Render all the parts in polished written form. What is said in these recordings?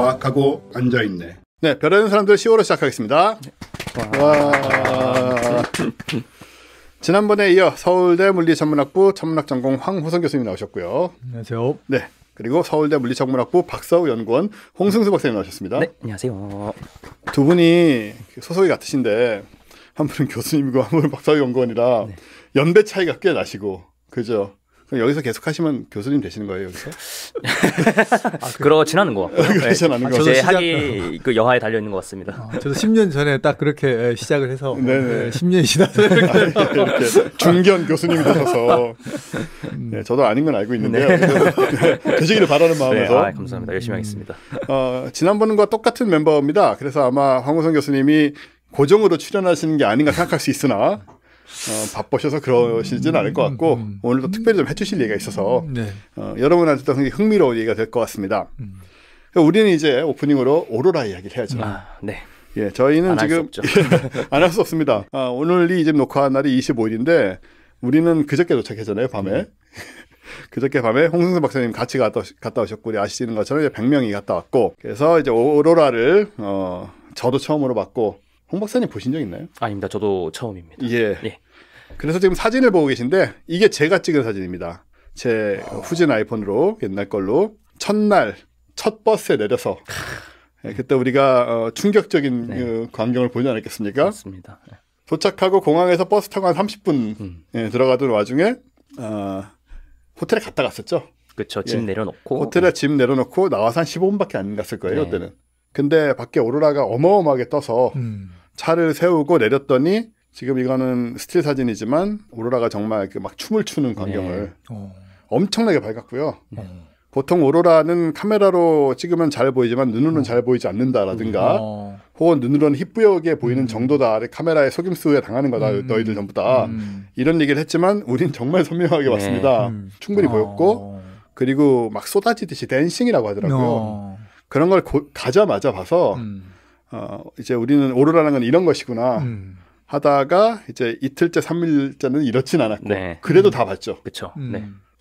과학하고 앉아있네. 네, 별하는 사람들 10월호 시작하겠습니다. 와. 지난번에 이어 서울대 물리천문학부 천문학전공 황호성 교수님 나오셨고요. 안녕하세요. 네, 그리고 서울대 물리천문학부 박사후 연구원 홍승수 박사님 나오셨습니다. 네, 안녕하세요. 두 분이 소속이 같으신데 한 분은 교수님이고 한 분은 박사후 연구원이라 네. 연배 차이가 꽤 나시고, 그죠? 그럼 여기서 계속 하시면 교수님 되시는 거예요, 여기서? 그렇진 않은 것 같고요. 그렇진 않은 것 제 학위 그 여하에 달려 있는 것 같습니다. 저도 10년 전에 딱 그렇게 시작을 해서 10년이 지나서 이렇게 중견 교수님이 되셔서 네, 저도 아닌 건 알고 있는데요. 네. 되시기를 바라는 마음에서. 네, 감사합니다. 열심히 하겠습니다. 지난번과 똑같은 멤버입니다. 그래서 아마 황호성 교수님이 고정으로 출연하시는 게 아닌가 생각할 수 있으나 바쁘셔서 그러시진 않을 것 같고 오늘도 특별히 좀 해주실 얘기가 있어서 여러분한테도 굉장히 흥미로운 얘기가 될 것 같습니다. 우리는 이제 오프닝으로 오로라 이야기를 해야죠. 네. 예, 저희는 지금 안 할 수 없습니다. 오늘이 이제 녹화한 날이 25일인데 우리는 그저께 도착했잖아요, 밤에. 그저께 밤에 홍승수 박사님 같이 갔다 오셨고, 우리 아시는 것처럼 이제 100명이 갔다 왔고, 그래서 이제 오로라를 저도 처음으로 봤고, 홍 박사님 보신 적 있나요? 아닙니다. 저도 처음입니다. 예. 그래서 지금 사진을 보고 계신데 이게 제가 찍은 사진입니다. 제 후진 아이폰으로 옛날 걸로 첫날 첫 버스에 내려서 그때 우리가 충격적인 광경을 보지 않았겠습니까? 맞습니다. 도착하고 공항에서 버스 타고 한 30분 들어가던 와중에 호텔에 갔다 갔었죠. 그렇죠. 짐 내려놓고 호텔에 짐 내려놓고 나와서 한 15분밖에 안 갔을 거예요. 그때는. 근데 밖에 오로라가 어마어마하게 떠서 차를 세우고 내렸더니 지금 이거는 스틸 사진이지만 오로라가 정말 막 춤을 추는 광경을 엄청나게 밝았고요. 보통 오로라는 카메라로 찍으면 잘 보이지만 눈으로는 잘 보이지 않는다라든가 혹은 눈으로는 희뿌옇게 보이는 정도다. 카메라의 속임수에 당하는 거다. 너희들 전부 다. 이런 얘기를 했지만 우린 정말 선명하게 봤습니다. 충분히 보였고 그리고 막 쏟아지듯이 댄싱이라고 하더라고요. 그런 걸 가자마자 봐서 이제 우리는 오로라라는 건 이런 것이구나 하다가 이제 이틀째 3일째는 이렇진 않았고 그래도 다 봤죠. 그렇죠.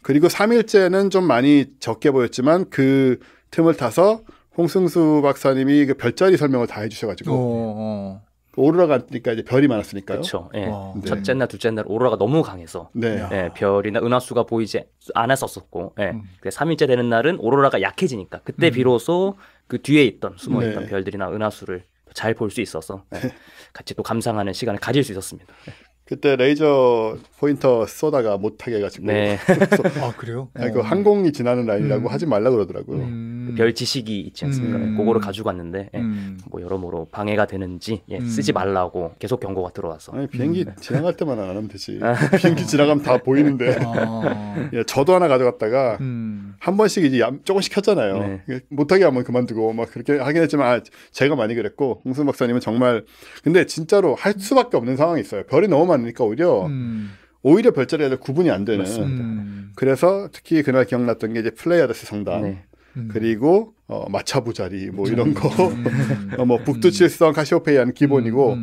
그리고 3일째는 좀 많이 적게 보였지만 그 틈을 타서 홍승수 박사님이 그 별자리 설명을 다 해주셔가지고 오로라가 뜨니까 이제 별이 많았으니까요. 그렇죠. 첫째 날, 둘째 날 오로라가 너무 강해서 별이나 은하수가 보이지 않았었고, 3일째 되는 날은 오로라가 약해지니까 그때 비로소 그 뒤에 있던 숨어있던 별들이나 은하수를 잘 볼 수 있어서 같이 또 감상하는 시간을 가질 수 있었습니다. 그때 레이저 포인터 쏘다가 못하게 해가지고 그래요? 그 항공이 지나는 라인이라고 하지 말라고 그러더라고요. 별 지식이 있지 않습니까? 그거를 가지고 왔는데 뭐 여러모로 방해가 되는지 쓰지 말라고 계속 경고가 들어와서. 아니, 비행기 지나갈 때만 안 하면 되지. 비행기 지나가면 다 보이는데 저도 하나 가져갔다가 한 번씩 이제 조금씩 켰잖아요. 못하게 하면 그만두고 막 그렇게 하긴 했지만 제가 많이 그랬고 홍승 박사님은 정말 근데 진짜로 할 수밖에 없는 상황이 있어요. 별이 너무 많으니까 오히려 별자리가 구분이 안 되는. 그래서 특히 그날 기억났던 게 이제 플레이아드스 성단 그리고 마차부 자리 뭐 이런 거 뭐 북두칠성 카시오페이아는 기본이고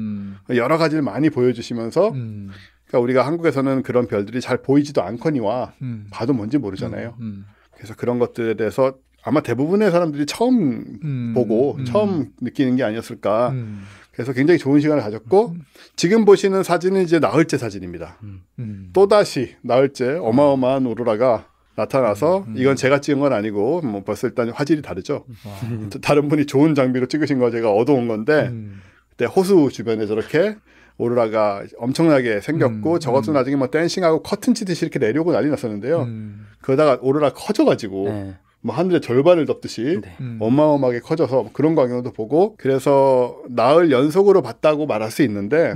여러 가지를 많이 보여주시면서 그러니까 우리가 한국에서는 그런 별들이 잘 보이지도 않거니와 봐도 뭔지 모르잖아요. 그래서 그런 것들에 대해서 아마 대부분의 사람들이 처음 보고 처음 느끼는 게 아니었을까. 그래서 굉장히 좋은 시간을 가졌고 지금 보시는 사진은 이제 나흘째 사진입니다. 또다시 나흘째 어마어마한 오로라가 나타나서 이건 제가 찍은 건 아니고 뭐 벌써 일단 화질이 다르죠. 다른 분이 좋은 장비로 찍으신 거 제가 얻어온 건데 그때 호수 주변에 저렇게 오로라가 엄청나게 생겼고 저것도 나중에 뭐 댄싱하고 커튼 치듯이 이렇게 내려오고 난리 났었는데요. 그러다가 오로라 커져가지고 뭐 하늘의 절반을 덮듯이 어마어마하게 커져서 그런 광경도 보고 그래서 나흘 연속으로 봤다고 말할 수 있는데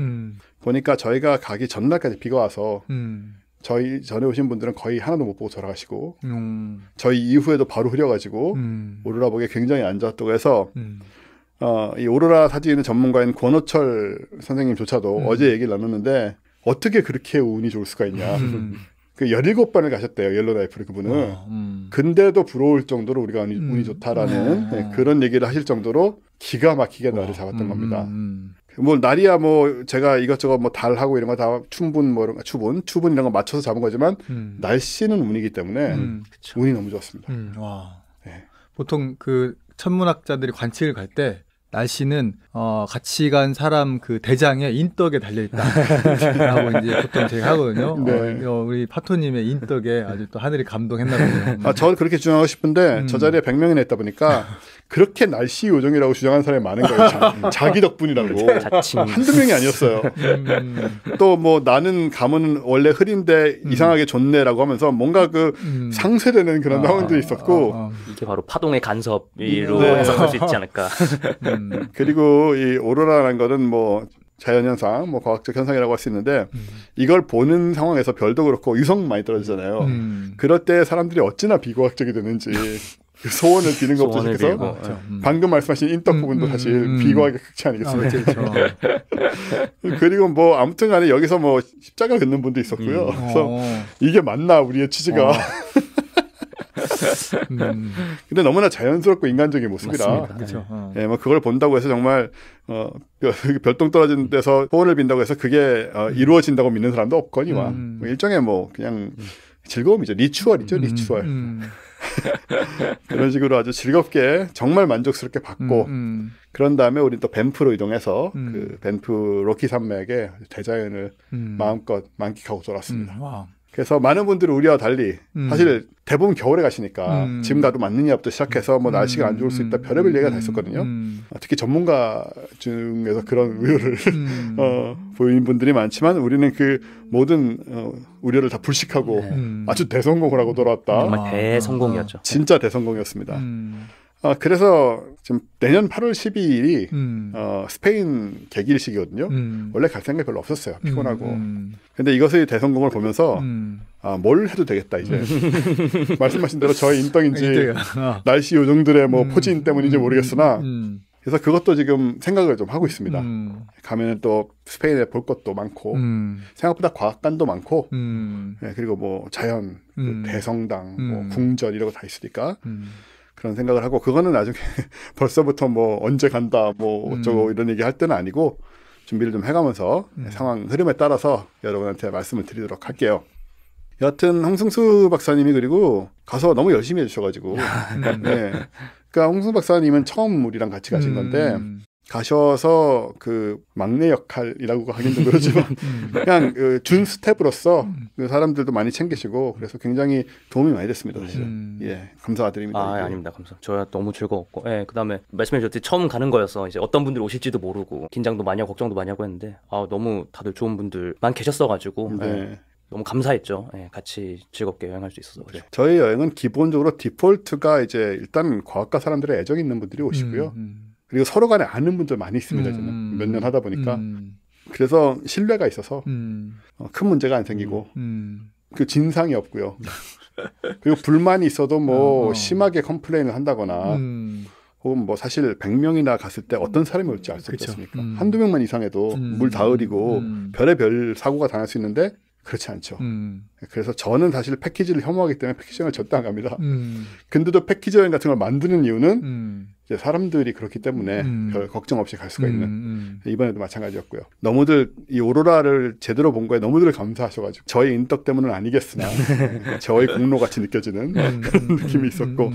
보니까 저희가 가기 전날까지 비가 와서 저희 전에 오신 분들은 거의 하나도 못 보고 돌아가시고 저희 이후에도 바로 흐려가지고 오로라 보기에 굉장히 안 좋았다고 해서 이 오로라 사진의 전문가인 권호철 선생님조차도 어제 얘기를 나눴는데 어떻게 그렇게 운이 좋을 수가 있냐. 그 17번을 가셨대요. 옐로나이프를 그분은. 근데도 부러울 정도로 우리가 운이 좋다라는 그런 얘기를 하실 정도로 기가 막히게 날을 잡았던 겁니다. 뭐 날이야 뭐 제가 이것저것 뭐 달하고 이런 거 다 추분 이런 거 맞춰서 잡은 거지만 날씨는 운이기 때문에 운이 너무 좋았습니다. 와. 보통 그 천문학자들이 관측을 갈 때 날씨는 같이 간 사람 그 대장에 인덕에 달려있다라고 이제 보통 제가 하거든요. 네. 우리 파토님의 인덕에 아주 또 하늘이 감동했나 보네요. 저는 그렇게 주장하고 싶은데 저 자리에 100명이나 있다 보니까 그렇게 날씨 요정이라고 주장하는 사람이 많은 거예요. 자기 덕분이라고. 한두 명이 아니었어요. 또 뭐 나는 가면 원래 흐린데 이상하게 좋네라고 하면서 뭔가 그 상쇄되는 그런 상황들이 있었고 이게 바로 파동의 간섭으로 해석할 수 있지 않을까. 그리고 이 오로라라는 거는 뭐 자연현상, 뭐 과학적 현상이라고 할 수 있는데 이걸 보는 상황에서 별도 그렇고 유성 많이 떨어지잖아요. 그럴 때 사람들이 어찌나 비과학적이 되는지 그 소원을 비는 것부터 시작해서 방금 말씀하신 인덕 부분도 사실 비과학의 극치 아니겠습니까? 그리고 뭐 아무튼 간에 여기서 뭐 십자가 긋는 분도 있었고요. 그래서 이게 맞나 우리의 취지가. 근데 너무나 자연스럽고 인간적인 모습이라. 그렇죠. 예, 뭐 그걸 본다고 해서 정말 별똥 떨어진 데서 소원을 빈다고 해서 그게 이루어진다고 믿는 사람도 없거니와 뭐 일종의 뭐 그냥 즐거움이죠. 리추얼이죠, 리추얼. 그런 식으로 아주 즐겁게 정말 만족스럽게 받고 그런 다음에 우리 또 밴프로 이동해서 그 밴프 로키 산맥의 대자연을 마음껏 만끽하고 돌았습니다. 그래서 많은 분들이 우리와 달리 사실 대부분 겨울에 가시니까 지금 가도 맞느냐부터 시작해서 뭐 날씨가 안 좋을 수 있다 별의별 얘기가 다 있었거든요. 특히 전문가 중에서 그런 우려를 보이는 분들이 많지만 우리는 그 모든 우려를 다 불식하고 아주 대성공을 하고 돌아왔다. 정말 대성공이었죠. 진짜 대성공이었습니다. 그래서 지금 내년 8월 12일이 스페인 개기일식이거든요. 원래 갈 생각이 별로 없었어요. 피곤하고. 근데 이것의 대성공을 보면서 뭘 해도 되겠다 이제. 말씀하신 대로 저의 인덕인지 날씨 요정들의 뭐 포진 때문인지 모르겠으나 그래서 그것도 지금 생각을 좀 하고 있습니다. 가면은 또 스페인에 볼 것도 많고 생각보다 과학관도 많고 네, 그리고 뭐 자연, 대성당, 뭐 궁전 이런 거 다 있으니까 그런 생각을 하고 그거는 나중에 벌써부터 뭐 언제 간다 뭐 어쩌고 이런 얘기 할 때는 아니고 준비를 좀 해가면서 상황 흐름에 따라서 여러분한테 말씀을 드리도록 할게요. 여하튼 홍승수 박사님이 그리고 가서 너무 열심히 해주셔가지고 네. 그러니까 홍승수 박사님은 처음 우리랑 같이 가신 건데 가셔서 그 막내 역할이라고 하긴 좀 그렇지만 그냥 그 준 스텝으로서 그 사람들도 많이 챙기시고 그래서 굉장히 도움이 많이 됐습니다. 사실. 예, 감사드립니다. 아닙니다. 감사. 저야 너무 즐거웠고, 예, 그다음에 말씀해주셨듯이 처음 가는 거여서 이제 어떤 분들이 오실지도 모르고 긴장도 많이 하고 걱정도 많이 하고 했는데 너무 다들 좋은 분들만 계셨어가지고. 네. 예. 너무 감사했죠. 예, 같이 즐겁게 여행할 수 있어서. 그래. 저희 여행은 기본적으로 디폴트가 이제 일단 과학과 사람들의 애정 있는 분들이 오시고요. 그리고 서로 간에 아는 분들 많이 있습니다. 저는 몇 년 하다 보니까. 그래서 신뢰가 있어서 큰 문제가 안 생기고 그 진상이 없고요. 그리고 불만이 있어도 뭐 심하게 컴플레인을 한다거나 혹은 뭐 사실 100명이나 갔을 때 어떤 사람이 올지 알 수 없지 않습니까? 한두 명만 이상해도 물 다 흐리고 별의별 사고가 당할 수 있는데 그렇지 않죠. 그래서 저는 사실 패키지를 혐오하기 때문에 패키지 여행을 절대 안 갑니다. 근데도 패키지 여행 같은 걸 만드는 이유는 이제 사람들이 그렇기 때문에 별 걱정 없이 갈 수가 있는 이번에도 마찬가지였고요. 너무들 이 오로라를 제대로 본 거에 너무들 감사하셔가지고 저희 인덕 때문은 아니겠으나 저희 공로같이 느껴지는 그런 느낌이 있었고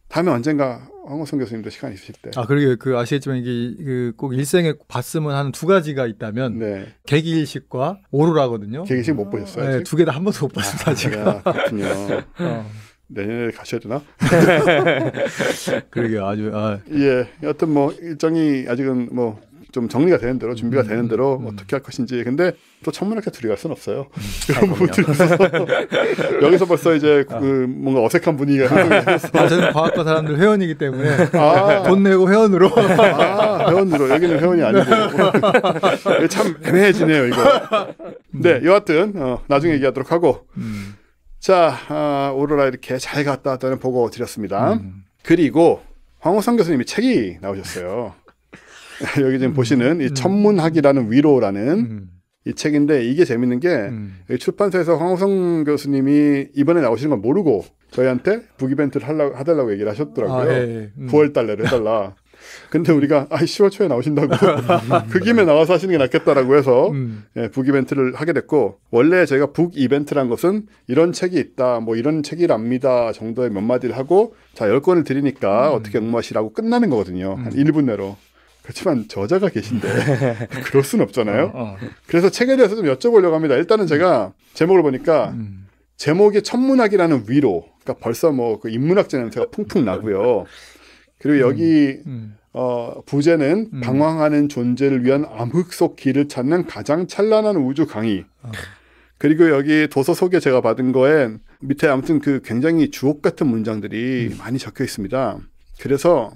다음에 언젠가 황호성 교수님도 시간 있으실 때. 그러게 그 아시겠지만 이게 꼭 일생에 봤으면 하는 두 가지가 있다면 네. 개기일식과 오로라거든요. 개기일식 못 보셨어요? 네, 두 개 다 한 번도 못 봤습니다. 제가. 그렇군요. 내년에 가셔야 되나? 그러게요. 아주 예, 여튼 뭐 일정이 아직은 뭐 좀 정리가 되는 대로 준비가 되는 대로 어떻게 할 것인지. 근데 또 천문학자 둘이 갈 수는 없어요. 그런 부분들이 있어서 여기서 벌써 이제 그 뭔가 어색한 분위기가 형성돼서. 저는 과학과 사람들 회원이기 때문에 돈 내고 회원으로. 회원으로. 여기는 회원이 아니고. 참 애매해지네요 이거. 네, 여하튼 나중에 얘기하도록 하고. 자, 오로라 이렇게 잘 갔다 왔다는 보고 드렸습니다. 그리고 황호성 교수님이 책이 나오셨어요. 여기 지금 보시는 이 천문학이라는 위로라는 이 책인데 이게 재밌는 게 출판사에서 황호성 교수님이 이번에 나오시는 건 모르고 저희한테 북 이벤트를 하달라고 얘기를 하셨더라고요. 9월 달내로 해달라. 근데 우리가 10월 초에 나오신다고 그 김에 나와서 하시는 게 낫겠다라고 해서 예, 북 이벤트를 하게 됐고, 원래 저희가 북 이벤트란 것은 이런 책이 있다, 뭐 이런 책이랍니다 정도의 몇 마디를 하고 자 10권을 드리니까 어떻게 응모하시라고 끝나는 거거든요. 한 1분 내로. 그렇지만 저자가 계신데 그럴 수는 없잖아요. 그래서 책에 대해서 좀 여쭤보려고 합니다. 일단은 제가 제목을 보니까 제목이 천문학이라는 위로, 그러니까 벌써 뭐 그 인문학자 냄새가 풍풍 나고요. 그리고 여기 부제는 방황하는 존재를 위한 암흑 속 길을 찾는 가장 찬란한 우주 강의. 그리고 여기 도서 소개 제가 받은 거엔 밑에 아무튼 그 굉장히 주옥 같은 문장들이 많이 적혀 있습니다. 그래서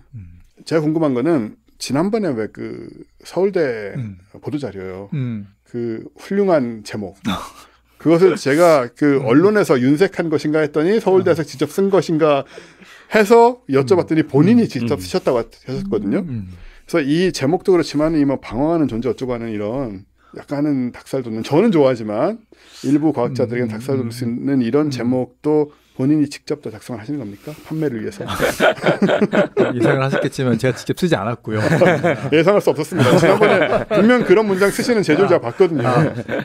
제가 궁금한 거는 지난번에 왜 그 서울대 보도자료요. 그 훌륭한 제목. 그것을 제가 그 언론에서 윤색한 것인가 했더니 서울대에서 직접 쓴 것인가 해서 여쭤봤더니 본인이 직접 쓰셨다고 하셨거든요. 그래서 이 제목도 그렇지만 이 뭐 방황하는 존재 어쩌고 하는 이런 약간은 닭살 돋는, 저는 좋아하지만 일부 과학자들에게는 닭살 돋을 수 있는 이런 제목도 본인이 직접 다 작성을 하시는 겁니까? 판매를 위해서? 예상을 하셨겠지만 제가 직접 쓰지 않았고요. 예상할 수 없었습니다. 지난번에 분명 그런 문장 쓰시는 제조를 제가 봤거든요.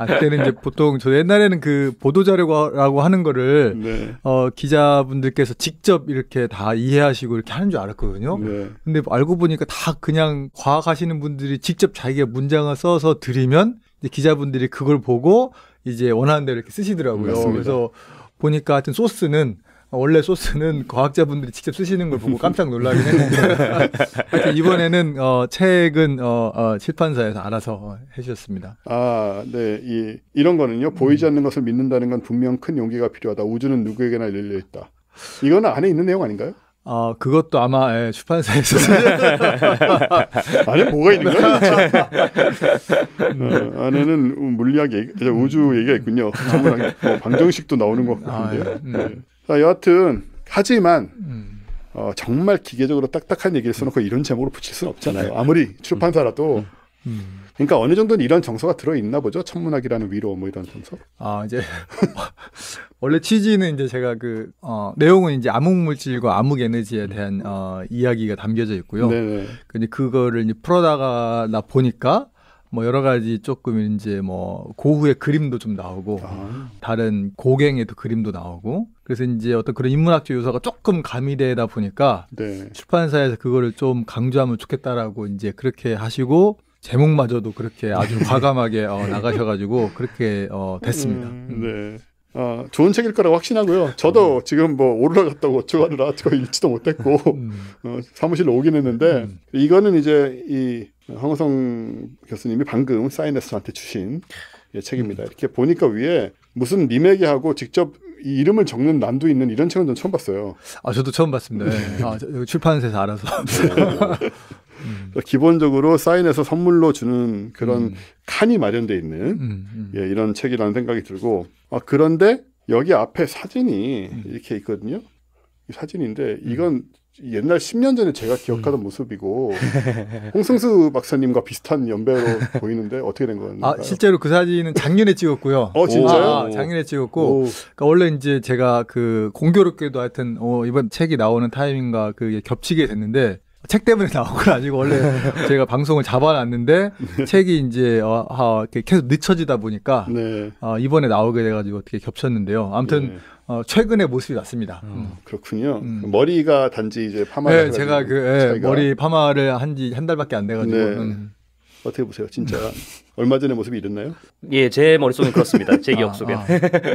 그때는 이제 보통 저 옛날에는 그 보도자료라고 하는 거를 네. 기자분들께서 직접 이렇게 다 이해하시고 이렇게 하는 줄 알았거든요. 네. 근데 알고 보니까 다 그냥 과학하시는 분들이 직접 자기가 문장을 써서 드리면 이제 기자분들이 그걸 보고 이제 원하는 대로 이렇게 쓰시더라고요. 맞습니다. 그래서 보니까 하여튼 원래 소스는 과학자분들이 직접 쓰시는 걸 보고 깜짝 놀라긴 했는데 이번에는 책은 출판사에서 알아서 해주셨습니다. 네. 이런 거는요. 보이지 않는 것을 믿는다는 건 분명 큰 용기가 필요하다. 우주는 누구에게나 열려 있다. 이거는 안에 있는 내용 아닌가요? 그것도 아마 주판사에서 안에 뭐가 있는 거야? 안에는 물리학 얘기, 우주 얘기가 있군요. 전문학, 방정식도 나오는 것 같은데요. 네. 자, 여하튼 하지만 정말 기계적으로 딱딱한 얘기를 써놓고 이런 제목으로 붙일 수는 없잖아요. 아무리 출판사라도. 그러니까 어느 정도는 이런 정서가 들어있나 보죠. 천문학이라는 위로 뭐 이런 정서. 이제 원래 취지는 이제 제가 내용은 이제 암흑물질과 암흑에너지에 대한 이야기가 담겨져 있고요. 네네. 근데 그거를 이제 풀어나가다 보니까 뭐 여러 가지 조금 이제 뭐 고흐의 그림도 좀 나오고 다른 고갱에도 그림도 나오고 그래서 이제 어떤 그런 인문학적 요소가 조금 가미되다 보니까 네. 출판사에서 그거를 좀 강조하면 좋겠다라고 이제 그렇게 하시고 제목마저도 그렇게 아주 과감하게 나가셔가지고 그렇게 됐습니다. 네. 좋은 책일 거라고 확신하고요. 저도 지금 뭐 오르락 갔다고 어쩌고 하느라 그거 읽지도 못했고 사무실로 오긴 했는데 이거는 이제 이 황우성 교수님이 방금 사인해서 저한테 주신 책입니다. 이렇게 보니까 위에 무슨 리메기하고 직접 이 이름을 적는 난도 있는 이런 책은 전 처음 봤어요. 저도 처음 봤습니다. 네. 출판사에서 알아서. 기본적으로 사인해서 선물로 주는 그런 칸이 마련되어 있는 이런 책이라는 생각이 들고 그런데 여기 앞에 사진이 이렇게 있거든요. 이 사진인데 이건 옛날 10년 전에 제가 기억하던 모습이고 홍승수 박사님과 비슷한 연배로 보이는데 어떻게 된 거예요? 실제로 그 사진은 작년에 찍었고요. 진짜요? 작년에 찍었고 그러니까 원래 이제 제가 공교롭게도 하여튼 이번 책이 나오는 타이밍과 그게 겹치게 됐는데 책 때문에 나온 건 아니고 원래 제가 방송을 잡아놨는데 책이 이제 계속 늦춰지다 보니까 네. 이번에 나오게 돼가지고 어떻게 겹쳤는데요. 아무튼 네. 최근에 모습이 났습니다. 그렇군요. 머리가 단지 이제 파마를 네, 제가 머리 파마를 한 지 한 달밖에 안 돼가지고 네. 어떻게 보세요? 진짜 얼마 전에 모습이 이랬나요? 예, 제 머릿속은 그렇습니다. 제 기억 속에.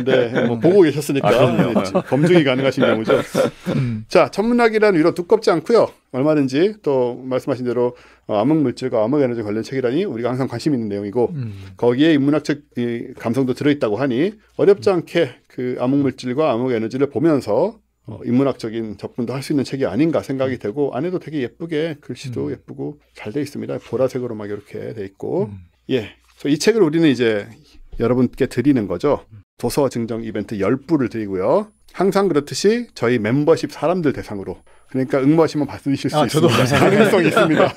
네, 뭐 보고 계셨으니까 검증이 가능하신 경우죠. 자, 천문학이라는 위로 두껍지 않고요. 얼마든지 또 말씀하신 대로 암흑물질과 암흑에너지 관련 책이라니 우리가 항상 관심 있는 내용이고 거기에 인문학적 감성도 들어있다고 하니 어렵지 않게 그 암흑물질과 암흑에너지를 보면서 인문학적인 접근도 할 수 있는 책이 아닌가 생각이 되고 안에도 되게 예쁘게 글씨도 예쁘고 잘 돼 있습니다. 보라색으로 막 이렇게 돼 있고 예, 이 책을 우리는 이제 여러분께 드리는 거죠. 도서 증정 이벤트 10부를 드리고요. 항상 그렇듯이 저희 멤버십 사람들 대상으로 그러니까 응모하시면 받으실 수 있습니다. 가능성이 있습니다.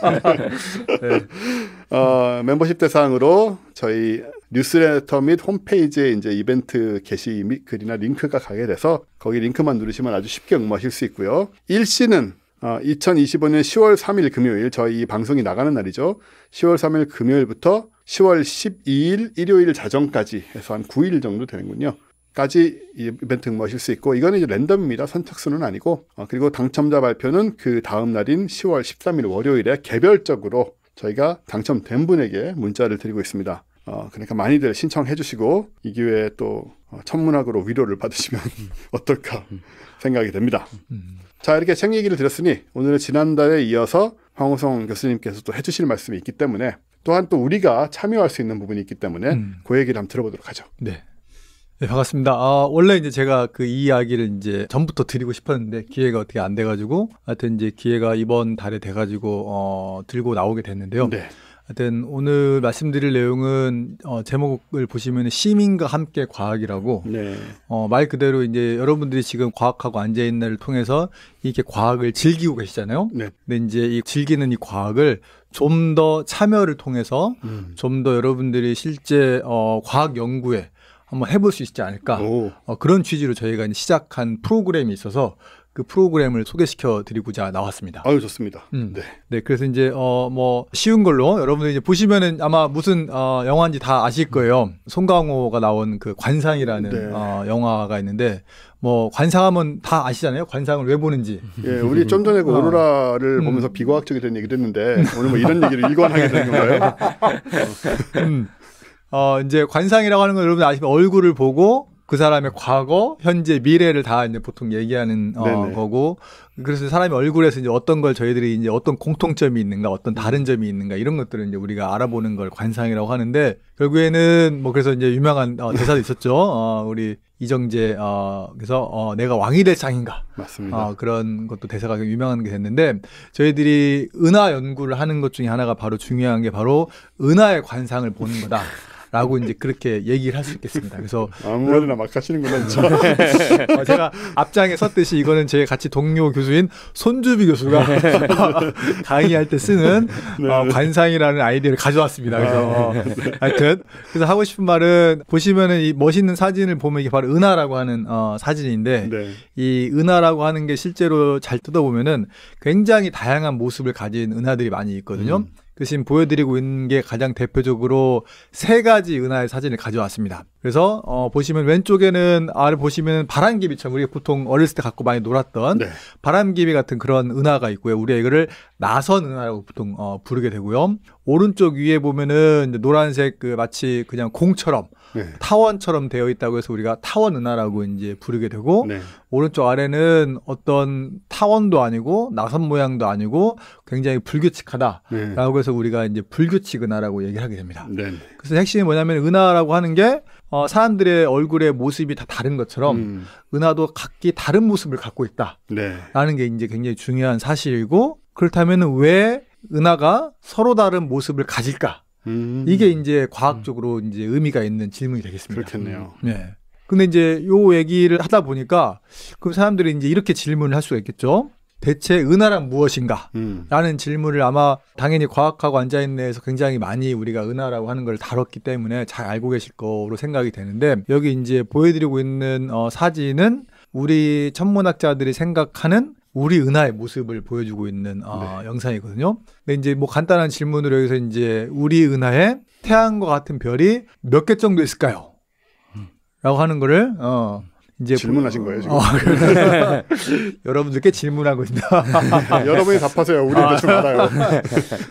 네. 멤버십 대상으로 저희 뉴스레터 및 홈페이지에 이제 이벤트 게시 및 글이나 링크가 가게 돼서 거기 링크만 누르시면 아주 쉽게 응모하실 수 있고요. 일시는 2025년 10월 3일 금요일, 저희 이 방송이 나가는 날이죠. 10월 3일 금요일부터 10월 12일 일요일 자정까지 해서 한 9일 정도 되는군요. 까지 이 이벤트 응모하실 수 있고, 이거는 이제 랜덤입니다. 선착순은 아니고. 그리고 당첨자 발표는 그 다음 날인 10월 13일 월요일에 개별적으로 저희가 당첨된 분에게 문자를 드리고 있습니다. 그러니까 많이들 신청해 주시고 이 기회에 또 천문학으로 위로를 받으시면 어떨까 생각이 됩니다. 자, 이렇게 책 얘기를 드렸으니 오늘은 지난달에 이어서 황우성 교수님께서 또 해주실 말씀이 있기 때문에, 또한 또 우리가 참여할 수 있는 부분이 있기 때문에 그 얘기를 한번 들어보도록 하죠. 네. 네, 반갑습니다. 원래 이제 제가 그 이 이야기를 이제 전부터 드리고 싶었는데 기회가 어떻게 안 돼가지고, 하여튼 이제 기회가 이번 달에 돼가지고 들고 나오게 됐는데요. 네. 하여튼 오늘 말씀드릴 내용은 제목을 보시면 시민과 함께 과학이라고, 네. 말 그대로 이제 여러분들이 지금 과학하고 앉아 있는 날을 통해서 이렇게 과학을 즐기고 계시잖아요. 네. 근데 이제 이 즐기는 이 과학을 좀 더 참여를 통해서 좀 더 여러분들이 실제 과학 연구에 한번 해볼 수 있지 않을까, 그런 취지로 저희가 이제 시작한 프로그램이 있어서 그 프로그램을 소개시켜 드리고자 나왔습니다. 아유, 좋습니다. 네. 네, 그래서 이제 뭐 쉬운 걸로 여러분들 이제 보시면은 아마 무슨 영화인지 다 아실 거예요. 송강호가 나온 그 관상이라는 네. 영화가 있는데, 뭐 관상하면 다 아시잖아요. 관상을 왜 보는지. 예, 우리 좀 전에 그 오로라를 보면서 비과학적이 된 얘기도 했는데 오늘 뭐 이런 얘기를 일관하게 되는 건가요? 이제 관상이라고 하는 건 여러분 아시면 얼굴을 보고 그 사람의 과거, 현재, 미래를 다 이제 보통 얘기하는 거고, 그래서 사람의 얼굴에서 이제 어떤 걸 저희들이 이제 어떤 공통점이 있는가, 어떤 다른 점이 있는가, 이런 것들을 이제 우리가 알아보는 걸 관상이라고 하는데, 결국에는 뭐 그래서 이제 유명한 대사도 있었죠. 우리 이정재 그래서 내가 왕이 될 상인가. 맞습니다. 그런 것도 대사가 유명한 게 됐는데, 저희들이 은하 연구를 하는 것 중에 하나가 바로 중요한 게 바로 은하의 관상을 보는 거다. 라고 이제 그렇게 얘기를 할 수 있겠습니다. 그래서 아무 말이나 막 하시는구나. 제가 앞장에 섰듯이 이거는 제 같이 동료 교수인 손주비 교수가 강의할 때 쓰는 관상이라는 아이디어를 가져왔습니다. 그래서 하여튼 그래서 하고 싶은 말은, 보시면은 이 멋있는 사진을 보면 이게 바로 은하라고 하는 사진인데, 네. 이 은하라고 하는 게 실제로 잘 뜯어보면은 굉장히 다양한 모습을 가진 은하들이 많이 있거든요. 그 지금 보여드리고 있는 게 가장 대표적으로 3가지 은하의 사진을 가져왔습니다. 그래서 보시면 왼쪽에는 아래 보시면 바람개비처럼 우리가 보통 어렸을 때 갖고 많이 놀았던 네. 바람개비 같은 그런 은하가 있고요. 우리가 이거를 나선 은하라고 보통 부르게 되고요. 오른쪽 위에 보면은 노란색 그 마치 그냥 공처럼 네. 타원처럼 되어 있다고 해서 우리가 타원 은하라고 이제 부르게 되고, 네. 오른쪽 아래는 어떤 타원도 아니고 나선 모양도 아니고 굉장히 불규칙하다라고 네. 해서 우리가 이제 불규칙 은하라고 얘기를 하게 됩니다. 네. 그래서 핵심이 뭐냐면 은하라고 하는 게 사람들의 얼굴의 모습이 다 다른 것처럼 은하도 각기 다른 모습을 갖고 있다라는 게 이제 굉장히 중요한 사실이고, 그렇다면 왜 은하가 서로 다른 모습을 가질까? 이게 이제 과학적으로 이제 의미가 있는 질문이 되겠습니다. 그렇겠네요. 네. 근데 이제 요 얘기를 하다 보니까 그 사람들이 이제 이렇게 질문을 할 수가 있겠죠. 대체 은하란 무엇인가? 라는 질문을 아마 당연히 과학하고 앉아있는 데에서 굉장히 많이 우리가 은하라고 하는 걸 다뤘기 때문에 잘 알고 계실 거로 생각이 되는데, 여기 이제 보여드리고 있는 사진은 우리 천문학자들이 생각하는 우리 은하의 모습을 보여주고 있는 네. 영상이거든요. 근데 이제 뭐 간단한 질문으로 여기서 이제 우리 은하에 태양과 같은 별이 몇 개 정도 있을까요? 라고 하는 거를 이제 질문하신 거예요 지금? 여러분들께 질문하고 있습니다. 여러분이 답하세요. 우리는 대충 알아요.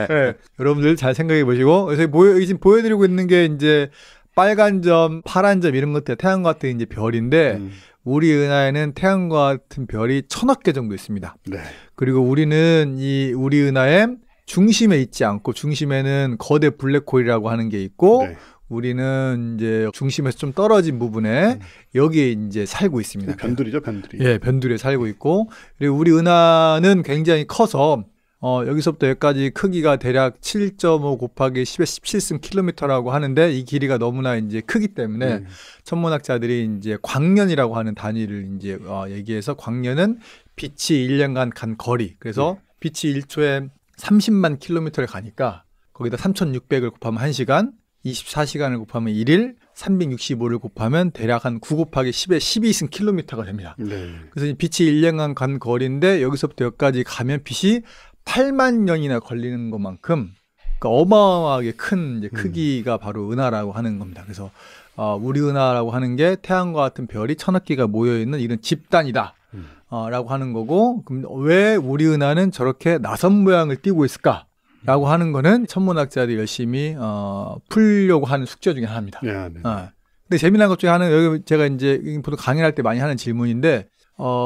네, 여러분들 잘 생각해 보시고, 그래서 지금 보여드리고 있는 게 이제 빨간 점, 파란 점 이런 것들 태양과 같은 이제 별인데. 우리 은하에는 태양과 같은 별이 1000억 개 정도 있습니다. 네. 그리고 우리는 이 우리 은하의 중심에 있지 않고, 중심에는 거대 블랙홀이라고 하는 게 있고, 네. 우리는 이제 중심에서 좀 떨어진 부분에 여기에 이제 살고 있습니다. 변두리죠, 변두리. 예, 변두리에 살고 있고, 그리고 우리 은하는 굉장히 커서 여기서부터 여기까지 크기가 대략 7.5 곱하기 10의 17승 킬로미터라고 하는데, 이 길이가 너무나 이제 크기 때문에 천문학자들이 이제 광년이라고 하는 단위를 이제 얘기해서, 광년은 빛이 1년간 간 거리. 그래서 빛이 1초에 30만 킬로미터를 가니까 거기다 3,600을 곱하면 1시간, 24시간을 곱하면 1일, 365를 곱하면 대략 한 9 곱하기 10의 12승 킬로미터가 됩니다. 네. 그래서 빛이 1년간 간 거리인데 여기서부터 여기까지 가면 빛이 8만 년이나 걸리는 것만큼 그러니까 어마어마하게 큰 이제 크기가 바로 은하라고 하는 겁니다. 그래서 우리 은하라고 하는 게 태양과 같은 별이 1000억 개가 모여있는 이런 집단이다. 라고 하는 거고, 그럼 왜 우리 은하는 저렇게 나선 모양을 띠고 있을까라고 하는 거는 천문학자들이 열심히 풀려고 하는 숙제 중에 하나입니다. 네. 근데 재미난 것 중에 하나는 여기 제가 이제 보통 강의를 할 때 많이 하는 질문인데,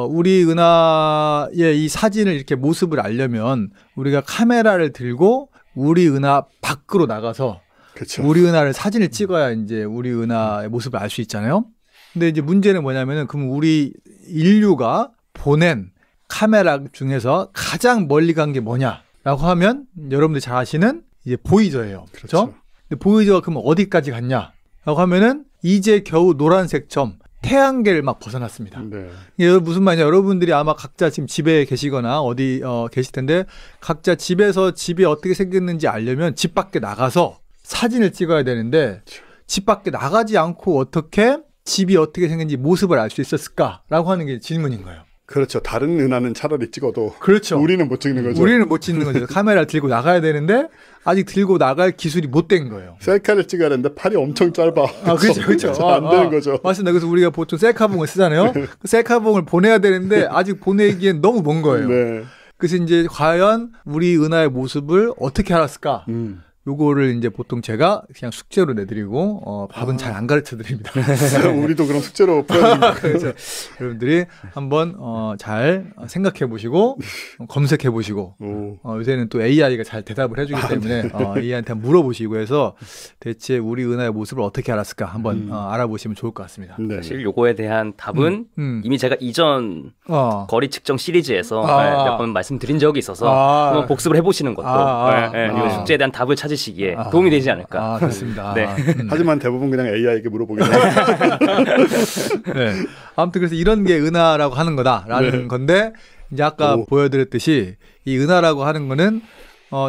우리 은하의 이 사진을 이렇게 모습을 알려면 우리가 카메라를 들고 우리 은하 밖으로 나가서 그쵸. 우리 은하를 사진을 찍어야 이제 우리 은하의 모습을 알 수 있잖아요. 근데 이제 문제는 뭐냐면은 그럼 우리 인류가 보낸 카메라 중에서 가장 멀리 간 게 뭐냐라고 하면 여러분들 잘 아시는 이제 보이저예요. 그렇죠? 근데 보이저가 그럼 어디까지 갔냐라고 하면은 이제 겨우 노란색 점 태양계를 막 벗어났습니다. 네. 이게 무슨 말이냐? 여러분들이 아마 각자 지금 집에 계시거나 어디 계실 텐데 각자 집에서 집이 어떻게 생겼는지 알려면 집 밖에 나가서 사진을 찍어야 되는데 집 밖에 나가지 않고 어떻게 집이 어떻게 생겼는지 모습을 알 수 있었을까라고 하는 게 질문인 거예요. 그렇죠. 다른 은하는 차라리 찍어도 그렇죠. 우리는 못 찍는 거죠. 우리는 못 찍는 거죠. 카메라를 들고 나가야 되는데 아직 들고 나갈 기술이 못 된 거예요. 셀카를 찍어야 되는데 팔이 엄청 짧아. 그렇죠. 안 되는 거죠. 맞습니다. 그래서 우리가 보통 셀카봉을 쓰잖아요. 그 셀카봉을 보내야 되는데 아직 보내기엔 너무 먼 거예요. 네. 그래서 이제 과연 우리 은하의 모습을 어떻게 알았을까? 요거를 이제 보통 제가 그냥 숙제로 내드리고 밥은 잘 안 가르쳐 드립니다. 우리도 그럼 숙제로 풀어드립니다. 그래서 여러분들이 한번 잘 생각해 보시고 검색해 보시고 요새는 또 AI가 잘 대답을 해주기 때문에 AI한테 한번 물어보시고 해서 대체 우리 은하의 모습을 어떻게 알았을까 한번 알아보시면 좋을 것 같습니다. 네. 사실 요거에 대한 답은 이미 제가 이전 거리 측정 시리즈에서 몇 번 말씀드린 적이 있어서 한번 복습을 해보시는 것도 이 숙제에 대한 답을 찾으시기에 도움이 되지 않을까. 그렇습니다. 네. 하지만 대부분 그냥 AI에게 물어보긴 해요. 네. 아무튼 그래서 이런 게 은하라고 하는 거다라는 건데 이제 아까 보여드렸듯이 이 은하라고 하는 거는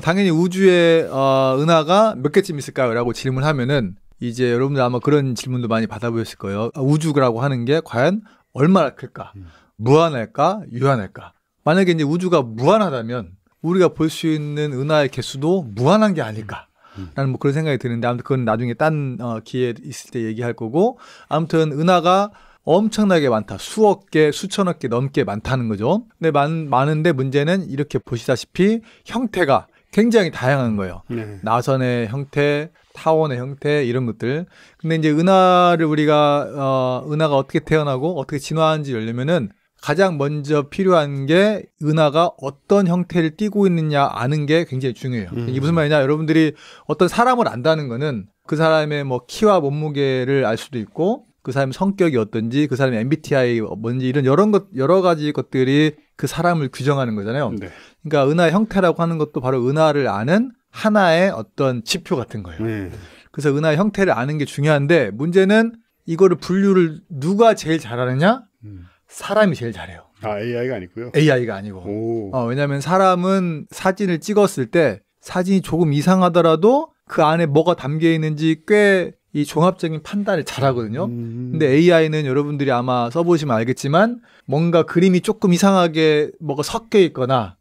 당연히 우주에 은하가 몇 개쯤 있을까요? 라고 질문하면은 이제 여러분들 아마 그런 질문도 많이 받아보셨을 거예요. 우주라고 하는 게 과연 얼마나 클까? 무한할까? 유한할까? 만약에 이제 우주가 무한하다면 우리가 볼 수 있는 은하의 개수도 무한한 게 아닐까? 라는 뭐 그런 생각이 드는데 아무튼 그건 나중에 딴 기회 있을 때 얘기할 거고 아무튼 은하가 엄청나게 많다. 수억 개, 수천억 개 넘게 많다는 거죠. 근데 많은데 문제는 이렇게 보시다시피 형태가 굉장히 다양한 거예요. 나선의 형태, 타원의 형태 이런 것들. 근데 이제 은하를 우리가 은하가 어떻게 태어나고 어떻게 진화하는지 알려면은 가장 먼저 필요한 게 은하가 어떤 형태를 띠고 있느냐 아는 게 굉장히 중요해요. 이게 무슨 말이냐? 여러분들이 어떤 사람을 안다는 거는 그 사람의 뭐 키와 몸무게를 알 수도 있고 그 사람의 성격이 어떤지 그 사람의 MBTI 뭔지 이런 여러 가지 것들이 그 사람을 규정하는 거잖아요. 네. 그러니까 은하의 형태라고 하는 것도 바로 은하를 아는 하나의 어떤 지표 같은 거예요. 그래서 은하의 형태를 아는 게 중요한데 문제는 이거를 분류를 누가 제일 잘하느냐? 사람이 제일 잘해요. AI가 아니고요? AI가 아니고. 왜냐하면 사람은 사진을 찍었을 때 사진이 조금 이상하더라도 그 안에 뭐가 담겨 있는지 꽤 이 종합적인 판단을 잘하거든요. 근데 AI는 여러분들이 아마 써보시면 알겠지만 뭔가 그림이 조금 이상하게 뭐가 섞여 있거나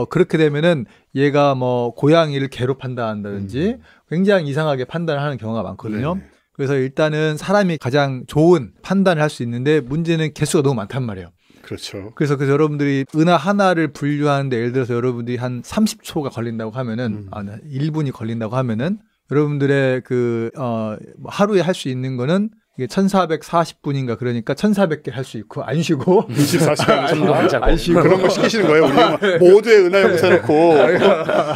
그렇게 되면은 얘가 뭐 고양이를 개로 판단한다든지 굉장히 이상하게 판단을 하는 경우가 많거든요. 그래서 일단은 사람이 가장 좋은 판단을 할 수 있는데 문제는 개수가 너무 많단 말이에요. 그렇죠. 그래서 여러분들이 은하 하나를 분류하는데 예를 들어서 여러분들이 한 30초가 걸린다고 하면은 1분이 걸린다고 하면은 여러분들의 하루에 할 수 있는 거는 이게 1440분인가 그러니까 1400개 할 수 있고 안 쉬고 24시간 정도 안 쉬고 그런 거 시키시는 거예요. 우리 모두의 은하 연구소 해놓고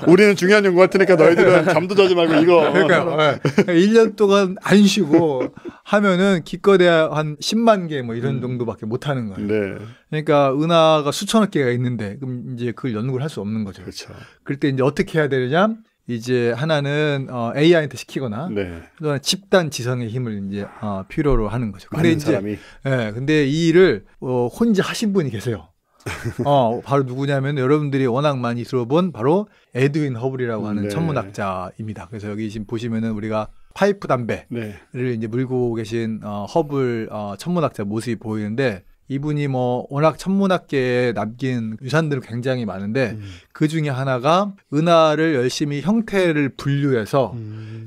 우리는 중요한 연구 할 테니까 너희들은 잠도 자지 말고 이거 그러니까 1년 동안 안 쉬고 하면은 기껏해야 한 10만 개 뭐 이런 정도밖에 못 하는 거예요. 네. 그러니까 은하가 수천억 개가 있는데 그럼 이제 그걸 연구를 할 수 없는 거죠. 그렇죠. 그럴 때 이제 어떻게 해야 되느냐? 이제 하나는 AI한테 시키거나 또는 집단 지성의 힘을 이제 필요로 하는 거죠. 근데 이제 사람이. 근데 이 일을 혼자 하신 분이 계세요. 바로 누구냐면 여러분들이 워낙 많이 들어본 바로 에드윈 허블이라고 하는 천문학자입니다. 그래서 여기 지금 보시면은 우리가 파이프 담배를 네. 이제 물고 계신 허블 천문학자 모습이 보이는데 이분이 뭐 워낙 천문학계에 남긴 유산들은 굉장히 많은데 그 중에 하나가 은하를 열심히 형태를 분류해서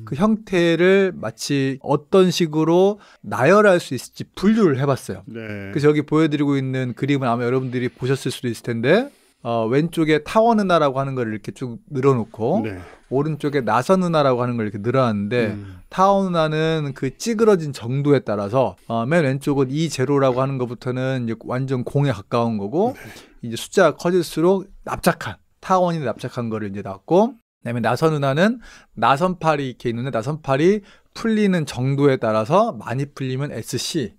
그 형태를 마치 어떤 식으로 나열할 수 있을지 분류를 해봤어요. 네. 그래서 여기 보여드리고 있는 그림은 아마 여러분들이 보셨을 수도 있을 텐데 왼쪽에 타원 은하라고 하는 걸 이렇게 쭉 늘어놓고 네. 오른쪽에 나선 은하라고 하는 걸 이렇게 늘어놨는데 타원 은하는 그 찌그러진 정도에 따라서 맨 왼쪽은 E0라고 하는 것부터는 이제 완전 공에 가까운 거고 이제 숫자가 커질수록 납작한 타원이 납작한 거를 이제 놨고 그다음에 나선 은하는 나선팔이 이렇게 있는데 나선팔이 풀리는 정도에 따라서 많이 풀리면 SC,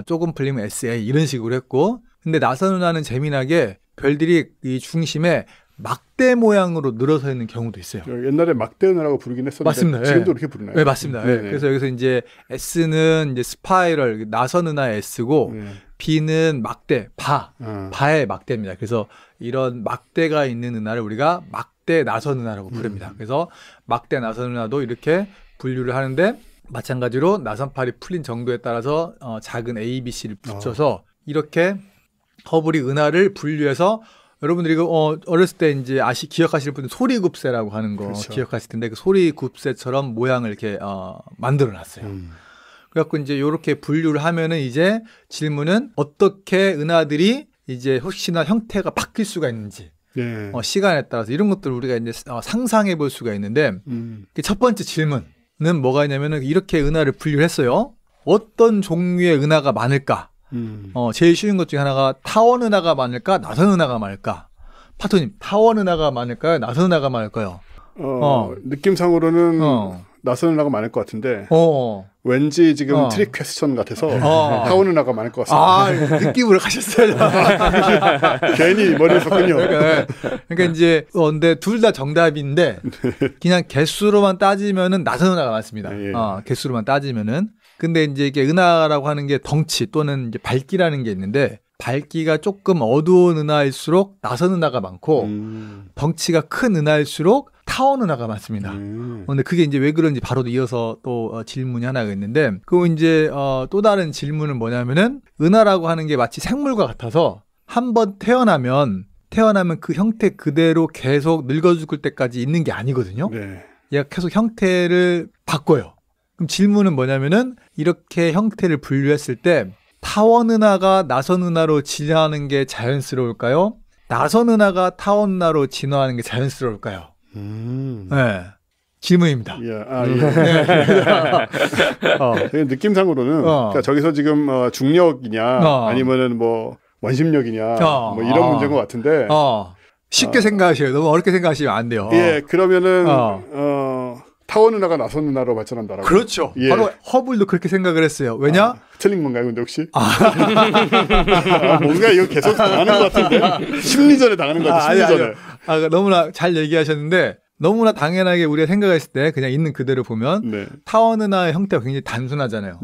조금 풀리면 SA 이런 식으로 했고 근데 나선 은하는 재미나게 별들이 이 중심에 막대 모양으로 늘어서 있는 경우도 있어요. 옛날에 막대 은하라고 부르긴 했었는데 맞습니다. 지금도 그렇게 부르나요? 네, 맞습니다. 네. 그래서 여기서 이제 S는 이제 스파이럴 나선 은하의 S고 B는 막대 바의 막대입니다. 그래서 이런 막대가 있는 은하를 우리가 막대 나선 은하라고 부릅니다. 그래서 막대 나선 은하도 이렇게 분류를 하는데 마찬가지로 나선팔이 풀린 정도에 따라서 작은 A, B, C를 붙여서 이렇게 허블이 은하를 분류해서 여러분들이 어렸을 때 이제 기억하실 분들 소리굽새라고 하는 거 그렇죠. 기억하실 텐데 그 소리굽새처럼 모양을 이렇게 만들어놨어요. 그래갖고 이제 이렇게 분류를 하면은 이제 질문은 어떻게 은하들이 이제 혹시나 형태가 바뀔 수가 있는지 네. 시간에 따라서 이런 것들을 우리가 이제 상상해 볼 수가 있는데 첫 번째 질문은 뭐가 있냐면은 이렇게 은하를 분류를 했어요. 어떤 종류의 은하가 많을까? 제일 쉬운 것 중에 하나가 타원 은하가 많을까? 나선 은하가 많을까? 파토님, 타원 은하가 많을까요? 나선 은하가 많을까요? 느낌상으로는 나선 은하가 많을 것 같은데 왠지 지금 트릭 퀘스천 같아서 타원 은하가 많을 것 같습니다. 느낌으로 가셨어요. 괜히 머리에 섰군요. 그러니까 이제 근데 둘 다 정답인데 그냥 개수로만 따지면은 나선 은하가 많습니다. 개수로만 따지면은. 근데 이제 이게 은하라고 하는 게 덩치 또는 이제 밝기라는 게 있는데 밝기가 조금 어두운 은하일수록 나선 은하가 많고 덩치가 큰 은하일수록 타원 은하가 많습니다. 근데 그게 이제 왜 그런지 바로 이어서 또 질문이 하나가 있는데 그 이제 또 다른 질문은 뭐냐면은 은하라고 하는 게 마치 생물과 같아서 한번 태어나면 그 형태 그대로 계속 늙어 죽을 때까지 있는 게 아니거든요. 네. 얘가 계속 형태를 바꿔요. 그럼 질문은 뭐냐면은 이렇게 형태를 분류했을 때 타원 은하가 나선 은하로 진화하는 게 자연스러울까요? 나선 은하가 타원 은하로 진화하는 게 자연스러울까요? 네. 질문입니다. 느낌상으로는 그러니까 저기서 지금 중력이냐 아니면은 뭐 원심력이냐 뭐 이런 문제인 것 같은데 쉽게 생각하셔요. 너무 어렵게 생각하시면 안 돼요. 그러면은 타원 은하가 나선 은하로 발전한다라고. 그렇죠. 바로 허블도 그렇게 생각을 했어요. 왜냐? 틀린 건가요, 근데 혹시? 뭔가 이거 계속 당하는 것 같은데. 심리전에 당하는 것 같아요, 심리전에. 너무나 잘 얘기하셨는데 너무나 당연하게 우리가 생각했을 때 그냥 있는 그대로 보면 타원 은하의 형태가 굉장히 단순하잖아요.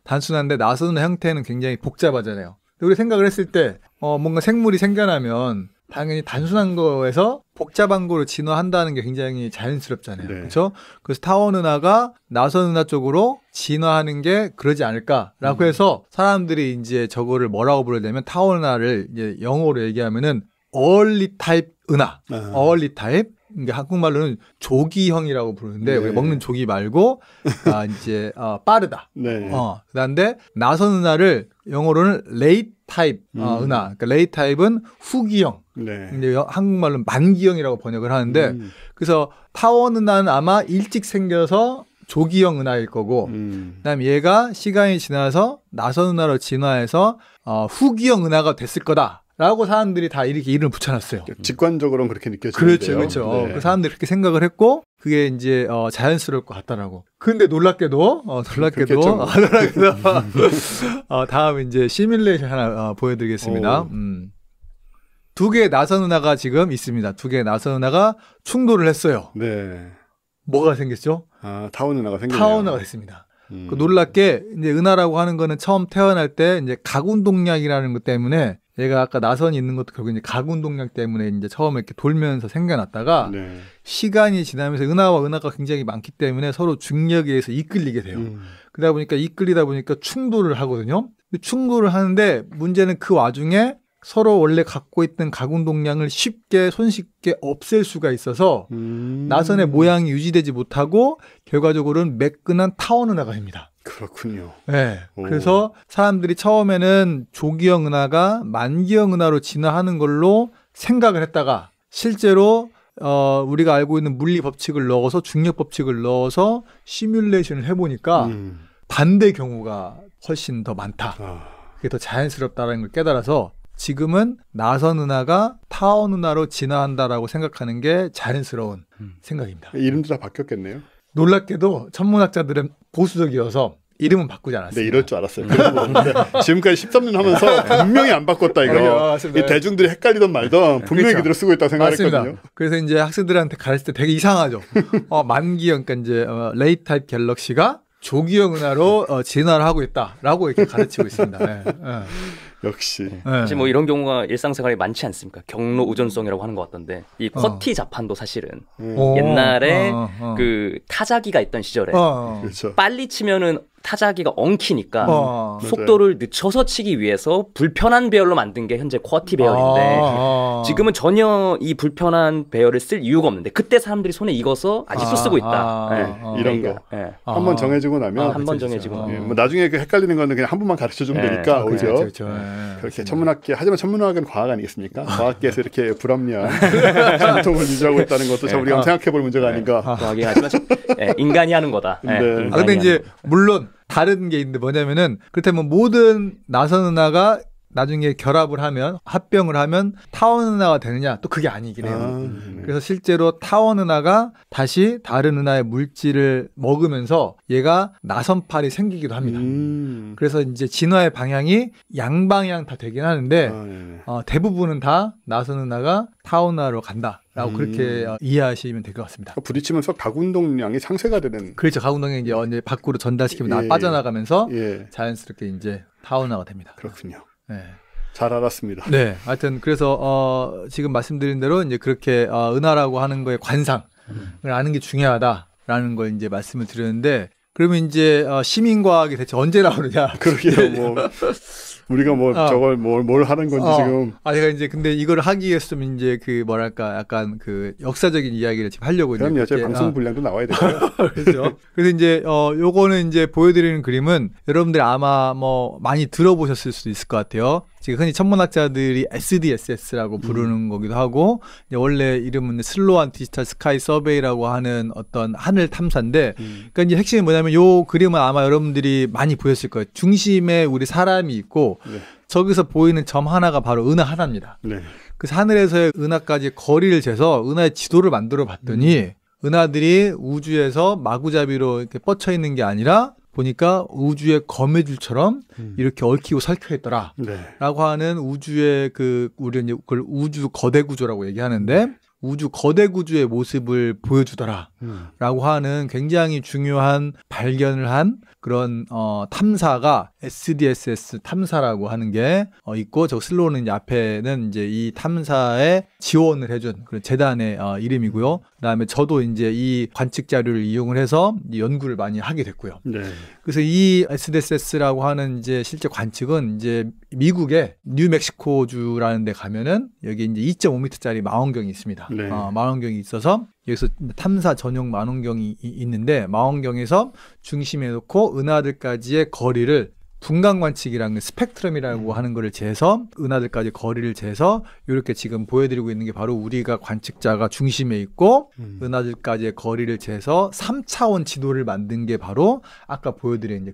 단순한데 나선 은하 형태는 굉장히 복잡하잖아요. 우리가 생각을 했을 때 뭔가 생물이 생겨나면 당연히 단순한 거에서 복잡한 거로 진화한다는 게 굉장히 자연스럽잖아요. 그렇죠? 그래서 타원 은하가 나선 은하 쪽으로 진화하는 게 그러지 않을까라고 해서 사람들이 이제 저거를 뭐라고 부르냐면 타원 은하를 이제 영어로 얘기하면은 early type 은하, early type. 이게 한국말로는 조기형이라고 부르는데 우리 먹는 조기 말고 이제 빠르다. 그다음에 나선 은하를 영어로는 late type 은하. 그러니까 late type은 후기형. 근데 한국말로는 만기형이라고 번역을 하는데 그래서 타원 은하는 아마 일찍 생겨서 조기형 은하일 거고 그다음에 얘가 시간이 지나서 나선 은하로 진화해서 후기형 은하가 됐을 거다. 라고 사람들이 다 이렇게 이름을 붙여놨어요. 직관적으로는 그렇게 느껴지는데요. 그렇죠. 그 사람들이 그렇게 생각을 했고 그게 이제 자연스러울 것 같다라고. 근데 놀랍게도 다음 이제 시뮬레이션 하나 보여드리겠습니다. 두 개의 나선 은하가 지금 있습니다. 두 개의 나선 은하가 충돌을 했어요. 뭐가 생겼죠? 타원 은하가 생겼네요. 타원 은하가 됐습니다. 그 놀랍게 이제 은하라고 하는 거는 처음 태어날 때 이제 각운동량이라는 것 때문에 얘가 아까 나선이 있는 것도 결국 이제 가군동량 때문에 이제 처음에 이렇게 돌면서 생겨났다가 네. 시간이 지나면서 은하와 은하가 굉장히 많기 때문에 서로 중력에 의해서 이끌리게 돼요. 그러다 보니까 이끌리다 보니까 충돌을 하거든요. 충돌을 하는데 문제는 그 와중에 서로 원래 갖고 있던 가군동량을 쉽게 손쉽게 없앨 수가 있어서 나선의 모양이 유지되지 못하고 결과적으로는 매끈한 타원 은하가 됩니다. 그렇군요. 네. 그래서 사람들이 처음에는 조기형 은하가 만기형 은하로 진화하는 걸로 생각을 했다가 실제로 우리가 알고 있는 물리 법칙을 넣어서 중력 법칙을 넣어서 시뮬레이션을 해보니까 반대 경우가 훨씬 더 많다. 그게 더 자연스럽다는 걸 깨달아서 지금은 나선 은하가 타원 은하로 진화한다라고 생각하는 게 자연스러운 생각입니다. 이름도 다 바뀌었겠네요. 놀랍게도 천문학자들은 보수적이어서 이름은 바꾸지 않았어요. 네, 이럴 줄 알았어요. 지금까지 13년 하면서 분명히 안 바꿨다 이거. 대중들이 헷갈리던 말던 분명히 그렇죠. 그대로 쓰고 있다고 생각했거든요. 그래서 이제 학생들한테 가르칠 때 되게 이상하죠. 만기형, 그러니까 이제 레이 타입 갤럭시가 조기형 은하로 진화를 하고 있다라고 이렇게 가르치고 있습니다. 네. 역시. 사실 뭐 이런 경우가 일상생활에 많지 않습니까? 경로 우전성이라고 하는 것 같던데 이 쿼티 자판도 사실은 옛날에 그 타자기가 있던 시절에 그렇죠. 빨리 치면은 타자기가 엉키니까 속도를 늦춰서 치기 위해서 불편한 배열로 만든 게 현재 쿼티 배열인데 지금은 전혀 이 불편한 배열을 쓸 이유가 없는데 그때 사람들이 손에 익어서 아직도 쓰고 있다. 네. 이런 거. 한 번 정해지고 나면 한 번 정해지고 뭐 나중에 그 헷갈리는 거는 그냥 한 번만 가르쳐주면 되니까 오히려 그렇죠. 그렇게 천문학계 하지만 천문학은 과학 아니겠습니까? 과학계에서 이렇게 불합리한 전통을 유지하고 있다는 것도 참 우리가 생각해볼 문제가 아닌가. 과학이 하지만 인간이 하는 거다. 근데 이제 물론 다른 게 있는데 뭐냐면은 그렇다면 모든 나선 은하가 나중에 결합을 하면 합병을 하면 타원 은하가 되느냐 또 그게 아니긴 해요. 그래서 실제로 타원 은하가 다시 다른 은하의 물질을 먹으면서 얘가 나선팔이 생기기도 합니다. 그래서 이제 진화의 방향이 양방향 다 되긴 하는데 대부분은 다 나선 은하가 타원 은하로 간다라고 그렇게 이해하시면 될 것 같습니다. 부딪히면서 가군동량이 상쇄가 되는. 그렇죠. 가군동량이 이제 밖으로 전달시키면 빠져나가면서 자연스럽게 이제 타원 은하가 됩니다. 그렇군요. 네. 잘 알았습니다. 네, 하여튼 그래서 지금 말씀드린 대로 이제 그렇게 은하라고 하는 거의 관상을 아는 게 중요하다라는 걸 이제 말씀을 드렸는데 그러면 이제 시민과학이 대체 언제 나오느냐? 그러게요. 뭐 우리가 뭐 저걸 뭘 하는 건지 지금. 제가 이제 근데 이걸 하기 위해서는 이제 그 뭐랄까 약간 그 역사적인 이야기를 지금 하려고. 그럼요. 제 방송 분량도 나와야 되고요. 그렇죠. 그래서 이제 요거는 이제 보여드리는 그림은 여러분들이 아마 뭐 많이 들어보셨을 수도 있을 것 같아요. 지금 흔히 천문학자들이 SDSS라고 부르는 거기도 하고 이제 원래 이름은 슬로안 디지털 스카이 서베이라고 하는 어떤 하늘 탐사인데 그러니까 이제 핵심이 뭐냐면 요 그림은 아마 여러분들이 많이 보였을 거예요. 중심에 우리 사람이 있고 저기서 보이는 점 하나가 바로 은하 하나입니다. 그래서 하늘에서의 은하까지 거리를 재서 은하의 지도를 만들어 봤더니 은하들이 우주에서 마구잡이로 이렇게 뻗쳐 있는 게 아니라 보니까 우주의 거미줄처럼 이렇게 얽히고 설켜 있더라. 라고 하는 우주의 우리는 이제 그걸 우주 거대 구조라고 얘기하는데 우주 거대 구조의 모습을 보여주더라. 라고 하는 굉장히 중요한 발견을 한 그런 탐사가 SDSS 탐사라고 하는 게 있고 저 슬로우는 이제 앞에는 이제 이 탐사에 지원을 해준 그런 재단의 이름이고요. 그다음에 저도 이제 이 관측 자료를 이용을 해서 연구를 많이 하게 됐고요. 그래서 이 SDSS라고 하는 이제 실제 관측은 이제 미국의 뉴멕시코주라는 데 가면은 여기 이제 2.5m짜리 망원경이 있습니다. 망원경이 있어서 여기서 탐사 전용 망원경이 있는데 망원경에서 중심에 놓고 은하들까지의 거리를 분간 관측이라는 스펙트럼이라고 하는 거를 재서 은하들까지 거리를 재서 이렇게 지금 보여드리고 있는 게 바로 우리가 관측자가 중심에 있고 은하들까지의 거리를 재서 3차원 지도를 만든 게 바로 아까 보여드린 이제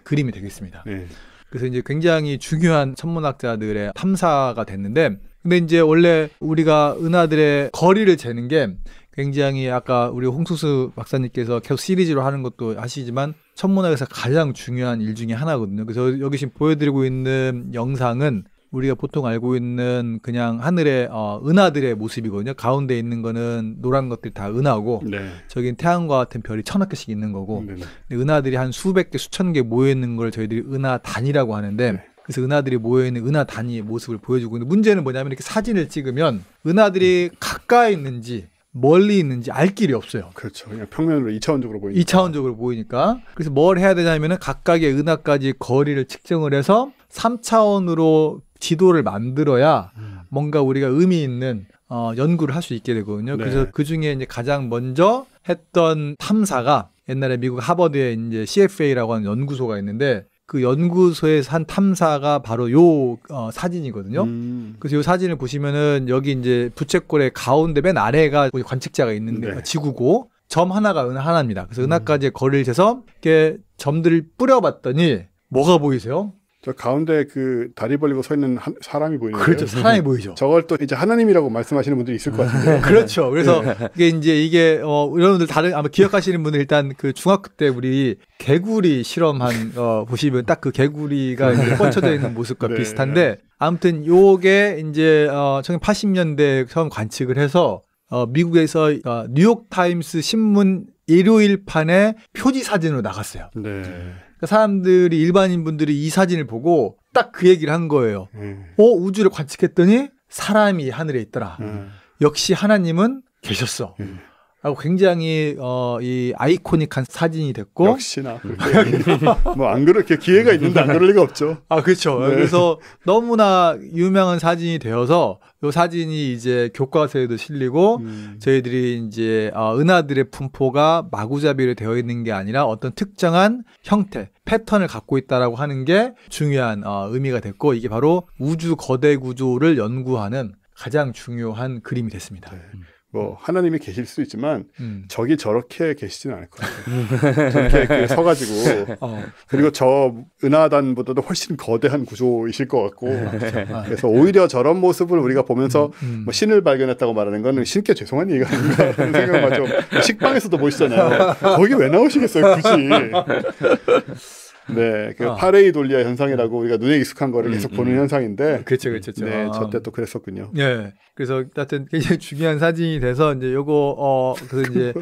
그림이 되겠습니다. 그래서 이제 굉장히 중요한 천문학자들의 탐사가 됐는데 근데 이제 원래 우리가 은하들의 거리를 재는 게 굉장히 아까 우리 홍수수 박사님께서 계속 시리즈로 하는 것도 아시지만 천문학에서 가장 중요한 일 중에 하나거든요. 그래서 여기 지금 보여드리고 있는 영상은 우리가 보통 알고 있는 그냥 하늘의 은하들의 모습이거든요. 가운데 있는 거는 노란 것들이 다 은하고 저긴 태양과 같은 별이 1000여 개씩 있는 거고 은하들이 한 수백 개, 수천 개 모여 있는 걸 저희들이 은하단이라고 하는데 그래서 은하들이 모여있는 은하 단위의 모습을 보여주고 있는데 문제는 뭐냐면 이렇게 사진을 찍으면 은하들이 가까이 있는지 멀리 있는지 알 길이 없어요. 그렇죠. 그냥 평면으로 2차원적으로 보이니까. 2차원적으로 보이니까. 그래서 뭘 해야 되냐면은 각각의 은하까지 거리를 측정을 해서 3차원으로 지도를 만들어야 뭔가 우리가 의미 있는 연구를 할 수 있게 되거든요. 네. 그래서 그 중에 이제 가장 먼저 했던 탐사가 옛날에 미국 하버드에 이제 CFA라고 하는 연구소가 있는데 그 연구소에서 한 탐사가 바로 요 사진이거든요. 그래서 요 사진을 보시면은 여기 이제 부채꼴의 가운데 맨 아래가 관측자가 있는데 네. 지구고 점 하나가 은하 하나입니다. 그래서 은하까지의 거리를 재서 이렇게 점들을 뿌려봤더니 뭐가 보이세요? 저 가운데 그 다리 벌리고 서 있는 사람이 보이는데요. 그렇죠. 사람이 보이죠. 저걸 또 이제 하나님이라고 말씀하시는 분들이 있을 것 같은데. 그렇죠. 그래서 이게 여러분들 다른 아마 기억하시는 분들 일단 그 중학교 때 우리 개구리 실험한 보시면 딱 그 개구리가 이제 뻗쳐져 있는 모습과 네. 비슷한데 아무튼 요게 이제 1980년대 처음 관측을 해서 미국에서 뉴욕 타임스 신문 일요일판에 표지 사진으로 나갔어요. 네. 사람들이 일반인 분들이 이 사진을 보고 딱 그 얘기를 한 거예요. 우주를 관측했더니 사람이 하늘에 있더라. 역시 하나님은 계셨어. 라고 굉장히 이 아이코닉한 사진이 됐고 역시나 뭐 안 그렇게 기회가 있는데 안 그럴 리가 없죠. 아 그렇죠. 네. 그래서 너무나 유명한 사진이 되어서 이 사진이 이제 교과서에도 실리고 저희들이 이제 은하들의 분포가 마구잡이로 되어 있는 게 아니라 어떤 특정한 형태, 패턴을 갖고 있다라고 하는 게 중요한 의미가 됐고 이게 바로 우주 거대 구조를 연구하는 가장 중요한 그림이 됐습니다. 네. 뭐 하나님이 계실 수 있지만 저기 저렇게 계시지는 않을 것 같아요. 저렇게 그 서가지고 그리고 저 은하단보다도 훨씬 거대한 구조이실 것 같고 그래서 오히려 저런 모습을 우리가 보면서 뭐 신을 발견했다고 말하는 거는 신께 죄송한 얘기가 아닌가 그런 생각을 하죠. 식빵에서도 보시잖아요. 거기 왜 나오시겠어요 굳이. 네, 그 파레이돌리아 현상이라고 우리가 눈에 익숙한 거를 계속 보는 현상인데, 그렇죠. 네, 저때 또 그랬었군요. 네, 그래서 하여튼 굉장히 중요한 사진이 돼서 이제 요거 그 이제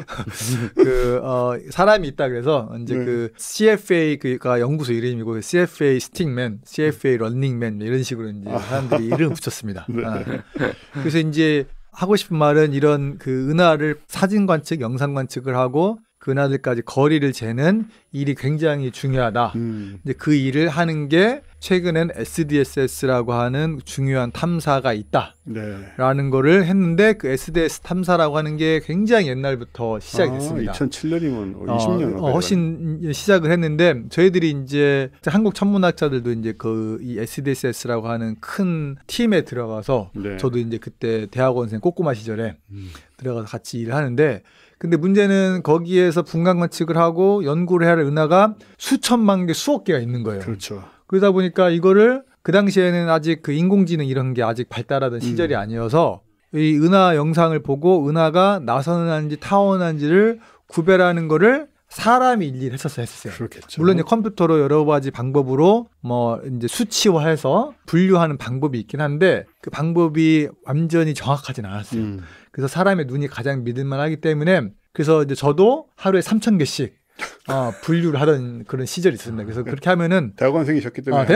사람이 있다 그래서 이제 네. 그 CFA 그가 연구소 이름이고 CFA 스틱맨, CFA 런닝맨 이런 식으로 이제 사람들이 이름 붙였습니다. 네. 그래서 이제 하고 싶은 말은 이런 그 은하를 사진 관측, 영상 관측을 하고 그 은하들까지 거리를 재는 일이 굉장히 중요하다. 이제 그 일을 하는 게 최근엔 SDSS라고 하는 중요한 탐사가 있다라는 거를 했는데 그 SDS 탐사라고 하는 게 굉장히 옛날부터 시작이 됐습니다. 2007년이면 20년 훨씬 시작을 했는데 저희들이 이제 한국 천문학자들도 이제 이 SDSS라고 하는 큰 팀에 들어가서 네. 저도 이제 그때 대학원생 꼬꼬마 시절에 들어가서 같이 일을 하는데 근데 문제는 거기에서 분간 관측을 하고 연구를 해야 할 은하가 수천만 개, 수억 개가 있는 거예요. 그렇죠. 그러다 보니까 이거를 그 당시에는 아직 그 인공지능 이런 게 아직 발달하던 시절이 아니어서 이 은하 영상을 보고 은하가 나선은하인지 타원은하인지를 구별하는 거를 사람이 일일이 했었어요. 그렇겠죠. 물론 이제 컴퓨터로 여러 가지 방법으로 뭐 이제 수치화해서 분류하는 방법이 있긴 한데 그 방법이 완전히 정확하진 않았어요. 그래서 사람의 눈이 가장 믿을만하기 때문에 그래서 이제 저도 하루에 3,000개씩 분류를 하던 그런 시절이 있었습니다. 그래서 그렇게 하면은 대학원생이셨기 때문에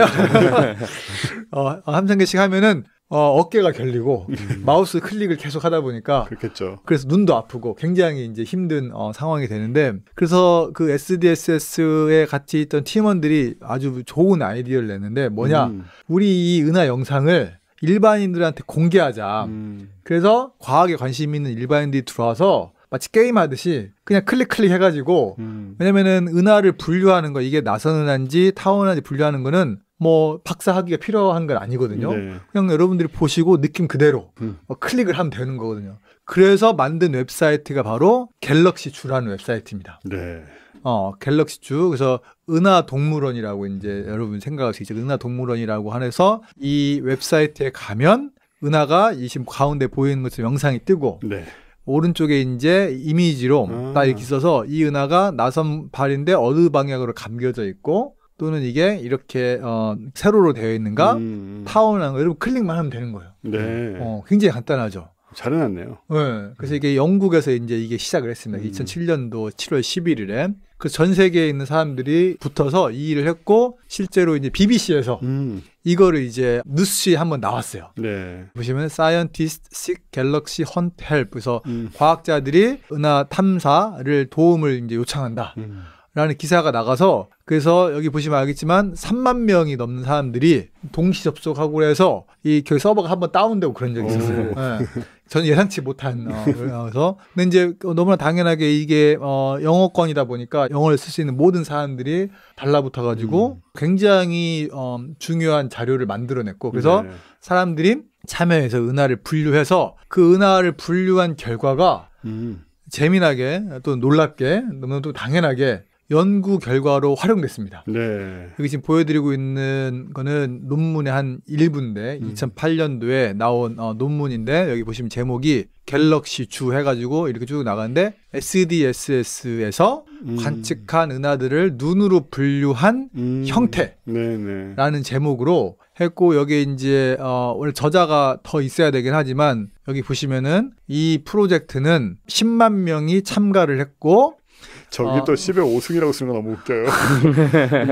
3,000개씩 하면은 어깨가 결리고 마우스 클릭을 계속 하다 보니까 그렇겠죠. 그래서 눈도 아프고 굉장히 이제 힘든 상황이 되는데 그래서 그 SDSS에 같이 있던 팀원들이 아주 좋은 아이디어를 냈는데 뭐냐 우리 이 은하 영상을 일반인들한테 공개하자. 그래서 과학에 관심 있는 일반인들이 들어와서 마치 게임하듯이 그냥 클릭 해가지고 왜냐면은 은하를 분류하는 거 이게 나선은하인지 타원은하인지 분류하는 거는 뭐 박사학위가 필요한 건 아니거든요. 네. 그냥 여러분들이 보시고 느낌 그대로 클릭을 하면 되는 거거든요. 그래서 만든 웹사이트가 바로 갤럭시주라는 웹사이트입니다. 네. 갤럭시주. 그래서 은하동물원이라고 이제 여러분 생각할 수 있죠. 은하동물원이라고 하면서 이 웹사이트에 가면 은하가 지금 가운데 보이는 것처럼 영상이 뜨고 네. 오른쪽에 이제 이미지로 딱 이렇게 있어서 이 은하가 나선발인데 어느 방향으로 감겨져 있고 또는 이게 이렇게 세로로 되어 있는가 타원한 거 여러분 클릭만 하면 되는 거예요. 네. 굉장히 간단하죠. 잘 해놨네요. 네. 그래서 이게 영국에서 이제 이게 시작을 했습니다. 2007년도 7월 11일에. 그래서 전 세계에 있는 사람들이 붙어서 이 일을 했고 실제로 이제 BBC에서 이거를 이제 뉴스에 한번 나왔어요. 네. 보시면 Scientists seek galaxy hunt help. 그래서 과학자들이 은하 탐사를 도움을 이제 요청한다. 라는 기사가 나가서 그래서 여기 보시면 알겠지만 3만 명이 넘는 사람들이 동시 접속하고 해서 이 서버가 한번 다운되고 그런 적이 있었어요. 네. 저는 예상치 못한 그래서 근데 이제 너무나 당연하게 이게 영어권이다 보니까 영어를 쓸 수 있는 모든 사람들이 달라붙어 가지고 굉장히 중요한 자료를 만들어냈고 그래서 네. 사람들이 참여해서 은하를 분류해서 그 은하를 분류한 결과가 재미나게 또 놀랍게 너무 또 당연하게 연구 결과로 활용됐습니다. 네. 여기 지금 보여드리고 있는 거는 논문의 한 일부인데 2008년도에 나온 논문인데 여기 보시면 제목이 갤럭시 주 해가지고 이렇게 쭉 나가는데 SDSS에서 관측한 은하들을 눈으로 분류한 형태라는 제목으로 했고 여기 이제 원래 저자가 더 있어야 되긴 하지만 여기 보시면은 이 프로젝트는 10만 명이 참가를 했고 저기 또 10의 5승이라고 쓰는 거 너무 웃겨요.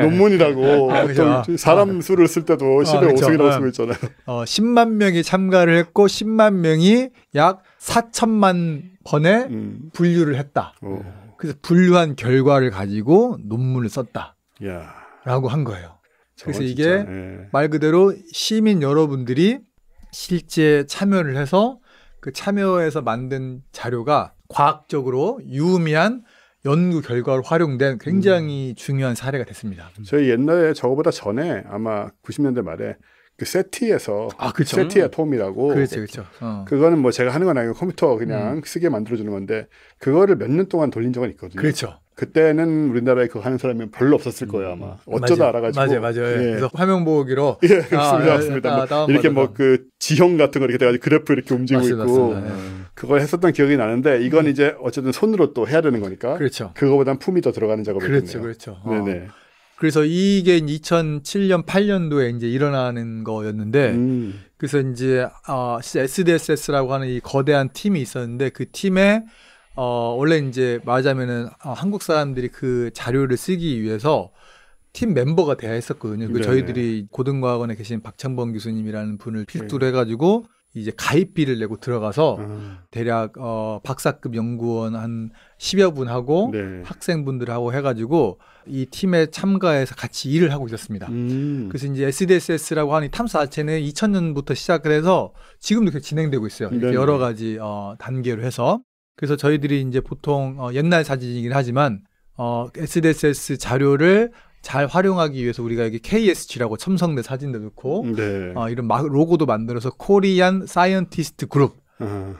논문이라고 그렇죠. 사람 수를 쓸 때도 10의 그렇죠. 5승이라고 쓰고 있잖아요. 10만 명이 참가를 했고 10만 명이 약 4천만 번의 분류를 했다. 그래서 분류한 결과를 가지고 논문을 썼다라고 한 거예요. 그래서 이게 말 그대로 시민 여러분들이 실제 참여를 해서 그 참여해서 만든 자료가 과학적으로 유의미한 연구 결과로 활용된 굉장히 중요한 사례가 됐습니다. 저희 옛날에 저거보다 전에 아마 90년대 말에 그 세티에서 세티 애톰이라고 그렇죠. 그거는 뭐 제가 하는 건 아니고 컴퓨터 그냥 쓰게 만들어주는 건데 그거를 몇 년 동안 돌린 적은 있거든요. 그렇죠. 그때는 우리나라에 그거 하는 사람이 별로 없었을 거예요 아마. 어쩌다 알아가지고. 맞아요. 예. 그래서 화면 보기로 맞습니다. 이렇게 뭐 그 지형 같은 거 이렇게 돼가지고 그래프 이렇게 움직이고 있고 그걸 했었던 기억이 나는데 이건 이제 어쨌든 손으로 또 해야 되는 거니까. 그렇죠. 그거보단 품이 더 들어가는 작업이거든요. 그렇죠. 네네. 그래서 이게 2007년 8년도에 이제 일어나는 거였는데 그래서 이제 SDSS라고 하는 이 거대한 팀이 있었는데 그 팀에 원래 이제 말하자면은 한국 사람들이 그 자료를 쓰기 위해서 팀 멤버가 돼야 했었거든요. 그 저희들이 고등과학원에 계신 박창범 교수님이라는 분을 필두로 해가지고 이제 가입비를 내고 들어가서 대략 박사급 연구원 한 10여 분하고 학생분들하고 해가지고 이 팀에 참가해서 같이 일을 하고 있었습니다. 그래서 이제 SDSS라고 하는 탐사 자체는 2000년부터 시작을 해서 지금도 계속 진행되고 있어요. 이렇게 여러 가지 단계로 해서. 그래서 저희들이 이제 보통 옛날 사진이긴 하지만 SDSS 자료를 잘 활용하기 위해서 우리가 여기 KSG라고 첨성대 사진도 넣고 이런 로고도 만들어서 코리안 사이언티스트 그룹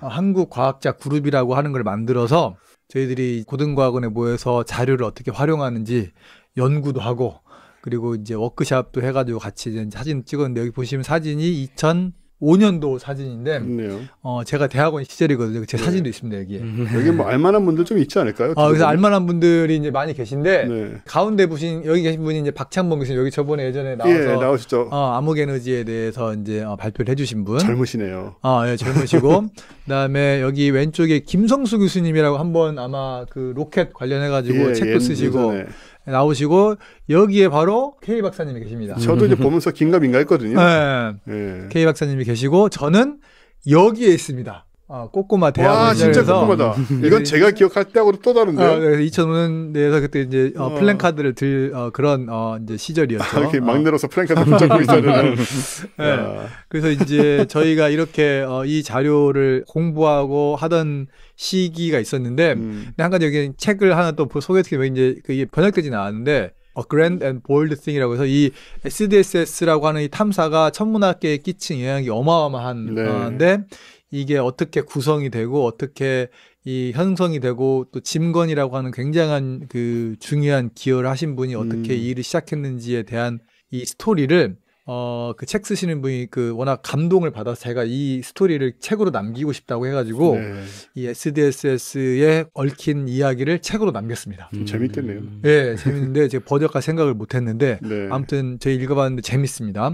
한국 과학자 그룹이라고 하는 걸 만들어서 저희들이 고등과학원에 모여서 자료를 어떻게 활용하는지 연구도 하고 그리고 이제 워크샵도 해가지고 같이 이제 사진 찍었는데 여기 보시면 사진이 2005년도 사진인데 제가 대학원 시절이거든요. 제 사진도 있습니다 여기에. 여기 뭐 알만한 분들 좀 있지 않을까요? 그래서 알만한 분들이 이제 많이 계신데 가운데 보신 여기 계신 분이 이제 박창범 교수님 여기 저번에 예전에 나와서 나오셨죠. 암흑 에너지에 대해서 이제 발표를 해주신 분. 젊으시네요. 예, 젊으시고 그다음에 여기 왼쪽에 김성수 교수님이라고 한번 아마 그 로켓 관련해가지고 책도 쓰시고. 나오시고 여기에 바로 K 박사님이 계십니다. 저도 이제 보면서 긴가민가 했거든요. K 박사님이 계시고 저는 여기에 있습니다. 꼬꼬마 대학원. 와, 진짜 꼬꼬마다. 이건 제가 기억할 때하고도 또 다른데요. 그래서 2005년대에서 그때 이제 플랜카드를 들 그런 이제 시절이었죠. 이렇게 막 늘어서 플랜카드 붙잡고 있어야 되는. 그래서 이제 저희가 이렇게 이 자료를 공부하고 하던 시기가 있었는데, 근데 한 가지 여기 책을 하나 또 소개해드리면 이제 그게 번역되지 않았는데. Grand and Bold Thing이라고 해서 이 SDSS라고 하는 이 탐사가 천문학계에 끼친 영향이 어마어마한데 이게 어떻게 구성이 되고 어떻게 이 형성이 되고 또 짐건이라고 하는 굉장한 그 중요한 기여를 하신 분이 어떻게 이 일을 시작했는지에 대한 이 스토리를 그 책 쓰시는 분이 그 워낙 감동을 받아서 제가 이 스토리를 책으로 남기고 싶다고 해가지고 이 SDSS에 얽힌 이야기를 책으로 남겼습니다. 재밌겠네요. 네, 재밌는데 제가 번역할 생각을 못했는데 아무튼 저희 읽어봤는데 재밌습니다.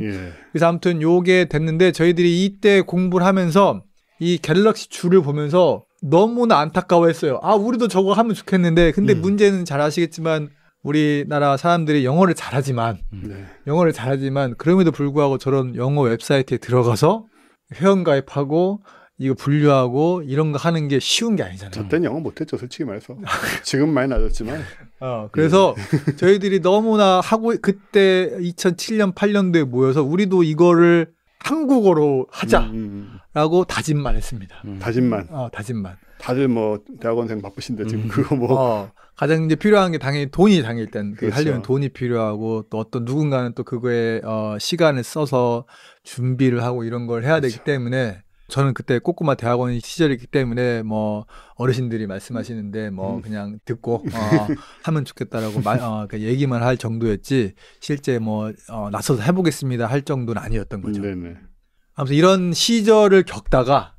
그래서 아무튼 요게 됐는데 저희들이 이때 공부를 하면서 이 갤럭시 주를 보면서 너무나 안타까워했어요. 우리도 저거 하면 좋겠는데 근데 문제는 잘 아시겠지만 우리나라 사람들이 영어를 잘하지만 그럼에도 불구하고 저런 영어 웹사이트에 들어가서 회원가입하고 이거 분류하고 이런 거 하는 게 쉬운 게 아니잖아요. 저 때는 영어 못했죠, 솔직히 말해서. 지금 많이 낮았지만. 그래서 저희들이 너무나 하고 그때 2007년 8년도에 모여서 우리도 이거를 한국어로 하자라고 다짐만 했습니다. 다짐만. 다짐만. 다들 뭐 대학원생 바쁘신데 지금 그거 뭐 가장 이제 필요한 게 당연히 돈이 일단 그렇죠. 하려면 돈이 필요하고 또 어떤 누군가는 또 그거에 시간을 써서 준비를 하고 이런 걸 해야 되기 때문에 저는 그때 꼬꼬마 대학원 시절이기 때문에 뭐 어르신들이 말씀하시는데 뭐 그냥 듣고 하면 좋겠다라고 얘기만 할 정도였지 실제 뭐 나서서 해보겠습니다 할 정도는 아니었던 거죠. 네네. 아무튼 이런 시절을 겪다가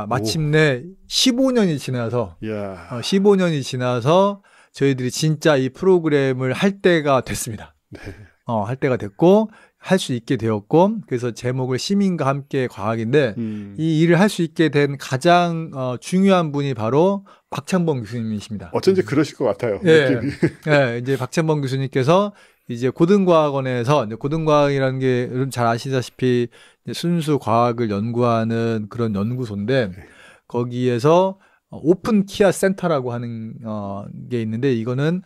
마침내 15년이 지나서 15년이 지나서 저희들이 진짜 이 프로그램을 할 때가 됐습니다. 네. 할 때가 됐고 할 수 있게 되었고 그래서 제목을 시민과 함께 과학인데 이 일을 할 수 있게 된 가장 중요한 분이 바로 박찬범 교수님이십니다. 어쩐지 그러실 것 같아요. 이제 박찬범 교수님께서 이제 고등과학원에서 고등과학이라는 게 여러분 잘 아시다시피 순수 과학을 연구하는 그런 연구소인데 거기에서 오픈 키아 센터라고 하는 게 있는데 이거는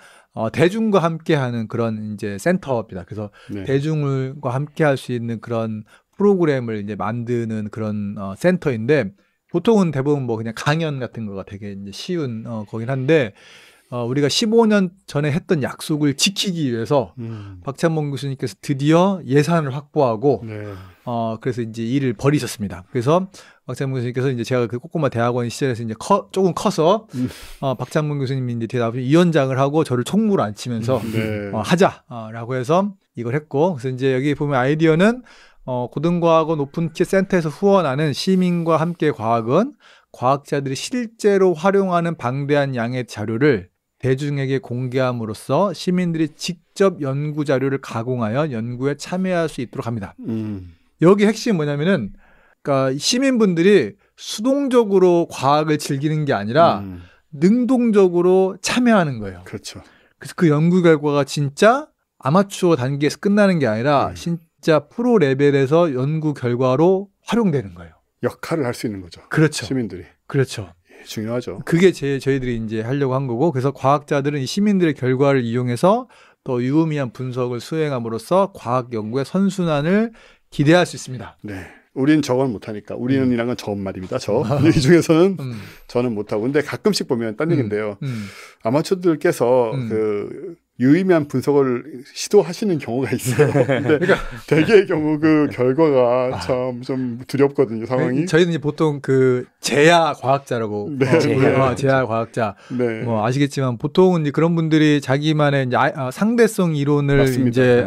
대중과 함께하는 그런 이제 센터입니다. 그래서 대중과 함께할 수 있는 그런 프로그램을 이제 만드는 그런 센터인데 보통은 대부분 뭐 그냥 강연 같은 거가 되게 이제 쉬운 거긴 한데 우리가 15년 전에 했던 약속을 지키기 위해서 박찬범 교수님께서 드디어 예산을 확보하고 그래서 이제 일을 벌이셨습니다. 그래서 박찬범 교수님께서 이제 제가 그 꼬꼬마 대학원 시절에서 이제 조금 커서 박찬범 교수님이 이제 대답을 위원장을 하고 저를 총무로 앉히면서 하자라고 해서 이걸 했고 그래서 이제 여기 보면 아이디어는 고등과학원 오픈키 센터에서 후원하는 시민과 함께 과학은 과학자들이 실제로 활용하는 방대한 양의 자료를 대중에게 공개함으로써 시민들이 직접 연구 자료를 가공하여 연구에 참여할 수 있도록 합니다. 여기 핵심이 뭐냐면은 그러니까 시민분들이 수동적으로 과학을 즐기는 게 아니라 능동적으로 참여하는 거예요. 그렇죠. 그래서 그 연구 결과가 진짜 아마추어 단계에서 끝나는 게 아니라 진짜 프로 레벨에서 연구 결과로 활용되는 거예요. 역할을 할 수 있는 거죠. 그렇죠. 시민들이. 그렇죠. 중요하죠. 그게 저희들이 이제 하려고 한 거고 그래서 과학자들은 이 시민들의 결과를 이용해서 더 유의미한 분석을 수행함으로써 과학 연구의 선순환을 기대할 수 있습니다. 네. 우린 저건 못하니까 우리는이란 건 저은 말입니다. 이 중에서는 저는 못하고 근데 가끔씩 보면 딴 얘기인데요. 아마추어들께서 그 유의미한 분석을 시도하시는 경우가 있어요. 근데 대개의 경우 그 결과가 참 좀 두렵거든요, 상황이. 저희는 이제 보통 그 제야 과학자라고 제야 과학자. 뭐 아시겠지만 보통은 이제 그런 분들이 자기만의 이제 상대성 이론을 맞습니다. 이제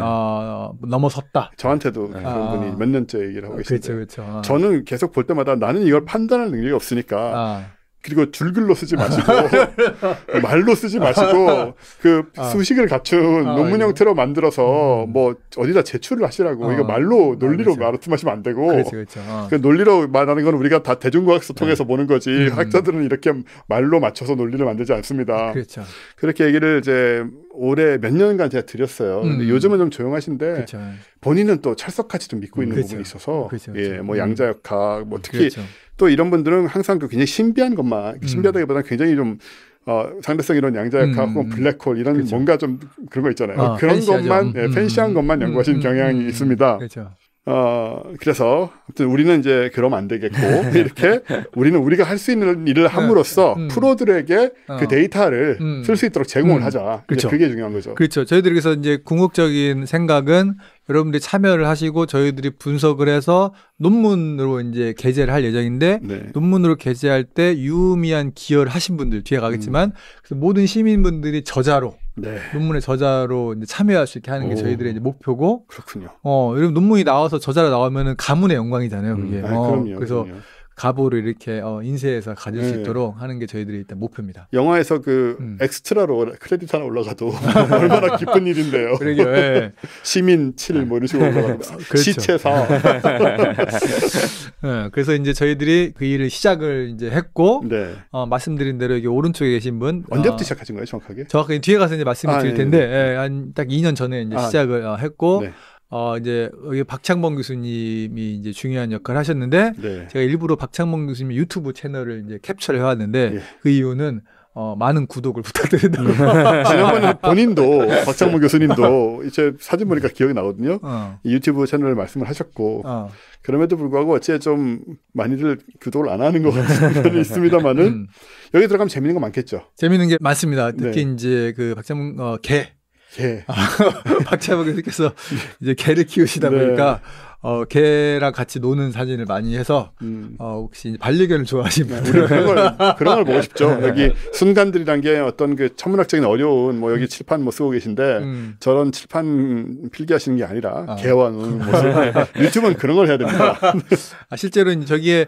넘어섰다. 저한테도 그런 분이 몇 년째 얘기를 하고 계신데. 그렇죠. 저는 계속 볼 때마다 나는 이걸 판단할 능력이 없으니까. 그리고 줄글로 쓰지 마시고 말로 쓰지 마시고 그 수식을 갖춘 논문 형태로 만들어서 뭐 어디다 제출을 하시라고 이거 말로 논리로 말씀하시면 안 되고 그 논리로 말하는 건 우리가 다 대중과학서 통해서 보는 거지 학자들은 이렇게 말로 맞춰서 논리를 만들지 않습니다. 그렇죠. 그렇게 얘기를 이제 올해 몇 년간 제가 드렸어요. 근데 요즘은 좀 조용하신데 본인은 또 철석같이 좀 믿고 있는 부분이 있어서 예, 뭐 양자역학 뭐 특히 또 이런 분들은 항상 그 굉장히 신비한 것만 신비하다기보다는 굉장히 좀 상대성 이론 양자역학 혹은 블랙홀 이런 뭔가 좀 그런 거 있잖아요. 그런 팬시하죠. 것만 팬시한 것만 연구하시는 경향이 있습니다. 그렇죠. 그래서 아무튼 우리는 이제 그러면 안 되겠고 이렇게 우리는 우리가 할 수 있는 일을 함으로써 프로들에게 그 데이터를 쓸 수 있도록 제공을 하자. 그렇죠. 그게 중요한 거죠. 그렇죠. 저희들이 그래서 이제 궁극적인 생각은 여러분들이 참여를 하시고 저희들이 분석을 해서 논문으로 이제 게재를 할 예정인데 논문으로 게재할 때 유의미한 기여를 하신 분들 뒤에 가겠지만 그래서 모든 시민분들이 저자로 논문의 저자로 이제 참여할 수 있게 하는 게 저희들의 이제 목표고. 그렇군요. 여러분 논문이 나와서 저자로 나오면은 가문의 영광이잖아요. 그게. 그럼요, 그래서 그럼요. 가보를 이렇게 인쇄해서 가질 수 있도록 하는 게 저희들이 일단 목표입니다. 영화에서 그 엑스트라로 크레딧 하나 올라가도 얼마나 기쁜 일인데요. 그러게요. 예. 시민 7 뭐 이런 식으로 올라가도 그렇죠. 시체 4. 그래서 이제 저희들이 그 일을 시작을 이제 했고 네. 말씀드린 대로 여기 오른쪽에 계신 분 언제부터 시작하신 거예요, 정확하게? 정확하게 뒤에 가서 이제 말씀을 드릴 텐데 한 딱 2년 전에 이제 시작을 했고. 네. 이제 여기 박창범 교수님이 이제 중요한 역할을 하셨는데 네. 제가 일부러 박창범 교수님 유튜브 채널을 이제 캡처를 해왔는데 네. 그 이유는 많은 구독을 부탁드린다고. 지난번에 본인도 박창범 교수님도 이제 사진 보니까 기억이 나거든요. 유튜브 채널을 말씀을 하셨고 그럼에도 불구하고 어째 좀 많이들 구독을 안 하는 것 같은 면이 있습니다만은 여기 들어가면 재밌는 거 많겠죠. 재밌는 게 많습니다. 특히 네. 이제 그 박창범 개. 박찬호 교수께서 이제 개를 키우시다 보니까 네. 개랑 같이 노는 사진을 많이 해서 혹시 반려견을 좋아하시는 분들은 그런 걸 보고 싶죠. 여기 순간들이란 게 어떤 그 천문학적인 어려운 뭐 여기 칠판 뭐 쓰고 계신데 저런 칠판 필기하시는 게 아니라 개와 노는 모습. 유튜브는 그런 걸 해야 됩니다. 실제로 저기에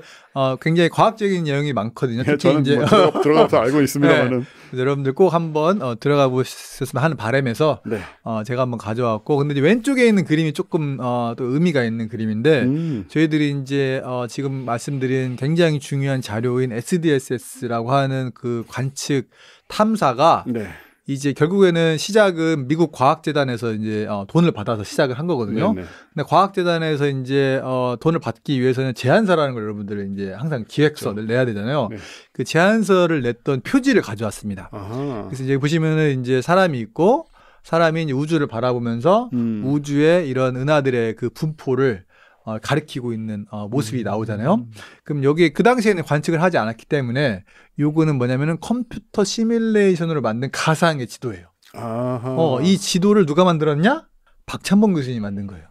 굉장히 과학적인 내용이 많거든요. 네, 저는 이제 들어가서 알고 있습니다만은. 네. 여러분들 꼭 한번 들어가 보셨으면 하는 바람에서 네. 제가 한번 가져왔고, 근데 이제 왼쪽에 있는 그림이 조금 또 의미가 있는 그림인데 저희들이 이제 지금 말씀드린 굉장히 중요한 자료인 SDSS라고 하는 그 관측 탐사가 네. 이제 결국에는 시작은 미국 과학재단에서 이제 돈을 받아서 시작을 한 거거든요. 네네. 근데 과학재단에서 이제 돈을 받기 위해서는 제안서라는 걸 여러분들은 이제 항상 기획서를 내야 되잖아요. 네. 그 제안서를 냈던 표지를 가져왔습니다. 아하. 그래서 이제 보시면은 이제 사람이 있고 사람이 이제 우주를 바라보면서 우주의 이런 은하들의 그 분포를 가리키고 있는 모습이 나오잖아요. 그럼 여기 그 당시에는 관측을 하지 않았기 때문에 요거는 뭐냐면은 컴퓨터 시뮬레이션으로 만든 가상의 지도예요. 이 지도를 누가 만들었냐? 박찬범 교수님이 만든 거예요.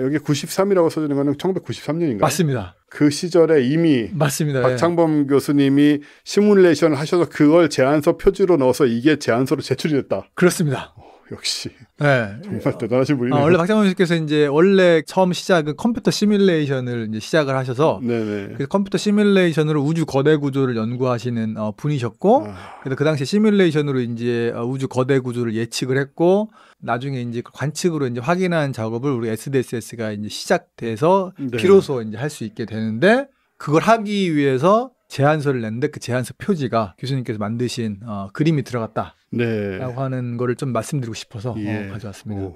여기 93이라고 써주는 거는 1993년인가요? 맞습니다. 그 시절에 이미 맞습니다. 박창범 교수님이 시뮬레이션을 하셔서 그걸 제안서 표지로 넣어서 이게 제안서로 제출이 됐다. 그렇습니다. 역시 네. 정말 대단하신 분이네요. 원래 박창범 교수께서 이제 원래 처음 시작은 컴퓨터 시뮬레이션을 이제 시작을 하셔서 그래서 컴퓨터 시뮬레이션으로 우주 거대 구조를 연구하시는 분이셨고 그래서 그 당시 시뮬레이션으로 이제 우주 거대 구조를 예측을 했고 나중에 이제 관측으로 이제 확인한 작업을 우리 SDSS가 이제 시작돼서 비로소 이제 할 수 있게 되는데 그걸 하기 위해서 제안서를 냈는데 그 제안서 표지가 교수님께서 만드신 그림이 들어갔다. 네. 라고 하는 거를 좀 말씀드리고 싶어서 가져왔습니다.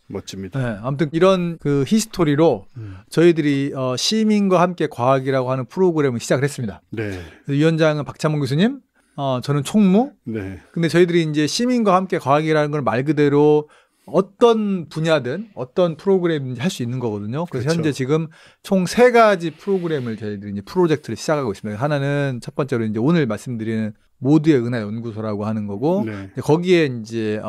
멋집니다. 네, 아무튼 이런 그 히스토리로 저희들이 시민과 함께 과학이라고 하는 프로그램을 시작을 했습니다. 네. 위원장은 박찬범 교수님, 저는 총무. 네. 근데 저희들이 이제 시민과 함께 과학이라는 걸 말 그대로 어떤 분야든 어떤 프로그램인지 할 수 있는 거거든요. 그래서 그렇죠. 현재 지금 총 3가지 프로그램을 저희들이 이제 프로젝트를 시작하고 있습니다. 하나는 첫 번째로 이제 오늘 말씀드리는 모두의 은하 연구소라고 하는 거고 거기에 이제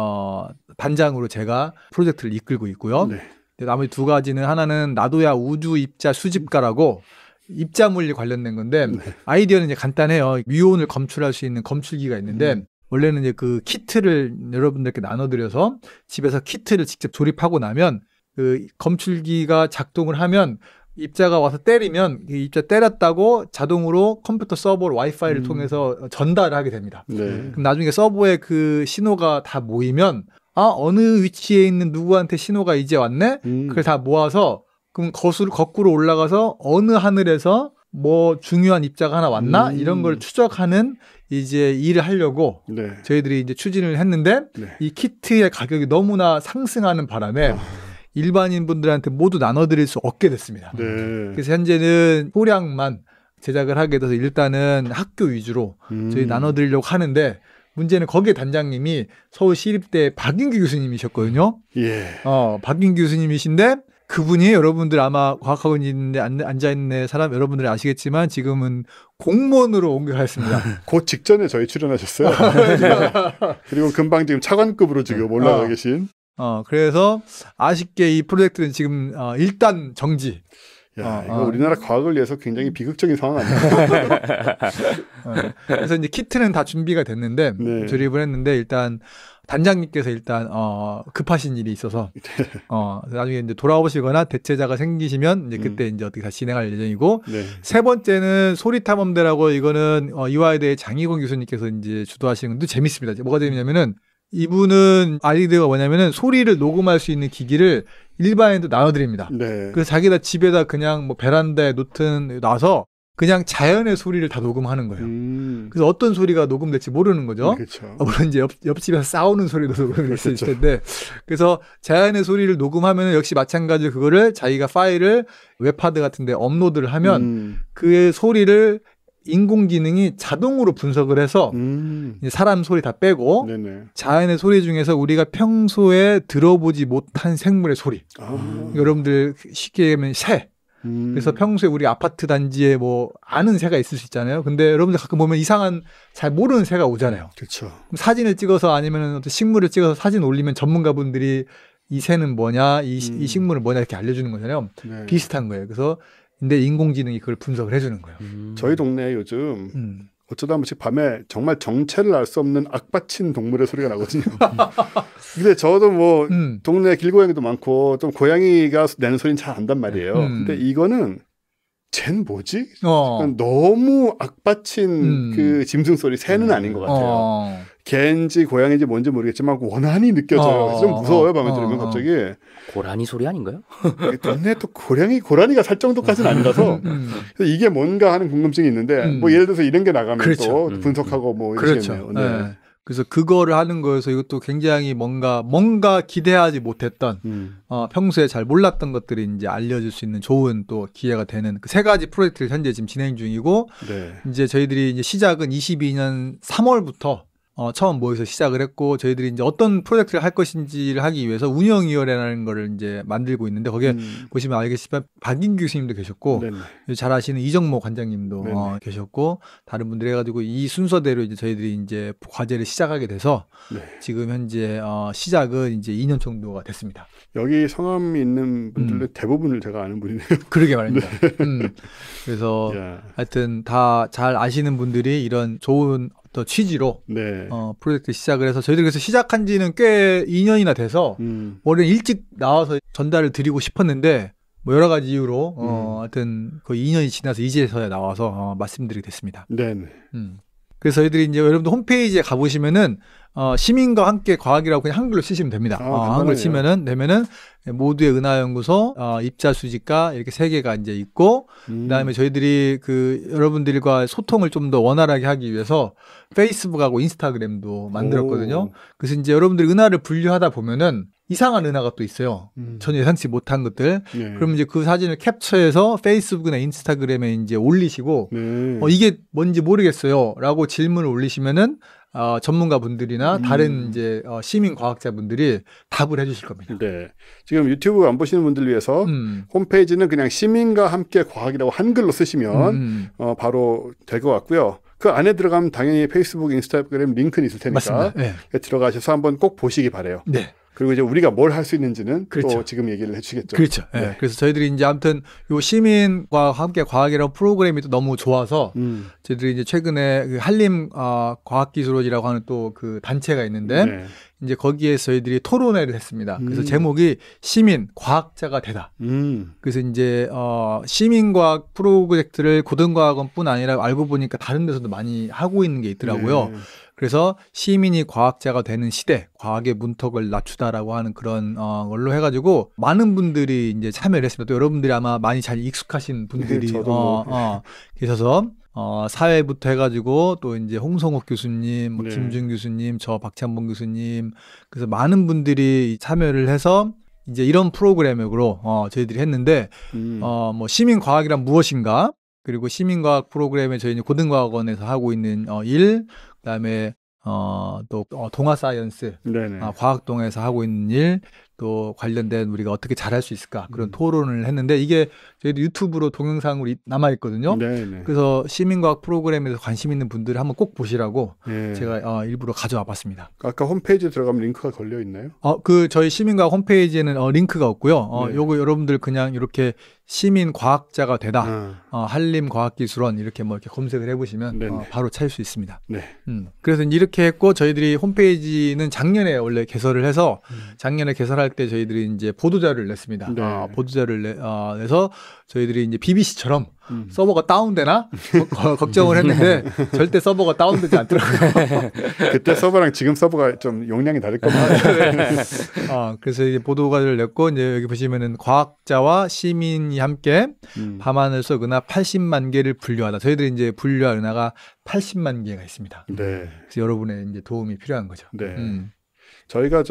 단장으로 제가 프로젝트를 이끌고 있고요. 나머지 2가지는 하나는 나도야 우주 입자 수집가라고 입자 물리 관련된 건데 아이디어는 이제 간단해요. 미온을 검출할 수 있는 검출기가 있는데 원래는 이제 그 키트를 여러분들께 나눠드려서 집에서 키트를 직접 조립하고 나면 그 검출기가 작동을 하면 입자가 와서 때리면 이 입자 때렸다고 자동으로 컴퓨터 서버로 와이파이를 통해서 전달을 하게 됩니다. 그럼 나중에 서버에 그 신호가 다 모이면 어느 위치에 있는 누구한테 신호가 이제 왔네? 그걸 다 모아서 그럼 거꾸로 올라가서 어느 하늘에서 뭐 중요한 입자가 하나 왔나? 이런 걸 추적하는 이제 일을 하려고 저희들이 이제 추진을 했는데 이 키트의 가격이 너무나 상승하는 바람에 일반인 분들한테 모두 나눠드릴 수 없게 됐습니다. 그래서 현재는 소량만 제작을 하게 돼서 일단은 학교 위주로 저희 나눠드리려고 하는데 문제는 거기에 단장님이 서울시립대 박인규 교수님이셨거든요. 박인규 교수님이신데 그분이 여러분들 아마 과학학원 있는데 앉아있는 사람 여러분들이 아시겠지만 지금은 공무원으로 옮겨갔습니다. 그 직전에 저희 출연하셨어요. 그리고 금방 지금 차관급으로 지금 올라가 계신. 그래서 아쉽게 이 프로젝트는 지금 일단 정지. 이거 우리나라 과학을 위해서 굉장히 비극적인 상황 아니에요? 그래서 이제 키트는 다 준비가 됐는데 조립을 했는데 일단 단장님께서 일단 급하신 일이 있어서 나중에 이제 돌아오시거나 대체자가 생기시면 이제 그때 이제 어떻게 다시 진행할 예정이고 네. 세 번째는 소리탐험대라고 이거는 이화여대 장희곤 교수님께서 이제 주도하시는 건데 재밌습니다. 뭐가 재밌냐면은 이분은 아이디어가 뭐냐면은 소리를 녹음할 수 있는 기기를 일반인도 나눠드립니다. 네. 그래서 자기가 집에다 그냥 뭐 베란다에 놔서 그냥 자연의 소리를 다 녹음하는 거예요. 그래서 어떤 소리가 녹음될지 모르는 거죠. 그렇죠. 물론 이제 옆집에서 싸우는 소리도 녹음될 수 있을 텐데, 그래서 자연의 소리를 녹음하면 역시 마찬가지로 그거를 자기가 파일을 웹하드 같은데 업로드를 하면 그 소리를 인공지능이 자동으로 분석을 해서 사람 소리 다 빼고 네네. 자연의 소리 중에서 우리가 평소에 들어보지 못한 생물의 소리. 여러분들 쉽게 얘기하면 새. 그래서 평소에 우리 아파트 단지에 뭐 아는 새가 있을 수 있잖아요. 근데 여러분들 가끔 보면 이상한 잘 모르는 새가 오잖아요. 그렇죠. 사진을 찍어서 아니면 어떤 식물을 찍어서 사진 올리면 전문가분들이 이 새는 뭐냐, 이 식물은 뭐냐 이렇게 알려주는 거잖아요. 네. 비슷한 거예요. 그래서 근데 인공지능이 그걸 분석을 해주는 거예요. 저희 동네에 요즘 어쩌다 한 번씩 밤에 정말 정체를 알 수 없는 악받친 동물의 소리가 나거든요. 근데 저도 뭐 동네 길고양이도 많고 좀 고양이가 내는 소리는 잘 안단 말이에요. 근데 이거는 쟨 뭐지? 너무 악받친 그 짐승 소리 새는 아닌 것 같아요. 개인지 고양이인지 뭔지 모르겠지만 원한이 느껴져요. 좀 무서워요. 밤에 들으면 갑자기. 고라니 소리 아닌가요? 동네에 또 고라니가 살 정도까지는 아니라서 이게 뭔가 하는 궁금증이 있는데 뭐 예를 들어서 이런 게 나가면 그렇죠. 또 분석하고 뭐 이러시겠네요. 그렇죠. 네. 네. 그래서 그거를 하는 거여서 이것도 굉장히 뭔가 기대하지 못했던 평소에 잘 몰랐던 것들이 이제 알려줄 수 있는 좋은 또 기회가 되는 그 세 가지 프로젝트를 현재 지금 진행 중이고 네. 이제 저희들이 이제 시작은 22년 3월부터 처음 모여서 시작을 했고 저희들이 이제 어떤 프로젝트를 할 것인지를 하기 위해서 운영위원회라는 거를 이제 만들고 있는데 거기에 보시면 알겠지만 박인규 교수님도 계셨고 네네. 잘 아시는 이정모 관장님도 계셨고 다른 분들 해가지고 이 순서대로 이제 저희들이 이제 과제를 시작하게 돼서 네. 지금 현재 시작은 이제 2년 정도가 됐습니다. 여기 성함이 있는 분들은 대부분을 제가 아는 분이네요. 그러게 말입니다. 네. 그래서 하여튼 다 잘 아시는 분들이 이런 좋은 또 취지로 네. 프로젝트 시작을 해서 저희들 그래서 시작한 지는 꽤 2년이나 돼서 원래 일찍 나와서 전달을 드리고 싶었는데 뭐 여러 가지 이유로 하여튼 거의 2년이 지나서 이제서야 나와서 말씀드리게 됐습니다. 네. 그래서 저희들이 이제 여러분들 홈페이지에 가보시면은 시민과 함께 과학이라고 그냥 한글로 쓰시면 됩니다. 한글 치면은 되면은 모두의 은하연구소 입자 수집가 이렇게 세 개가 이제 있고 그다음에 저희들이 그 여러분들과 소통을 좀 더 원활하게 하기 위해서 페이스북하고 인스타그램도 만들었거든요. 그래서 이제 여러분들이 은하를 분류하다 보면은 이상한 은하가 또 있어요. 전혀 예상치 못한 것들. 네. 그럼 이제 그 사진을 캡처해서 페이스북이나 인스타그램에 이제 올리시고 이게 뭔지 모르겠어요라고 질문을 올리시면은 전문가분들이나 다른 이제 시민 과학자분들이 답을 해주실 겁니다. 네. 지금 유튜브 안 보시는 분들 위해서 홈페이지는 그냥 시민과 함께 과학이라고 한글로 쓰시면 바로 될 것 같고요. 그 안에 들어가면 당연히 페이스북, 인스타그램 링크는 있을 테니까 네. 들어가셔서 한번 꼭 보시기 바래요. 네. 그리고 이제 우리가 뭘 할 수 있는지는 그렇죠. 또 지금 얘기를 해주시겠죠. 그렇죠. 네. 네. 그래서 저희들이 이제 아무튼 요 시민과 함께 과학이라는 프로그램이 또 너무 좋아서 저희들이 이제 최근에 그 한림 과학기술원이라고 하는 또 그 단체가 있는데 네. 이제 거기에서 저희들이 토론회를 했습니다. 그래서 제목이 시민 과학자가 되다. 그래서 이제 시민과학 프로젝트를 고등과학원뿐 아니라 알고 보니까 다른 데서도 많이 하고 있는 게 있더라고요. 네. 그래서 시민이 과학자가 되는 시대, 과학의 문턱을 낮추다라고 하는 그런 걸로 해가지고 많은 분들이 이제 참여를 했습니다. 또 여러분들이 아마 많이 잘 익숙하신 분들이 계셔서 사회부터 해가지고 또 이제 홍성욱 교수님, 뭐 네. 김준 교수님, 저 박찬봉 교수님, 그래서 많은 분들이 참여를 해서 이제 이런 프로그램으로 저희들이 했는데 뭐 시민 과학이란 무엇인가? 그리고 시민과학 프로그램에 저희 고등과학원에서 하고 있는 일, 그다음에 또 동아 사이언스 과학동에서 하고 있는 일, 또 관련된 우리가 어떻게 잘할 수 있을까 그런 토론을 했는데 이게 저희도 유튜브로 동영상으로 남아있거든요. 네네. 그래서 시민과학 프로그램에서 관심 있는 분들 한번 꼭 보시라고 제가 일부러 가져와 봤습니다. 아까 홈페이지에 들어가면 링크가 걸려 있나요? 저희 시민과학 홈페이지에는 링크가 없고요. 요거 여러분들 그냥 이렇게 시민과학자가 되다, 한림과학기술원 이렇게 뭐 이렇게 검색을 해보시면 바로 찾을 수 있습니다. 네. 그래서 이렇게 했고 저희들이 홈페이지는 작년에 원래 개설을 해서 작년에 개설할 때 저희들이 이제 보도자료를 냈습니다. 네. 보도자료를 내서 저희들이 이제 BBC처럼 서버가 다운되나 걱정을 했는데 절대 서버가 다운되지 않더라고요. 그때 서버랑 지금 서버가 좀 용량이 다를 겁니다. 그래서 이제 보도자료를 냈고 이제 여기 보시면은 과학자와 시민이 함께 밤하늘 속 은하 80만 개를 분류하다. 저희들이 이제 분류할 은하가 80만 개가 있습니다. 네. 그래서 여러분의 이제 도움이 필요한 거죠. 네. 저희가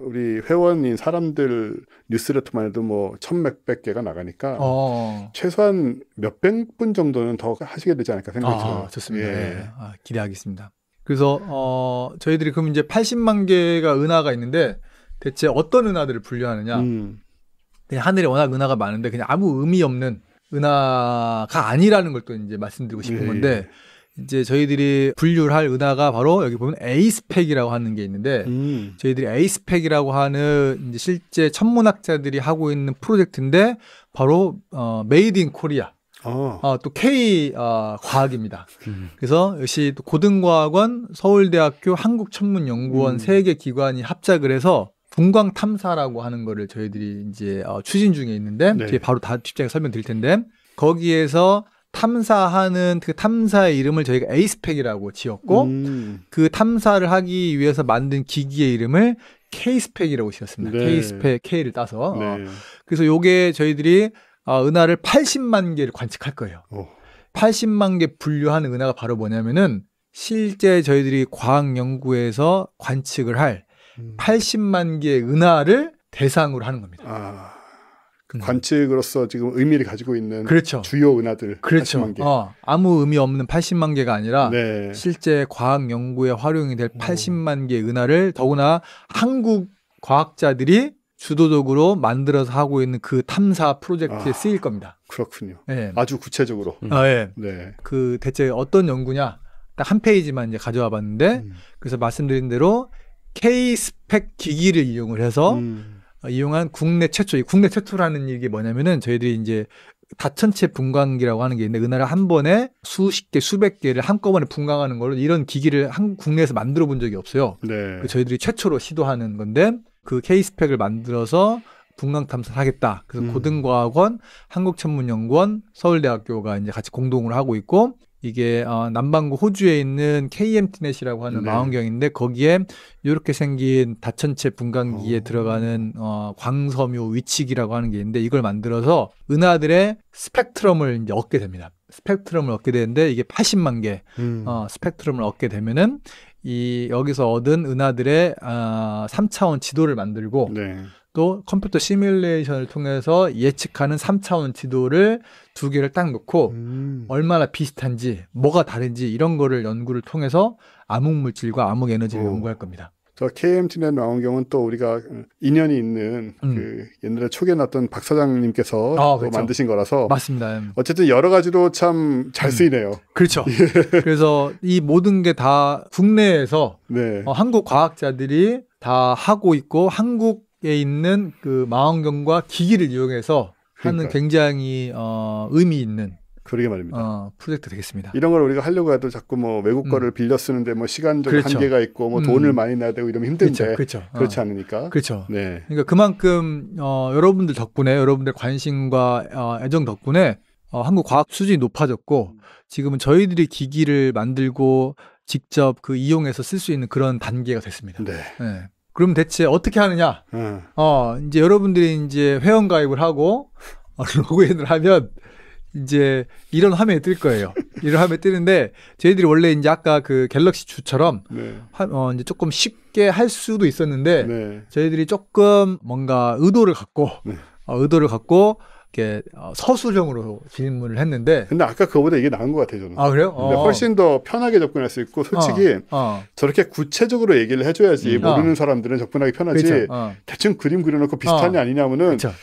우리 회원인 사람들 뉴스레터만 해도 뭐 1,000몇백 개가 나가니까 최소한 몇백 분 정도는 더 하시게 되지 않을까 생각이 들어요. 좋습니다. 예. 기대하겠습니다. 그래서 저희들이 그럼 이제 80만 개가 은하가 있는데 대체 어떤 은하들을 분류하느냐? 그냥 하늘에 워낙 은하가 많은데 그냥 아무 의미 없는 은하가 아니라는 걸 또 이제 말씀드리고 싶은 건데. 이제 저희들이 분류를 할 은하가 바로 여기 보면 에이스펙이라고 하는 게 있는데 저희들이 에이스펙이라고 하는 이제 실제 천문학자들이 하고 있는 프로젝트인데 바로 메이드 인 코리아 또 K 과학입니다. 그래서 역시 또 고등과학원, 서울대학교, 한국천문연구원 세 개 기관이 합작을 해서 분광 탐사라고 하는 거를 저희들이 이제 추진 중에 있는데 뒤에 바로 다 뒷장에 설명드릴 텐데 거기에서 탐사하는 그 탐사의 이름을 저희가 에이스펙이라고 지었고 그 탐사를 하기 위해서 만든 기기의 이름을 K스펙이라고 지었습니다. K스펙, K를 따서. 그래서 요게 저희들이 은하를 80만 개를 관측할 거예요. 80만 개 분류하는 은하가 바로 뭐냐면은 실제 저희들이 과학 연구에서 관측을 할 80만 개의 은하를 대상으로 하는 겁니다. 관측으로서 지금 의미를 가지고 있는 주요 은하들 80만 개. 아무 의미 없는 80만 개가 아니라 실제 과학 연구에 활용이 될 80만 개의 은하를 더구나 한국 과학자들이 주도적으로 만들어서 하고 있는 그 탐사 프로젝트에 쓰일 겁니다. 그렇군요. 아주 구체적으로. 그 대체 어떤 연구냐? 딱 한 페이지만 이제 가져와 봤는데 그래서 말씀드린 대로 K스펙 기기를 이용을 해서 이용한 국내 최초, 국내 최초라는 이게 뭐냐면은 저희들이 이제 다천체 분광기라고 하는 게 있는데 은하를 한 번에 수십 개, 수백 개를 한꺼번에 분광하는 걸로 이런 기기를 국내에서 만들어 본 적이 없어요. 저희들이 최초로 시도하는 건데 그 K스펙을 만들어서 분광 탐사를 하겠다. 그래서 고등과학원, 한국천문연구원, 서울대학교가 이제 같이 공동으로 하고 있고 이게 남반구 호주에 있는 KMTNet이라고 하는 망원경인데 거기에 이렇게 생긴 다천체 분광기에 들어가는 광섬유 위치기라고 하는 게 있는데 이걸 만들어서 은하들의 스펙트럼을 이제 얻게 됩니다. 스펙트럼을 얻게 되는데 이게 80만 개 스펙트럼을 얻게 되면은 여기서 얻은 은하들의 3차원 지도를 만들고 또 컴퓨터 시뮬레이션을 통해서 예측하는 3차원 지도를 2개를 딱 놓고 얼마나 비슷한지 뭐가 다른지 이런 거를 연구를 통해서 암흑물질과 암흑에너지를 연구할 겁니다. 저 KMTnet 망원경은 또 우리가 인연이 있는 그 옛날에 초기에 났던 박 사장님께서 또 만드신 거라서 맞습니다. 어쨌든 여러 가지로 참 잘 쓰이네요. 그렇죠. 그래서 이 모든 게 다 국내에서 한국 과학자들이 다 하고 있고 한국에 있는 그 망원경과 기기를 이용해서 하는 굉장히 의미 있는 그러게 말입니다. 프로젝트 되겠습니다. 이런 걸 우리가 하려고 해도 자꾸 뭐 외국 거를 빌려 쓰는데 뭐 시간적 한계가 있고 뭐 돈을 많이 내야 되고 이러면 힘든데 그렇지 않으니까. 그러니까 그만큼 여러분들 덕분에 여러분들 관심과 애정 덕분에 한국 과학 수준이 높아졌고 지금은 저희들이 기기를 만들고 직접 그 이용해서 쓸 수 있는 그런 단계가 됐습니다. 그럼 대체 어떻게 하느냐? 이제 여러분들이 이제 회원 가입을 하고 로그인을 하면 이제 이런 화면이 뜰 거예요. 이런 화면이 뜨는데 저희들이 원래 이제 아까 그 갤럭시 주처럼 이제 조금 쉽게 할 수도 있었는데 저희들이 조금 뭔가 의도를 갖고 이렇게 서술형으로 질문을 했는데. 근데 아까 그거보다 이게 나은 것 같아요, 저는. 아, 그래요? 근데 훨씬 더 편하게 접근할 수 있고, 솔직히 저렇게 구체적으로 얘기를 해줘야지 모르는 사람들은 접근하기 편하지. 그렇죠. 대충 그림 그려놓고 비슷하냐 아니냐면은 그렇죠.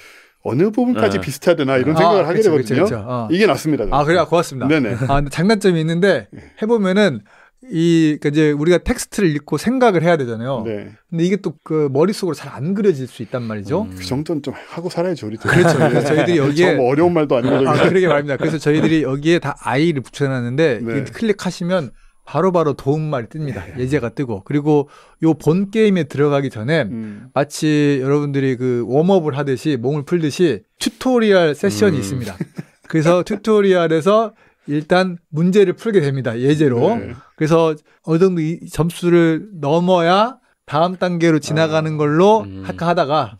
어느 부분까지 비슷해야 되나 이런 생각을 하게 되거든요. 이게 낫습니다. 저는. 아, 그래요? 고맙습니다. 네네. 근데 장단점이 있는데 해보면은 그러니까 이제 우리가 텍스트를 읽고 생각을 해야 되잖아요. 네. 근데 이게 또 그 머릿속으로 잘 안 그려질 수 있단 말이죠. 그 정도는 좀 하고 살아야죠, 우리도. 그렇죠. 그래서 저희들이 여기에 뭐 어려운 말도 아니고. 그러게 말입니다. 그래서 저희들이 여기에 다 I를 붙여놨는데 네. 클릭하시면 바로바로 도움말이 뜹니다. 예제가 뜨고. 그리고 요 본 게임에 들어가기 전에 마치 여러분들이 그 웜업을 하듯이 몸을 풀듯이 튜토리얼 세션이 있습니다. 그래서 튜토리얼에서 일단 문제를 풀게 됩니다. 예제로. 네. 그래서 어느 정도 이 점수를 넘어야 다음 단계로 지나가는 걸로 할까 하다가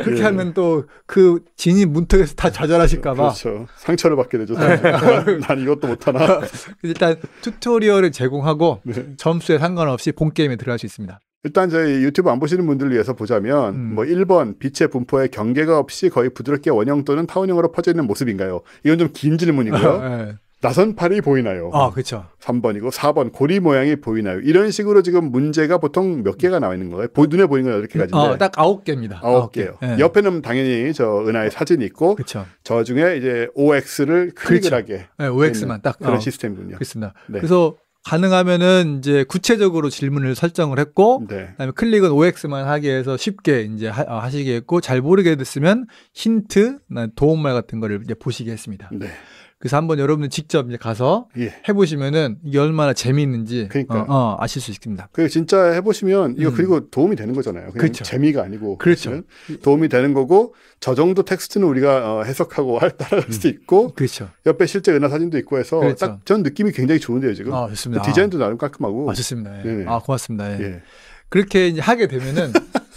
그렇게 하면 또 그 진입 문턱에서 다 좌절하실까 봐. 그렇죠. 상처를 받게 되죠. 난 이것도 못하나. 일단 튜토리얼을 제공하고 점수에 상관없이 본 게임에 들어갈 수 있습니다. 일단 저희 유튜브 안 보시는 분들을 위해서 보자면 뭐 1번 빛의 분포에 경계가 없이 거의 부드럽게 원형 또는 타원형으로 퍼져 있는 모습인가요? 이건 좀 긴 질문이고요. 네. 나선팔이 보이나요? 그렇죠. 3번이고 4번 고리 모양이 보이나요? 이런 식으로 지금 문제가 보통 몇 개가 나와 있는 거예요? 눈에 보이는 건 8개가지인데. 딱 9개입니다. 9개요. 네. 옆에는 당연히 저 은하의 사진이 있고 그쵸. 저 중에 이제 OX를 클릭을 하게. 네, OX만 딱 그런 시스템이군요. 그렇습니다. 네. 그래서 가능하면은 이제 구체적으로 질문을 설정을 했고 그다음에 클릭은 OX만 하게 해서 쉽게 이제 하시게 했고 잘 모르게 됐으면 힌트, 도움말 같은 거를 이제 보시게 했습니다. 네. 그래서 한번 여러분들 직접 이제 가서 해보시면은 이게 얼마나 재미있는지 아실 수 있습니다. 그 진짜 해보시면 이거 그리고 도움이 되는 거잖아요. 그냥 그렇죠. 재미가 아니고 그렇죠. 도움이 되는 거고 저 정도 텍스트는 우리가 해석하고 따라갈 수도 있고 그렇죠. 옆에 실제 은하 사진도 있고 해서 그렇죠. 딱 전 느낌이 굉장히 좋은데요 지금. 좋습니다. 디자인도 나름 깔끔하고. 좋습니다. 예. 고맙습니다. 예. 그렇게 이제 하게 되면은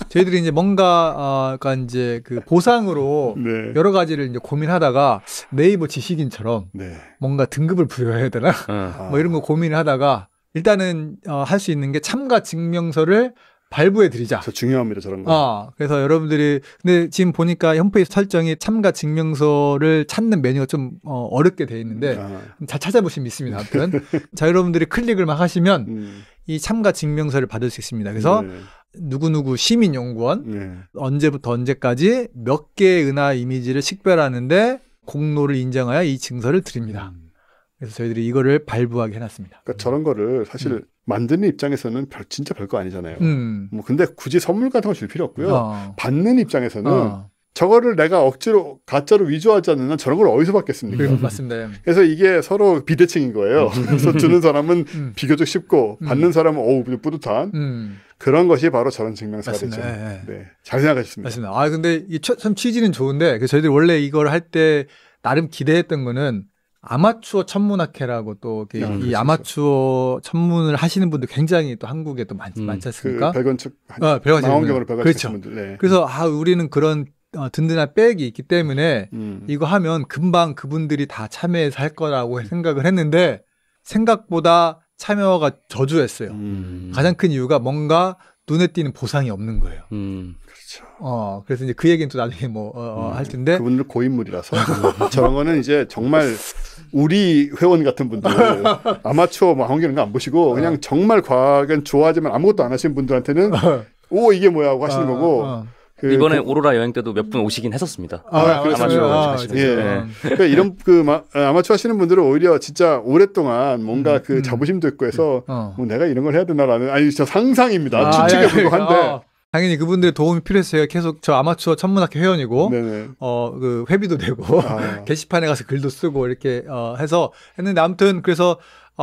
저희들이 이제 뭔가 이제 그 보상으로 여러 가지를 이제 고민하다가 네이버 지식인처럼 뭔가 등급을 부여해야 되나 뭐 이런 거 고민을 하다가 일단은 할 수 있는 게 참가 증명서를 발부해 드리자. 중요합니다, 저런 거. 그래서 여러분들이 근데 지금 보니까 홈페이지 설정이 참가 증명서를 찾는 메뉴가 좀 어렵게 돼 있는데 잘 찾아보시면 있습니다. 아무튼 자 여러분들이 클릭을 막 하시면 이 참가 증명서를 받을 수 있습니다. 그래서 누구누구 시민연구원 언제부터 언제까지 몇 개의 은하 이미지를 식별하는데 공로를 인정하여 이 증서를 드립니다. 그래서 저희들이 이거를 발부하게 해놨습니다. 그러니까 저런 거를 사실 만드는 입장에서는 진짜 별거 아니잖아요. 뭐 근데 굳이 선물 같은 거 줄 필요 없고요. 받는 입장에서는 저거를 내가 억지로 가짜로 위조하지 않는 한 저런 걸 어디서 받겠습니까? 맞습니다. 그래서 이게 서로 비대칭인 거예요. 그래서 주는 사람은 비교적 쉽고 받는 사람은 어우 뿌듯한 그런 것이 바로 저런 증명서가 되죠. 잘 생각하셨습니다. 맞습니다. 근데 이 참 취지는 좋은데 그래서 저희들이 원래 이걸 할 때 나름 기대했던 거는 아마추어 천문학회라고 또 이 아마추어 천문을 하시는 분들 굉장히 또 한국에 또 많지 않습니까? 그 별건축 망원경으로 별건축 분들. 그래서 우리는 그런 든든한 백이 있기 때문에 이거 하면 금방 그분들이 다 참여해서 할 거라고 생각을 했는데 생각보다 참여가 저조했어요. 가장 큰 이유가 뭔가 눈에 띄는 보상이 없는 거예요. 그렇죠. 그래서 이제 그 얘기는 또 나중에 할 텐데. 그분들 고인물이라서 저런 거는 이제 정말 우리 회원 같은 분들 아마추어 망원경 안 보시고 그냥 정말 과학은 좋아하지만 아무것도 안 하시는 분들한테는 오 이게 뭐야 하고 하시는 거고. 이번에 오로라 여행 때도 몇 분 오시긴 했었습니다. 아마추어 그러니까 이런 아마추어 하시는 분들은 오히려 진짜 오랫동안 뭔가 그 자부심도 있고 해서 뭐 내가 이런 걸 해야 되나라는 진짜 상상입니다. 추측에 불과한데. 당연히 그분들의 도움이 필요했어요. 계속 저 아마추어 천문학회 회원이고, 그 회비도 내고, 게시판에 가서 글도 쓰고 이렇게 해서 했는데 아무튼 그래서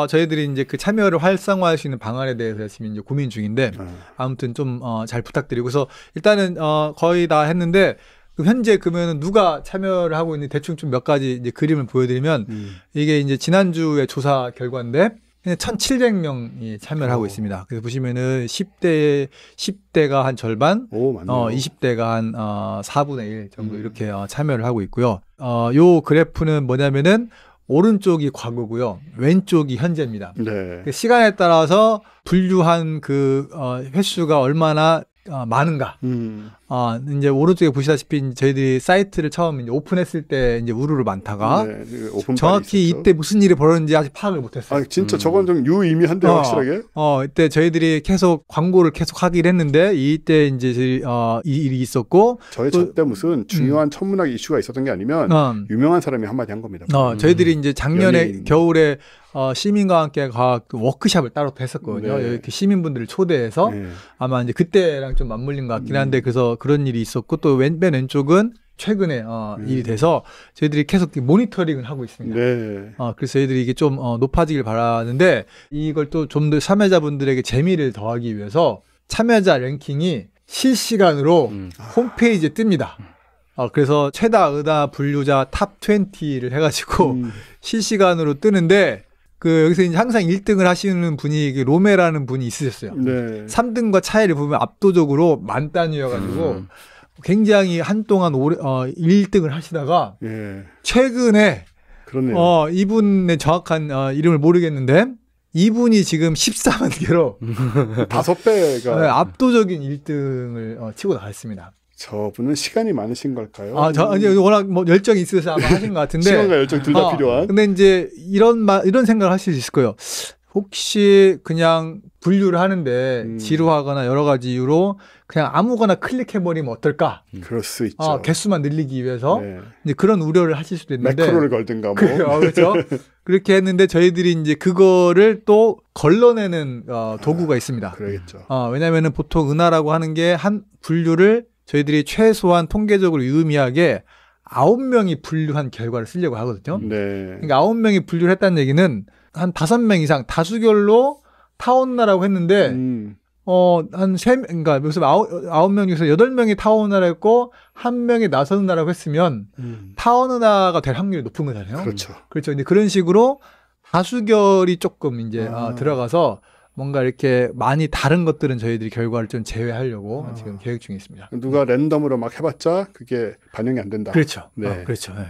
저희들이 이제 그 참여를 활성화할 수 있는 방안에 대해서 지금 이제 고민 중인데 아무튼 좀 잘 부탁드리고 그래서 일단은 거의 다 했는데 현재 그러면 누가 참여를 하고 있는 대충 좀 몇 가지 이제 그림을 보여드리면 이게 이제 지난주에 조사 결과인데 1,700명이 참여를 하고 있습니다. 그래서 보시면은 10대가 한 절반, 20대가 한 4분의 1 정도 이렇게 참여를 하고 있고요. 요 그래프는 뭐냐면은 오른쪽이 과거고요. 왼쪽이 현재입니다. 시간에 따라서 분류한 그 횟수가 얼마나 많은가? 이제 오른쪽에 보시다시피 저희들이 사이트를 처음 이제 오픈했을 때 이제 우르르 많다가 정확히 있었죠. 이때 무슨 일이 벌어졌는지 아직 파악을 못했어요. 진짜 저건 좀 유의미한데요, 확실하게. 이때 저희들이 계속 광고를 계속 하긴 했는데 이때 이제 이 일이 있었고 저때 무슨 중요한 천문학 이슈가 있었던 게 아니면 유명한 사람이 한마디 한 겁니다. 저희들이 이제 작년에 겨울에 시민과 함께 과학 워크숍을 따로 했었거든요. 네. 이렇게 시민분들을 초대해서 아마 이제 그때랑 좀 맞물린 것 같긴 한데 그래서 그런 일이 있었고 또 맨 왼쪽은 최근에 일이 돼서 저희들이 계속 모니터링을 하고 있습니다. 네. 그래서 저희들이 이게 좀 높아지길 바라는데 이걸 또 좀 더 참여자분들에게 재미를 더하기 위해서 참여자 랭킹이 실시간으로 홈페이지에 뜹니다. 그래서 최다 은하 분류자 탑 20를 해가지고 실시간으로 뜨는데 여기서 이제 항상 1등을 하시는 분이 로메라는 분이 있으셨어요. 네. 3등과 차이를 보면 압도적으로 만 단위여가지고 굉장히 한동안 1등을 하시다가 최근에 그러네요. 이분의 정확한 이름을 모르겠는데 이분이 지금 14만 개로 5배가 압도적인 1등을 치고 나갔습니다. 저분은 시간이 많으신 걸까요? 이제 워낙 열정이 있으셔서 아마 하신 것 같은데. 시간과 열정 둘 다 필요한. 근데 이제 이런 생각을 하실 수 있을 거예요. 혹시 그냥 분류를 하는데 지루하거나 여러 가지 이유로 그냥 아무거나 클릭해버리면 어떨까? 그럴 수 있죠. 개수만 늘리기 위해서 이제 그런 우려를 하실 수도 있는데. 매크로를 걸든가 뭐. 그렇죠. 그렇게 했는데 저희들이 이제 그거를 또 걸러내는 도구가 있습니다. 그러겠죠. 왜냐면은 보통 은하라고 하는 게 한 분류를 저희들이 최소한 통계적으로 유의미하게 9명이 분류한 결과를 쓰려고 하거든요. 네. 그러니까 9명이 분류를 했다는 얘기는 한 5명 이상 다수결로 타원나라고 했는데 한 3명, 그러니까 무슨 9명 중에서 8명이 타원나라고 했고 1명이 나선나라고 했으면 타원나가 될 확률이 높은 거잖아요. 그렇죠. 그렇죠. 이제 그런 식으로 다수결이 조금 이제 들어가서 뭔가 이렇게 많이 다른 것들은 저희들이 결과를 좀 제외하려고 지금 계획 중에 있습니다. 누가 랜덤으로 막 해봤자 그게 반영이 안 된다. 그렇죠. 네. 그렇죠. 네.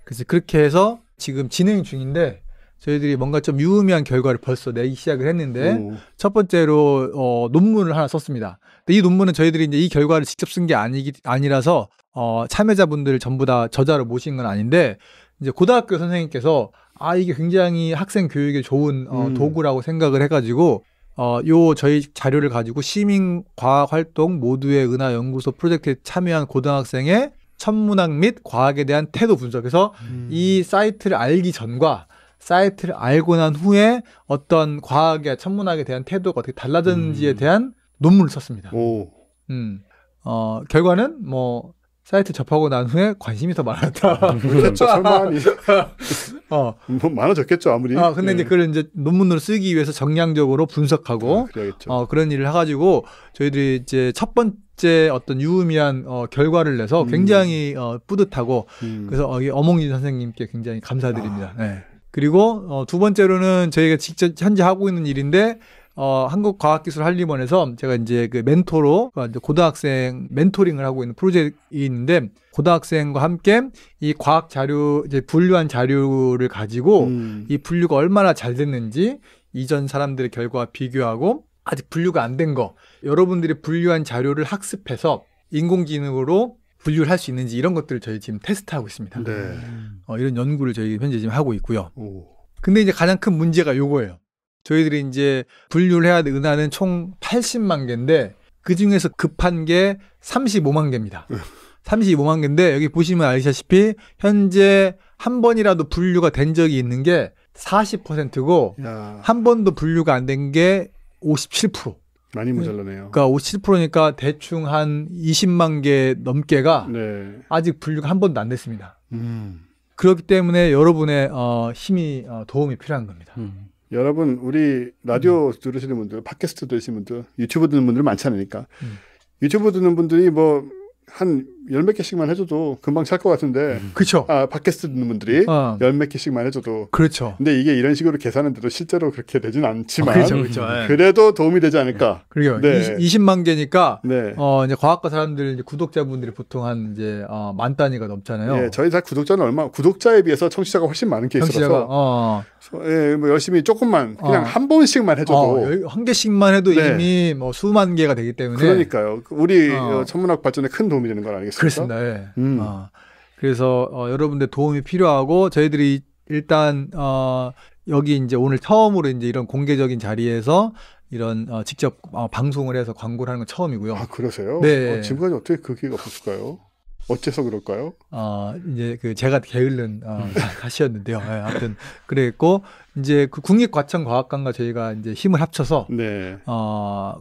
그래서 그렇게 해서 지금 진행 중인데 저희들이 뭔가 좀 유의미한 결과를 벌써 내기 시작을 했는데 첫 번째로 논문을 하나 썼습니다. 근데 이 논문은 저희들이 이제 이 결과를 직접 쓴 게 아니라서 참여자분들을 전부 다 저자로 모신 건 아닌데 이제 고등학교 선생님께서 이게 굉장히 학생 교육에 좋은 도구라고 생각을 해가지고 저희 자료를 가지고 시민 과학 활동 모두의 은하 연구소 프로젝트에 참여한 고등학생의 천문학 및 과학에 대한 태도 분석에서 이 사이트를 알기 전과 사이트를 알고 난 후에 어떤 과학에 천문학에 대한 태도가 어떻게 달라졌는지에 대한 논문을 썼습니다. 결과는 뭐 사이트 접하고 난 후에 관심이 더 많았다. 그렇죠. 설마 뭐 많아졌겠죠, 아무리. 근데 이제 그걸 이제 논문으로 쓰기 위해서 정량적으로 분석하고 그런 일을 해가지고 저희들이 이제 첫 번째 어떤 유의미한 결과를 내서 굉장히 뿌듯하고 그래서 어몽진 선생님께 굉장히 감사드립니다. 네. 그리고 두 번째로는 저희가 직접 현재 하고 있는 일인데 한국과학기술한림원에서 제가 이제 그 멘토로 고등학생 멘토링을 하고 있는 프로젝트가 있는데 고등학생과 함께 이 과학 자료 이제 분류한 자료를 가지고 이 분류가 얼마나 잘 됐는지 이전 사람들의 결과와 비교하고 아직 분류가 안 된 거 여러분들이 분류한 자료를 학습해서 인공지능으로 분류를 할 수 있는지 이런 것들을 저희 지금 테스트하고 있습니다. 네. 이런 연구를 저희 현재 지금 하고 있고요. 근데 이제 가장 큰 문제가 요거예요. 저희들이 이제 분류를 해야 될 은하는 총 80만 개인데 그 중에서 급한 게 35만 개입니다. 35만 개인데 여기 보시면 아시다시피 현재 한 번이라도 분류가 된 적이 있는 게 40%고 한 번도 분류가 안 된 게 57%. 많이 모자라네요. 그러니까 57%니까 대충 한 20만 개 넘게가 아직 분류가 한 번도 안 됐습니다. 그렇기 때문에 여러분의 힘이 도움이 필요한 겁니다. 여러분 우리 라디오 들으시는 분들, 팟캐스트 들으시는 분들, 유튜브 듣는 분들 많지 않으니까 유튜브 듣는 분들이 뭐 한 열 몇 개씩만 해줘도 금방 찰 것 같은데. 그렇죠. 팟캐스트 듣는 분들이 열 몇 개씩만 해줘도. 그렇죠. 근데 이게 이런 식으로 계산했는데도 실제로 그렇게 되진 않지만. 그렇죠. 그래도 도움이 되지 않을까. 그리고 20만 개니까 이제 과학과 사람들 이제 구독자분들이 보통 한 이제 만 단위가 넘잖아요. 예, 저희 다 구독자는 구독자에 비해서 청취자가 훨씬 많은 케이스라서. 예, 뭐 열심히 조금만 그냥 한 번씩만 해줘도 한 개씩만 해도 이미 뭐 수만 개가 되기 때문에. 그러니까요. 우리 천문학 발전에 큰 도움이 되는 건 아니겠습니까? 그렇습니다. 예. 그래서 여러분들 도움이 필요하고 저희들이 일단 여기 이제 오늘 처음으로 이제 이런 공개적인 자리에서 이런 직접 방송을 해서 광고를 하는 건 처음이고요. 아, 그러세요? 네. 지금까지 어떻게 그 기회가 없었을까요? 어째서 그럴까요? 이제 제가 게을른 가시였는데요. 아무튼 그랬고 이제 그 국립과천과학관과 저희가 이제 힘을 합쳐서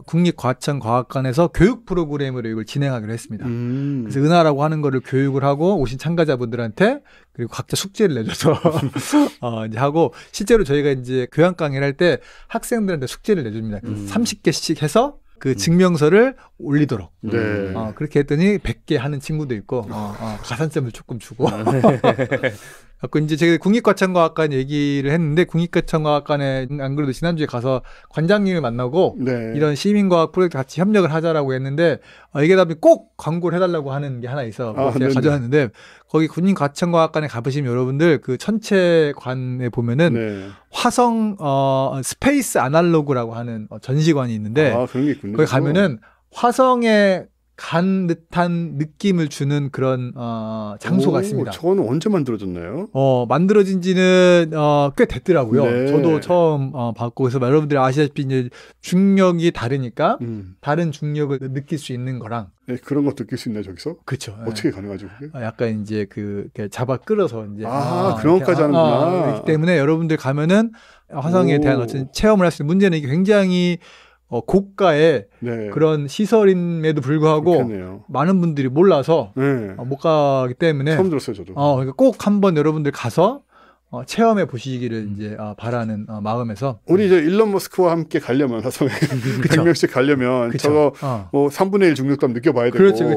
국립과천과학관에서 교육 프로그램으로 이걸 진행하기로 했습니다. 그래서 은하라고 하는 거를 교육을 하고 오신 참가자분들한테 그리고 각자 숙제를 내줘서 이제 하고 실제로 저희가 이제 교양 강의를 할 때 학생들한테 숙제를 내줍니다. 30개씩 해서 그 증명서를 올리도록. 그렇게 했더니 100개 하는 친구도 있고, 가산점을 조금 주고. 그래서 이제 제가 국립과천과학관 얘기를 했는데, 국립과천과학관에 안 그래도 지난주에 가서 관장님을 만나고, 이런 시민과학 프로젝트 같이 협력을 하자라고 했는데, 이게 다음에 꼭 광고를 해달라고 하는 게 하나 있어. 제가 가져왔는데, 거기 국립과천과학관에 가보시면 여러분들 그 천체관에 보면은 화성 스페이스 아날로그라고 하는 전시관이 있는데 그런 게 있군요. 거기 가면은 화성에 간 듯한 느낌을 주는 그런 장소가 있습니다. 저거는 언제 만들어졌나요? 만들어진 지는 꽤 됐더라고요. 저도 처음 봤고 그래서 여러분들이 아시다시피 이제 중력이 다르니까 다른 중력을 느낄 수 있는 거랑 그런 거 느낄 수 있나요, 저기서? 그렇죠. 어떻게 가능하죠, 그게? 약간 이제 잡아 끌어서 이제 그런 것까지 하는구나. 그렇기 때문에 여러분들 가면은 화성에 대한 어떤 체험을 할 수 있는 문제는 이게 굉장히 고가의 그런 시설임에도 불구하고 그렇겠네요. 많은 분들이 몰라서 못 가기 때문에 처음 들었어요, 저도. 그러니까 꼭 한번 여러분들 가서 체험해 보시기를 이제 바라는 마음에서 우리 이제 일론 머스크와 함께 가려면 화성에 100명씩 가려면 저거 뭐 3분의 1 중력도 한번 느껴봐야 되고 그렇죠.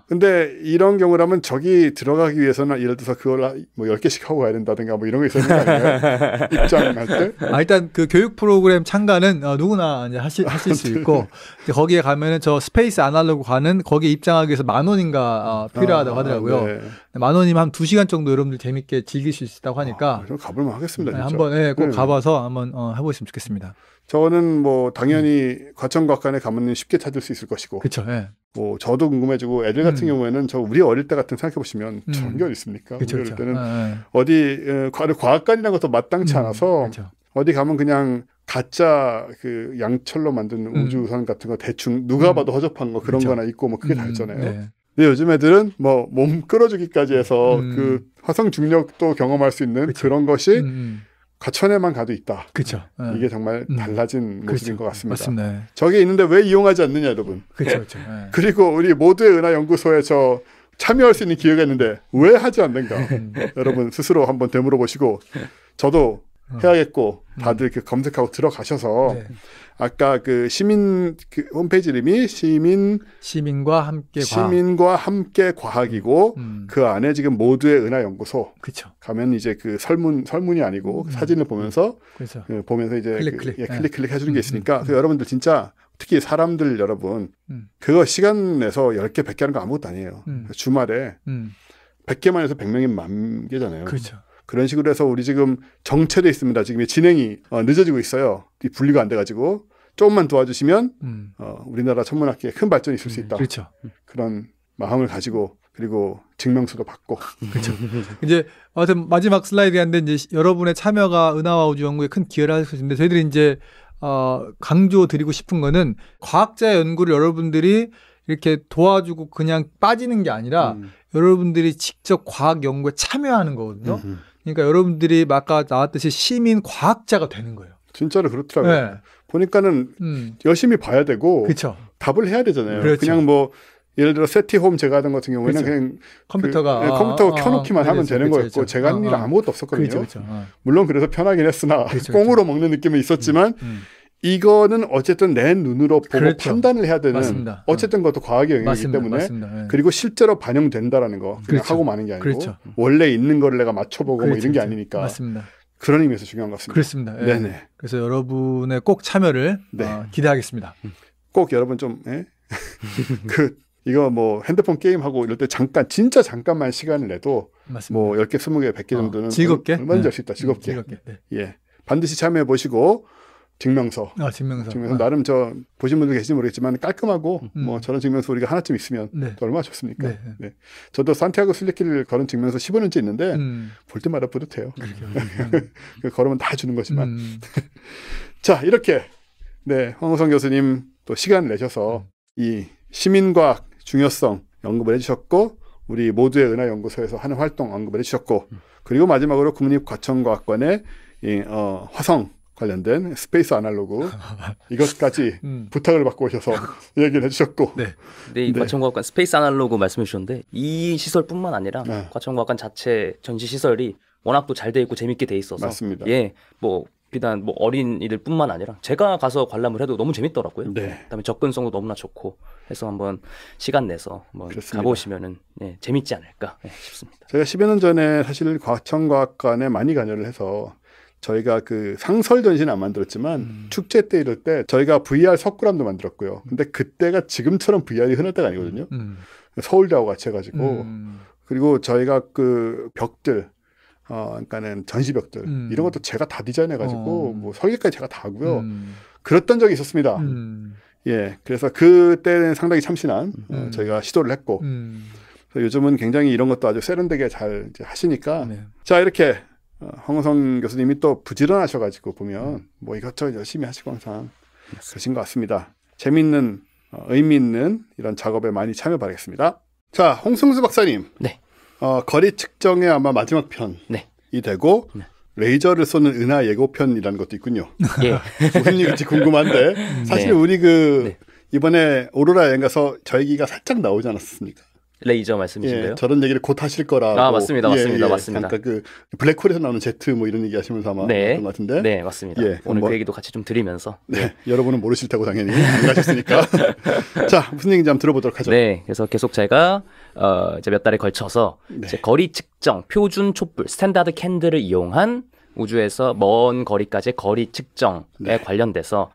근데 이런 경우라면 저기 들어가기 위해서는 예를 들어서 그걸 뭐 10개씩 하고 가야 된다든가 뭐 이런 거 있어야 되는 거 아니에요? 입장할 때? 일단 그 교육 프로그램 참가는 누구나 이제 하실 수 있고 이제 거기에 가면은 저 스페이스 아날로그 가는 거기에 입장하기 위해서 10,000원인가 필요하다고 하더라고요. 10,000원이면 한 2시간 정도 여러분들 재밌게 즐길 수 있다. 하니까 그럼 가볼만 하겠습니다. 진짜. 한번 꼭 가봐서 한번 해보시면 좋겠습니다. 저는 뭐 당연히 과천과학관에 가면 쉽게 찾을 수 있을 것이고. 그렇죠. 뭐 저도 궁금해지고 애들 같은 경우에는 저 우리 어릴 때 같은 생각해 보시면 저런 게 어디 있습니까? 우리 어릴 때는 어디 과학관이라는 것도 마땅치 않아서 어디 가면 그냥 가짜 그 양철로 만든 우주선 같은 거 대충 누가 봐도 허접한 거 그런 거나 있고 뭐 그게 다였잖아요. 근데 요즘 애들은 뭐 몸 끌어주기까지 해서 그 화성 중력도 경험할 수 있는 그런 것이 과천에만 가도 있다. 그렇죠. 이게 정말 달라진 모습인 것 같습니다. 맞습니다. 저게 있는데 왜 이용하지 않느냐, 여러분. 그렇죠. 그리고 우리 모두의 은하연구소에 저 참여할 수 있는 기회가 있는데 왜 하지 않는가? 여러분 스스로 한번 되물어 보시고 저도 해야겠고 다들 이렇게 검색하고 들어가셔서 아까 그 시민 그 홈페이지 이름이 시민과 함께 과학이고 그 안에 지금 모두의 은하연구소 가면 이제 그 설문이 아니고 사진을 보면서 보면서 이제 클릭 해주는 게 있으니까 그래서 여러분들 진짜 특히 사람들 여러분 그거 시간 내서 10개 100개 하는 거 아무것도 아니에요. 주말에 100개만 해서 100명이면 10,000개잖아요. 그렇죠. 그런 식으로 해서 우리 지금 정체돼 있습니다. 지금 진행이 늦어지고 있어요. 분리가 안 돼가지고 조금만 도와주시면 우리나라 천문학계에 큰 발전이 있을 수 있다. 그렇죠. 그런 마음을 가지고 그리고 증명서도 받고. 그렇죠. 이제 아무튼 마지막 슬라이드인데 이제 여러분의 참여가 은하와 우주 연구에 큰 기여를 할 수 있는데 저희들이 이제 강조드리고 싶은 거는 과학자 연구를 여러분들이 이렇게 도와주고 그냥 빠지는 게 아니라 여러분들이 직접 과학 연구에 참여하는 거거든요. 그러니까 여러분들이 아까 나왔듯이 시민 과학자가 되는 거예요. 진짜로 그렇더라고요. 보니까는 열심히 봐야 되고 답을 해야 되잖아요. 그냥 뭐 예를 들어 세티홈 제가 하던 같은 경우에는 그냥 컴퓨터 켜놓기만 하면 되는 거였고 제가 하는 일은 아무것도 없었거든요. 물론 그래서 편하긴 했으나 꽁으로 먹는 느낌은 있었지만 이거는 어쨌든 내 눈으로 보고 그렇죠. 판단을 해야 되는 맞습니다. 어쨌든 그것도 과학의 영역이기 맞습니다. 때문에 맞습니다. 예. 그리고 실제로 반영된다라는 거 그냥 그렇죠. 하고 마는 게 아니고 그렇죠. 원래 있는 거를 내가 맞춰보고 그렇죠. 뭐 이런 게 아니니까 맞습니다. 그런 의미에서 중요한 것 같습니다. 그렇습니다. 예. 네네. 그래서 여러분의 꼭 참여를 네. 기대하겠습니다. 꼭 여러분 좀 이거 뭐 핸드폰 게임하고 이럴 때 진짜 잠깐만 시간을 내도 맞습니다. 뭐 10개, 20개, 100개 정도는 즐겁게 얼마든지 할 수 있다. 즐겁게. 즐겁게. 네. 예. 반드시 참여해 보시고 증명서. 증명서. 나름 보신 분들 계신지 모르겠지만 깔끔하고 뭐 저런 증명서 우리가 하나쯤 있으면 네. 또 얼마나 좋습니까? 네. 네. 저도 산티아고 순례길을 걸은 증명서 15년째 있는데 볼 때마다 뿌듯해요. 걸으면 다 주는 거지만. 자, 이렇게 황우성 교수님 또 시간을 내셔서 이 시민과학 중요성 언급을 해주셨고 우리 모두의 은하연구소에서 하는 활동 언급을 해주셨고 그리고 마지막으로 국립과천과학관의 화성 관련된 스페이스 아날로그 이것까지 부탁을 받고 오셔서 얘기를 해주셨고 네, 이 과천과학관 스페이스 아날로그 말씀해 주셨는데 이 시설뿐만 아니라 과천과학관 자체 전시 시설이 워낙 또 잘 돼 있고 재밌게 돼 있어서 맞습니다. 예, 비단 어린이들뿐만 아니라 제가 가서 관람을 해도 너무 재밌더라고요. 네. 그다음에 접근성도 너무나 좋고 해서 한번 시간 내서 가보시면은 재밌지 않을까 싶습니다. 제가 10여 년 전에 사실 과천과학관에 많이 관여를 해서 저희가 그 상설 전시는 안 만들었지만 축제 때 이럴 때 저희가 VR 석굴암도 만들었고요. 근데 그때가 지금처럼 VR이 흔할 때가 아니거든요. 서울대하고 같이 해가지고 그리고 저희가 그 벽들 그러니까는 전시벽들 이런 것도 제가 다 디자인해가지고 뭐 설계까지 제가 다 하고요. 그랬던 적이 있었습니다. 예, 그래서 그때는 상당히 참신한 저희가 시도를 했고 그래서 요즘은 굉장히 이런 것도 아주 세련되게 잘 이제 하시니까 자 이렇게 황우성 교수님이 또 부지런하셔가지고 보면 뭐 이것저것 열심히 하시고 항상 그러신 것 같습니다. 재미있는 의미 있는 이런 작업에 많이 참여 바라겠습니다. 자, 홍승수 박사님. 네. 거리 측정의 아마 마지막 편이 되고 레이저를 쏘는 은하 예고편이라는 것도 있군요. 예. 무슨 얘기인지 궁금한데 사실 우리 이번에 오로라 여행 가서 저 얘기가 살짝 나오지 않았습니까? 레이저 말씀이신가요? 예, 저런 얘기를 곧 하실 거라고. 맞습니다. 맞습니다. 그러니까 그 블랙홀에서 나오는 제트 뭐 이런 얘기 하시면서 아마 그런 것 같은데. 네, 맞습니다. 예, 오늘 그 얘기도 같이 좀 드리면서. 여러분은 모르실 테고 당연히 안 가셨으니까. 자, 무슨 얘기인지 한번 들어보도록 하죠. 네, 그래서 계속 제가 이제 몇 달에 걸쳐서 이제 거리 측정 표준 촛불 스탠다드 캔들을 이용한 우주에서 먼 거리까지 거리 측정에 관련돼서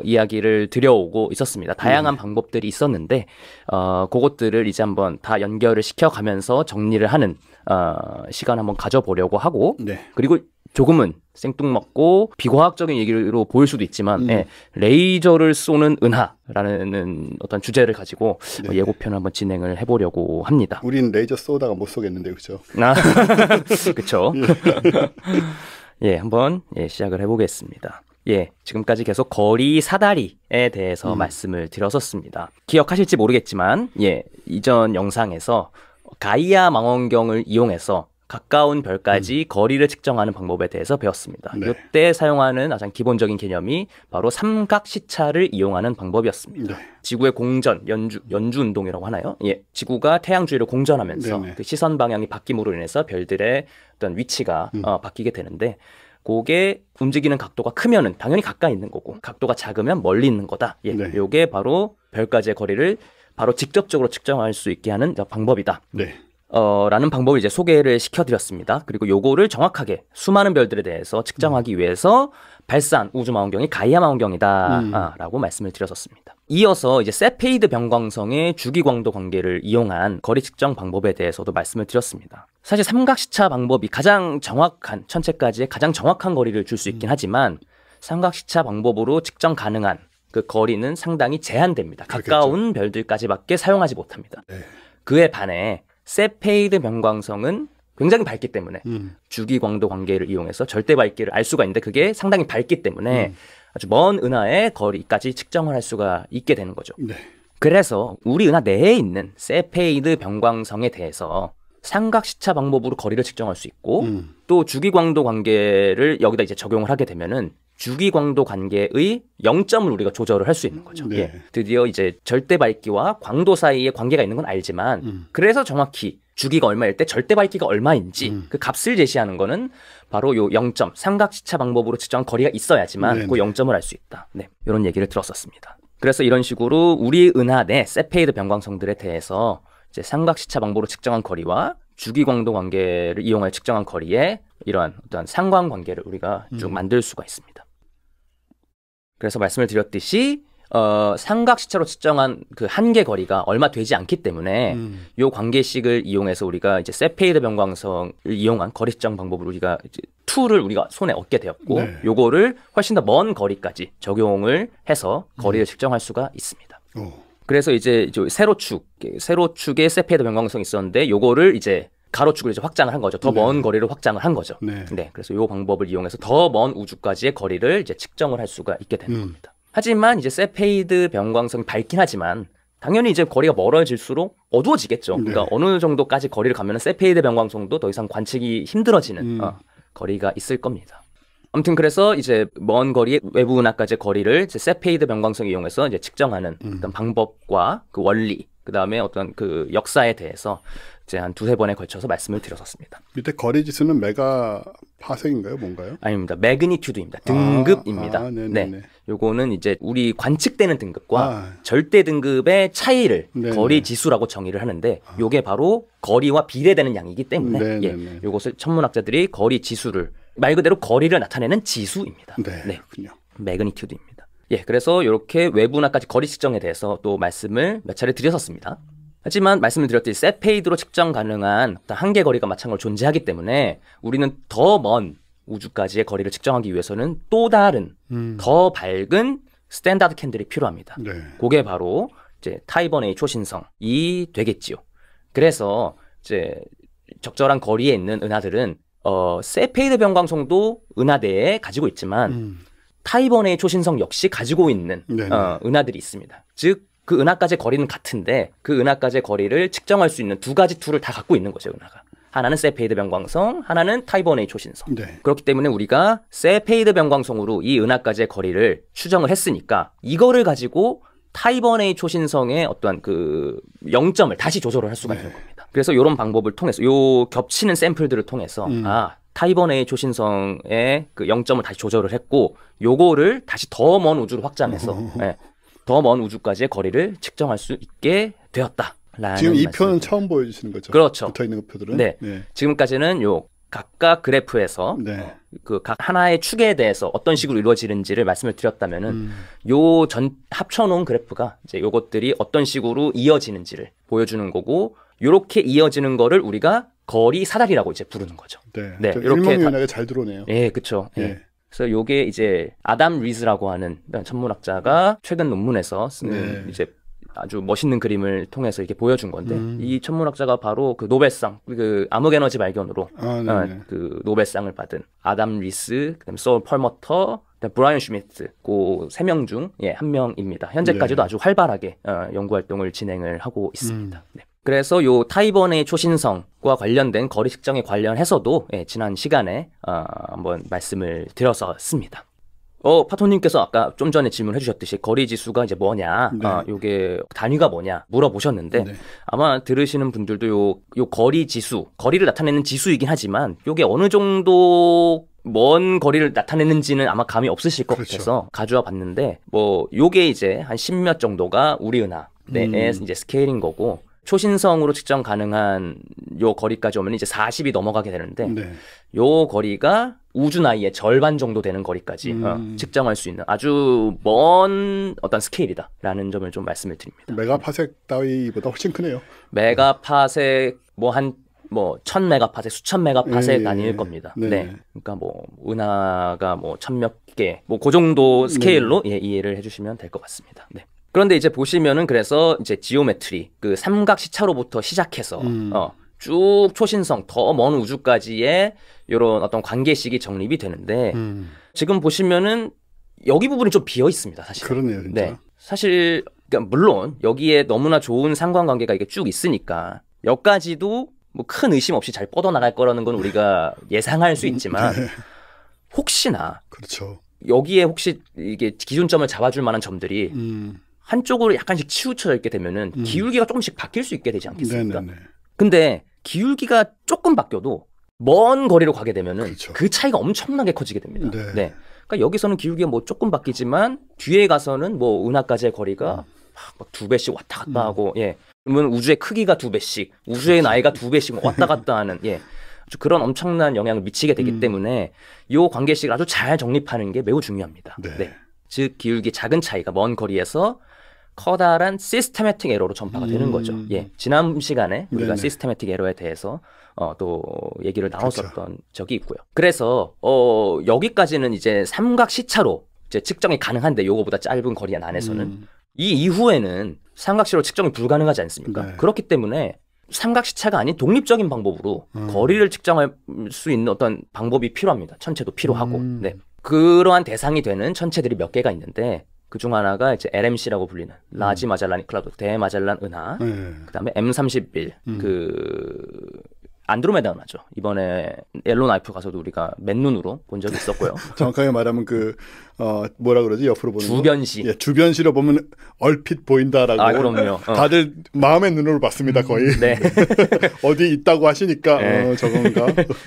이야기를 드려오고 있었습니다. 다양한 방법들이 있었는데 그것들을 이제 한번 다 연결을 시켜가면서 정리를 하는 시간 한번 가져보려고 하고 그리고 조금은 생뚱맞고 비과학적인 얘기로 보일 수도 있지만 레이저를 쏘는 은하라는 어떤 주제를 가지고 예고편을 한번 진행을 해보려고 합니다. 우린 레이저 쏘다가 못 쏘겠는데 그렇죠? 그렇죠. 예, 한번 시작을 해보겠습니다. 예, 지금까지 계속 거리 사다리에 대해서 말씀을 드렸었습니다. 기억하실지 모르겠지만, 이전 영상에서 가이아 망원경을 이용해서 가까운 별까지 거리를 측정하는 방법에 대해서 배웠습니다. 이때 사용하는 가장 기본적인 개념이 바로 삼각시차를 이용하는 방법이었습니다. 지구의 공전, 연주 운동이라고 하나요? 예, 지구가 태양 주위를 공전하면서 그 시선 방향이 바뀜으로 인해서 별들의 어떤 위치가 바뀌게 되는데 그게 움직이는 각도가 크면은 당연히 가까이 있는 거고 각도가 작으면 멀리 있는 거다. 요게 바로 별까지의 거리를 바로 직접적으로 측정할 수 있게 하는 방법이다. 라는 방법을 이제 소개를 시켜드렸습니다. 그리고 요거를 정확하게 수많은 별들에 대해서 측정하기 위해서 발사한 우주망원경이 가이아 망원경이다 라고 말씀을 드렸었습니다. 이어서 이제 세페이드 변광성의 주기광도 관계를 이용한 거리 측정 방법에 대해서도 말씀을 드렸습니다. 사실 삼각시차 방법이 가장 정확한 천체까지의 가장 정확한 거리를 줄 수 있긴 하지만 삼각시차 방법으로 측정 가능한 그 거리는 상당히 제한됩니다. 가까운 별들까지밖에 사용하지 못합니다. 그에 반해 세페이드 변광성은 굉장히 밝기 때문에 주기광도 관계를 이용해서 절대 밝기를 알 수가 있는데 그게 상당히 밝기 때문에 아주 먼 은하의 거리까지 측정을 할 수가 있게 되는 거죠. 그래서 우리 은하 내에 있는 세페이드 변광성에 대해서 삼각시차 방법으로 거리를 측정할 수 있고 또 주기광도 관계를 여기다 이제 적용을 하게 되면은 주기광도 관계의 0점을 우리가 조절을 할 수 있는 거죠. 드디어 이제 절대 밝기와 광도 사이에 관계가 있는 건 알지만 그래서 정확히 주기가 얼마일 때 절대 밝기가 얼마인지 그 값을 제시하는 거는 바로 요 0점, 삼각시차 방법으로 측정한 거리가 있어야지만 네네. 그 0점을 알 수 있다. 네, 이런 얘기를 들었었습니다. 그래서 이런 식으로 우리 은하 내 세페이드 변광성들에 대해서 이제 삼각시차 방법으로 측정한 거리와 주기광도 관계를 이용하여 측정한 거리에 이러한 어떤 상관관계를 우리가 쭉 만들 수가 있습니다. 그래서 말씀을 드렸듯이 삼각시차로 측정한 그 한계 거리가 얼마 되지 않기 때문에 요 관계식을 이용해서 우리가 이제 세페이드 변광성을 이용한 거리 측정 방법을 우리가 이제 툴을 우리가 손에 얻게 되었고 네. 요거를 훨씬 더 먼 거리까지 적용을 해서 거리를 측정할 수가 있습니다. 그래서 이제 세로축에 세페이드 변광성이 있었는데 요거를 이제 가로축을 이제 확장을 한 거죠. 더 먼 거리를 확장을 한 거죠. 네. 그래서 요 방법을 이용해서 더 먼 우주까지의 거리를 이제 측정을 할 수가 있게 되는 겁니다. 하지만 이제 세페이드 변광성이 밝긴 하지만 당연히 이제 거리가 멀어질수록 어두워지겠죠. 그러니까 어느 정도까지 거리를 가면 세페이드 변광성도 더 이상 관측이 힘들어지는 거리가 있을 겁니다. 아무튼 그래서 이제 먼 거리의 외부 은하까지의 거리를 이제 세페이드 변광성을 이용해서 이제 측정하는 어떤 방법과 그 원리, 그 다음에 어떤 그 역사에 대해서 이제 한 두세 번에 걸쳐서 말씀을 드렸었습니다. 밑에 거리 지수는 메가 파섹인가요, 뭔가요? 아닙니다. 매그니튜드입니다. 등급입니다. 네, 요거는 이제 우리 관측되는 등급과 절대 등급의 차이를 거리 지수라고 정의를 하는데, 요게 바로 거리와 비례되는 양이기 때문에 요것을 천문학자들이 거리 지수를 말 그대로 거리를 나타내는 지수입니다. 네, 그렇군요. 매그니튜드입니다. 그래서 이렇게 외부 은하까지 거리 측정에 대해서 또 말씀을 몇 차례 드렸었습니다. 하지만 말씀을 드렸듯이 세페이드로 측정 가능한 한계 거리가 마찬가지로 존재하기 때문에 우리는 더 먼 우주까지의 거리를 측정하기 위해서는 또 다른 더 밝은 스탠다드 캔들이 필요합니다. 그게 바로 이제 타이번 A 초신성이 되겠지요. 그래서 이제 적절한 거리에 있는 은하들은 세페이드 변광성도 은하대에 가지고 있지만 타이번 A 초신성 역시 가지고 있는 은하들이 있습니다. 즉 그 은하까지의 거리는 같은데 그 은하까지의 거리를 측정할 수 있는 두 가지 툴을 다 갖고 있는 거죠, 은하가. 하나는 세페이드 변광성, 하나는 타이번 A 초신성. 그렇기 때문에 우리가 세페이드 변광성으로 이 은하까지의 거리를 추정을 했으니까 이거를 가지고 타이번 A 초신성의 어떠한 그 0점을 다시 조절을 할 수가 있는 겁니다. 그래서 이런 방법을 통해서 요 겹치는 샘플들을 통해서 타이번 A 초신성의 그 0점을 다시 조절을 했고 요거를 다시 더 먼 우주로 확장해서 더 먼 우주까지의 거리를 측정할 수 있게 되었다. 지금 이 표는 처음 보여주시는 거죠? 그렇죠. 붙어있는 그 표들은? 네. 지금까지는 요 각각 그래프에서 그 각 하나의 축에 대해서 어떤 식으로 이루어지는지를 말씀을 드렸다면은 요 전 합쳐놓은 그래프가 이제 요것들이 어떤 식으로 이어지는지를 보여주는 거고, 요렇게 이어지는 거를 우리가 거리 사다리라고 이제 부르는 거죠. 이렇게 일목요연하게 잘 들어오네요. 그렇죠. 그래서 요게 이제 아담 리즈라고 하는 천문학자가 최근 논문에서 쓰는 이제 아주 멋있는 그림을 통해서 이렇게 보여준 건데, 이 천문학자가 바로 그 노벨상, 그 암흑 에너지 발견으로 그 노벨상을 받은 아담 리스, 그다음에 소울 펄머터, 그다음에 브라이언 슈미트, 그 세 명 중 한 명입니다. 현재까지도 아주 활발하게 연구 활동을 진행을 하고 있습니다. 그래서 요 타이번 A 초신성과 관련된 거리 측정에 관련해서도 지난 시간에 한번 말씀을 드렸었습니다. 파토님께서 아까 좀 전에 질문해 주셨듯이 거리 지수가 이제 뭐냐, 요게 단위가 뭐냐 물어보셨는데, 아마 들으시는 분들도 요 거리 지수, 거리를 나타내는 지수이긴 하지만 요게 어느 정도 먼 거리를 나타내는지는 아마 감이 없으실 것 같아서 가져와 봤는데, 뭐 요게 이제 한 10몇 정도가 우리 은하의 이제 스케일인 거고, 초신성으로 측정 가능한 요 거리까지 오면 이제 40이 넘어가게 되는데, 요 거리가 우주 나이의 절반 정도 되는 거리까지 측정할 수 있는 아주 먼 어떤 스케일이다라는 점을 좀 말씀을 드립니다. 메가파섹 따위보다 훨씬 크네요. 메가파섹 뭐 1000메가파섹, 수천 메가파섹 아닐 겁니다. 그러니까 뭐 은하가 뭐 1000몇 개, 뭐 그 정도 스케일로 이해를 해주시면 될 것 같습니다. 그런데 이제 보시면은 그래서 이제 지오메트리, 그 삼각 시차로부터 시작해서 쭉 초신성 더 먼 우주까지의 이런 어떤 관계식이 정립이 되는데, 지금 보시면은 여기 부분이 좀 비어 있습니다, 사실. 그러네요, 진짜. 사실 그러니까 물론 여기에 너무나 좋은 상관관계가 이게 쭉 있으니까 여기까지도 뭐 큰 의심 없이 잘 뻗어나갈 거라는 건 우리가 예상할 수 있지만 혹시나 여기에 혹시 이게 기준점을 잡아줄 만한 점들이 한쪽으로 약간씩 치우쳐져 있게 되면은 기울기가 조금씩 바뀔 수 있게 되지 않겠습니까? 근데 기울기가 조금 바뀌어도 먼 거리로 가게 되면은 그렇죠. 그 차이가 엄청나게 커지게 됩니다. 네. 네. 그러니까 여기서는 기울기가 뭐 조금 바뀌지만 뒤에 가서는 뭐 은하까지의 거리가 막 2배씩 왔다 갔다 하고, 예. 그러면 우주의 크기가 2배씩, 우주의 나이가 2배씩 왔다 갔다 하는, 예. 그런 엄청난 영향을 미치게 되기 때문에 이 관계식을 아주 잘 정립하는 게 매우 중요합니다. 네. 네. 즉 기울기 작은 차이가 먼 거리에서 커다란 시스테매틱 에러로 전파가 되는 거죠. 예. 지난 시간에 우리가 시스테매틱 에러에 대해서 또 얘기를 나눴었던 그렇죠. 적이 있고요. 그래서 여기까지는 이제 삼각 시차로 이제 측정이 가능한데 요거보다 짧은 거리 안에서는 이 이후에는 삼각시로 측정이 불가능하지 않습니까? 네. 그렇기 때문에 삼각 시차가 아닌 독립적인 방법으로 거리를 측정할 수 있는 어떤 방법이 필요합니다. 천체도 필요하고. 네. 그러한 대상이 되는 천체들이 몇 개가 있는데 그중 하나가 이제 LMC라고 불리는 라지 마젤란 클라우드, 대마젤란 은하. 그다음에 M31 안드로메다 은하죠. 이번에 옐로나이프 가서도 우리가 맨눈으로 본 적이 있었고요. 정확하게 말하면 뭐라 그러지? 옆으로 보는 주변시. 예, 주변시로 보면 얼핏 보인다라고. 아, 그럼요. 다들 마음의 눈으로 봤습니다, 거의. 네. 어디 있다고 하시니까 네. 저건가.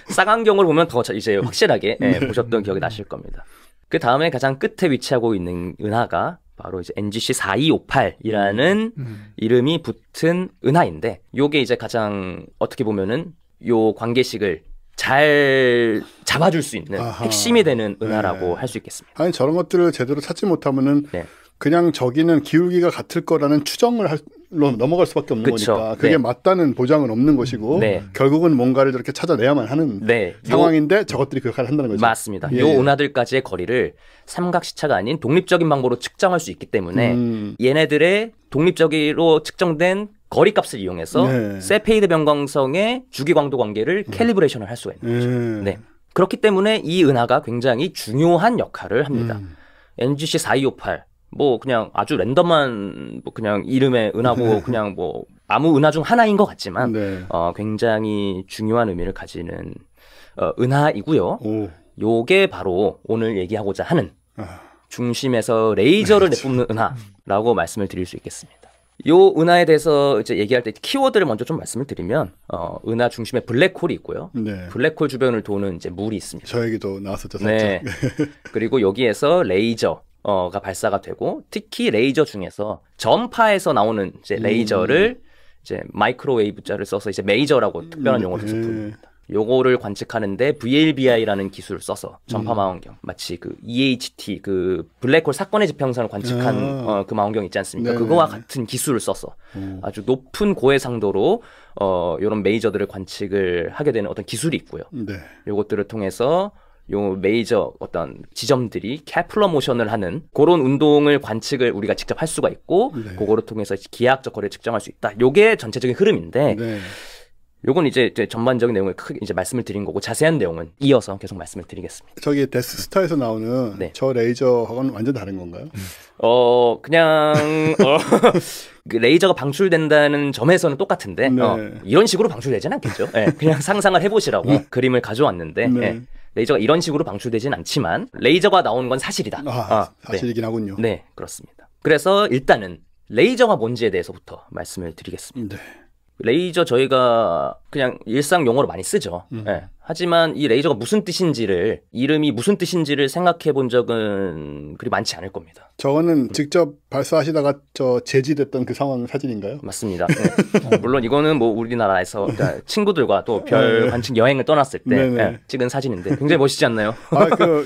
쌍안경을 보면 더 이제 확실하게 보셨던 기억이 나실 겁니다. 그 다음에 가장 끝에 위치하고 있는 은하가 바로 이제 NGC 4258이라는 이름이 붙은 은하인데, 요게 이제 가장 어떻게 보면은 요 관계식을 잘 잡아줄 수 있는 핵심이 되는 은하라고 할 수 있겠습니다. 아니 저런 것들을 제대로 찾지 못하면은 그냥 저기는 기울기가 같을 거라는 추정을 넘어갈 수밖에 없는 그쵸. 거니까 그게 맞다는 보장은 없는 것이고 결국은 뭔가를 저렇게 찾아내야만 하는 상황인데 저것들이 그 역할을 한다는 거죠. 맞습니다. 요 은하들까지의 거리를 삼각시차가 아닌 독립적인 방법으로 측정할 수 있기 때문에 얘네들의 독립적으로 측정된 거리값을 이용해서 세페이드 변광성의 주기광도 관계를 캘리브레이션을 할 수가 있는 거죠. 그렇기 때문에 이 은하가 굉장히 중요한 역할을 합니다. NGC 4258 뭐 그냥 아주 랜덤한 뭐 그냥 이름의 은하고 그냥 뭐 아무 은하 중 하나인 것 같지만 굉장히 중요한 의미를 가지는 은하이고요. 요게 바로 오늘 얘기하고자 하는 중심에서 레이저를 내뿜는 은하라고 말씀을 드릴 수 있겠습니다. 요 은하에 대해서 이제 얘기할 때 키워드를 먼저 좀 말씀을 드리면 은하 중심에 블랙홀이 있고요. 블랙홀 주변을 도는 이제 물이 있습니다. 저 얘기도 나왔었죠. 살짝. 그리고 여기에서 레이저가 발사가 되고 특히 레이저 중에서 전파에서 나오는 이제 레이저를 이제 마이크로웨이브자를 써서 이제 메이저라고 특별한 용어를 써서 부릅니다. 요거를 관측하는데 VLBI라는 기술을 써서 전파 망원경, 마치 그 EHT 그 블랙홀 사건의 지평선을 관측한 그 망원경 있지 않습니까? 그거와 같은 기술을 써서 아주 높은 고해상도로 이런 메이저들을 관측을 하게 되는 어떤 기술이 있고요. 요것들을 통해서 요 메이저 어떤 지점들이 케플러 모션을 하는 그런 운동을 관측을 우리가 직접 할 수가 있고 그거를 통해서 기하학적 거리를 측정할 수 있다. 요게 전체적인 흐름인데 요건 이제 전반적인 내용을 크게 이제 말씀을 드린 거고 자세한 내용은 이어서 계속 말씀을 드리겠습니다. 저기 데스스타에서 나오는 저 레이저하고는 완전 다른 건가요? 그냥 그 레이저가 방출된다는 점에서는 똑같은데 이런 식으로 방출되지는 않겠죠. 그냥 상상을 해보시라고 그림을 가져왔는데 레이저가 이런 식으로 방출되지는 않지만 레이저가 나오는 건 사실이다. 사실이긴 하군요. 네, 그렇습니다. 그래서 일단은 레이저가 뭔지에 대해서부터 말씀을 드리겠습니다. 레이저 저희가 그냥 일상 용어로 많이 쓰죠. 하지만 이 레이저가 무슨 뜻인지를 이름이 무슨 뜻인지를 생각해 본 적은 그리 많지 않을 겁니다. 저거는 직접 발사하시다가 제지됐던 그 상황 사진인가요? 맞습니다. 물론 이거는 뭐 우리나라에서 그러니까 친구들과 또 별 관측 여행을 떠났을 때 찍은 사진인데 굉장히 멋있지 않나요?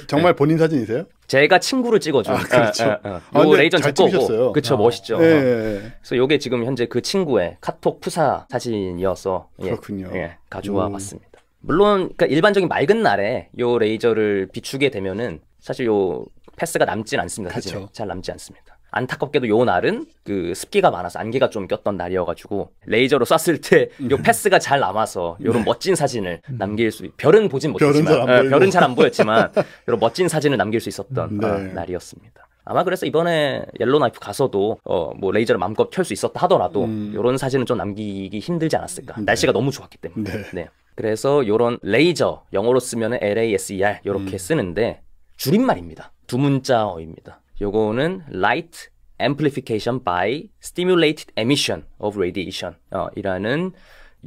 정말 본인 사진이세요? 제가 친구를 찍어준. 그렇죠. 요 레이저는 제 거고. 그렇죠, 멋있죠. 그래서 요게 지금 현재 그 친구의 카톡 푸사 사진이어서 그렇군요. 가져와 봤습니다. 물론 그러니까 일반적인 맑은 날에 요 레이저를 비추게 되면은 사실 요 패스가 남진 않습니다. 사진에 잘 남지 않습니다. 안타깝게도 요 날은 그 습기가 많아서 안개가 좀 꼈던 날이어가지고 레이저로 쐈을 때 요 패스가 잘 남아서 요런 멋진 사진을 남길 수 별은 보진 못했지만 별은 잘 안 보였지만 요런 멋진 사진을 남길 수 있었던 날이었습니다. 아마 그래서 이번에 옐로나이프 가서도 뭐 레이저를 마음껏 켤 수 있었다 하더라도 요런 사진은 좀 남기기 힘들지 않았을까. 날씨가 너무 좋았기 때문에. 그래서 요런 레이저 영어로 쓰면은 LASER 요렇게 쓰는데 줄임말입니다. 두 문자어입니다. 요거는 Light Amplification by Stimulated Emission of Radiation 이라는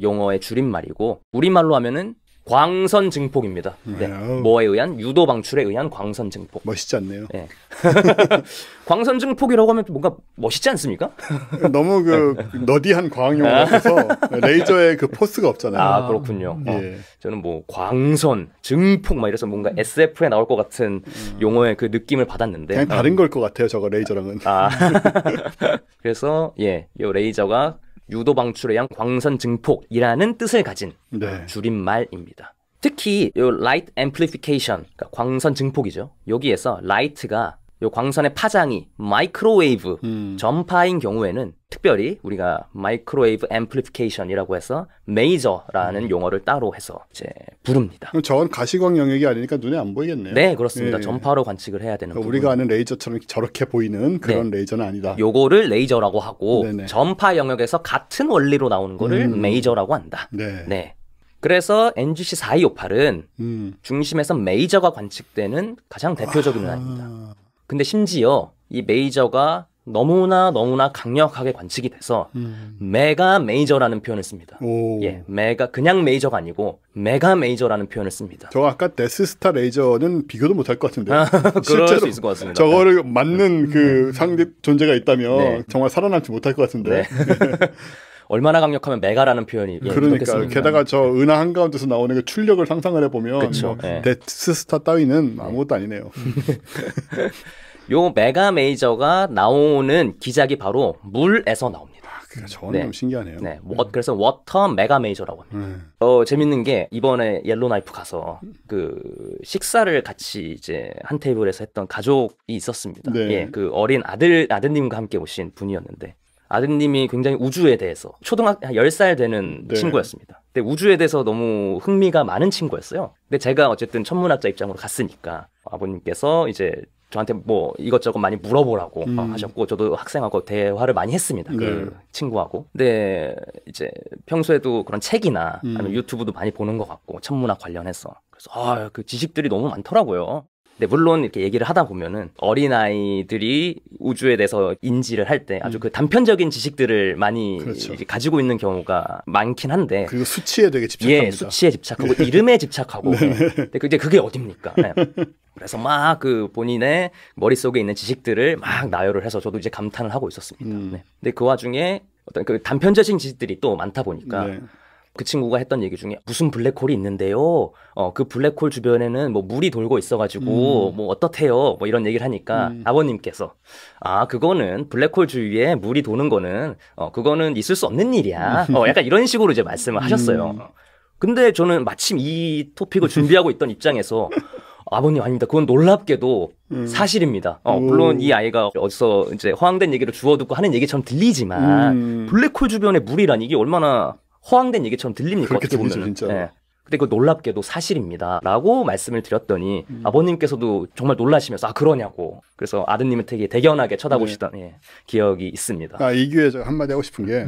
용어의 줄임말이고 우리말로 하면은 광선 증폭입니다. 네. 뭐에 의한? 유도 방출에 의한 광선 증폭. 멋있지 않네요. 네. 광선 증폭이라고 하면 뭔가 멋있지 않습니까? 너무 그 너디한 과학 용어 같아서 레이저의 그 포스가 없잖아요. 아, 그렇군요. 저는 뭐 광선 증폭 막 이래서 뭔가 SF에 나올 것 같은 용어의 그 느낌을 받았는데 그냥 다른 걸 것 같아요. 저거 레이저랑은. 아. 그래서 이 레이저가 유도 방출에 의한 광선 증폭이라는 뜻을 가진 줄임말입니다. 특히 요 light amplification, 그러니까 광선 증폭이죠. 여기에서 light가 요 광선의 파장이 마이크로웨이브 전파인 경우에는 특별히 우리가 마이크로웨이브 앰플리피케이션이라고 해서 메이저라는 용어를 따로 해서 이제 부릅니다. 그럼 저건 가시광 영역이 아니니까 눈에 안 보이겠네요. 네, 그렇습니다. 전파로 관측을 해야 되는 그러니까 우리가 아는 레이저처럼 저렇게 보이는 그런 레이저는 아니다. 요거를 레이저라고 하고 전파 영역에서 같은 원리로 나오는 거를 메이저라고 한다. 네. 그래서 NGC 4258은 중심에서 메이저가 관측되는 가장 대표적인 은하입니다. 근데 심지어 이 메이저가 너무나 강력하게 관측이 돼서 메가 메이저라는 표현을 씁니다. 예, 그냥 메이저가 아니고 메가 메이저라는 표현을 씁니다. 저 아까 데스스타 레이저는 비교도 못할 것 같은데. 그럴 수 있을 것 같습니다. 저거를 맞는 그 상대 존재가 있다면 정말 살아남지 못할 것 같은데. 얼마나 강력하면 메가라는 표현이 그러니까 게다가 저 은하 한가운데서 나오는 그 출력을 상상을 해보면 뭐 데스스타 따위는 아무것도 아니네요. 요 메가 메이저가 나오는 기작이 바로 물에서 나옵니다. 그러니까 저는 좀 신기하네요. 네, 그래서 워터 메가 메이저라고 합니다. 재밌는 게 이번에 옐로나이프 가서 그 식사를 같이 이제 한 테이블에서 했던 가족이 있었습니다. 예, 그 어린 아드님과 함께 오신 분이었는데 아드님이 굉장히 우주에 대해서 초등학교 한 10살 되는 친구였습니다. 근데 우주에 대해서 너무 흥미가 많은 친구였어요. 근데 제가 어쨌든 천문학자 입장으로 갔으니까 아버님께서 이제 저한테 뭐 이것저것 많이 물어보라고 하셨고 저도 학생하고 대화를 많이 했습니다. 그 친구하고. 근데 이제 평소에도 그런 책이나 아니면 유튜브도 많이 보는 것 같고 천문학 관련해서 그래서 그 지식들이 너무 많더라고요. 근데 물론 이렇게 얘기를 하다 보면은 어린아이들이 우주에 대해서 인지를 할 때 아주 그 단편적인 지식들을 많이 이제 가지고 있는 경우가 많긴 한데 그리고 수치에 되게 집착합니다. 예, 수치에 집착하고 이름에 집착하고 근데 그게 어딥니까? 네. 그래서 막 그 본인의 머릿속에 있는 지식들을 막 나열을 해서 저도 이제 감탄을 하고 있었습니다. 네. 근데 그 와중에 어떤 그 단편적인 지식들이 또 많다 보니까 그 친구가 했던 얘기 중에 무슨 블랙홀이 있는데요. 그 블랙홀 주변에는 뭐 물이 돌고 있어가지고 뭐 어떻대요. 뭐 이런 얘기를 하니까 아버님께서 그거는 블랙홀 주위에 물이 도는 거는 그거는 있을 수 없는 일이야. 약간 이런 식으로 이제 말씀을 하셨어요. 근데 저는 마침 이 토픽을 준비하고 있던 입장에서 아버님 아닙니다. 그건 놀랍게도 사실입니다. 물론 이 아이가 어디서 이제 허황된 얘기를 주워듣고 하는 얘기처럼 들리지만 블랙홀 주변에 물이란 이게 얼마나 허황된 얘기처럼 들립니까? 그렇게 들리죠, 진짜. 네. 근데 그 놀랍게도 사실입니다. 라고 말씀을 드렸더니 아버님께서도 정말 놀라시면서 그러냐고. 그래서 아드님을 되게 대견하게 쳐다보시던 기억이 있습니다. 이 기회에 제가 한마디 하고 싶은 게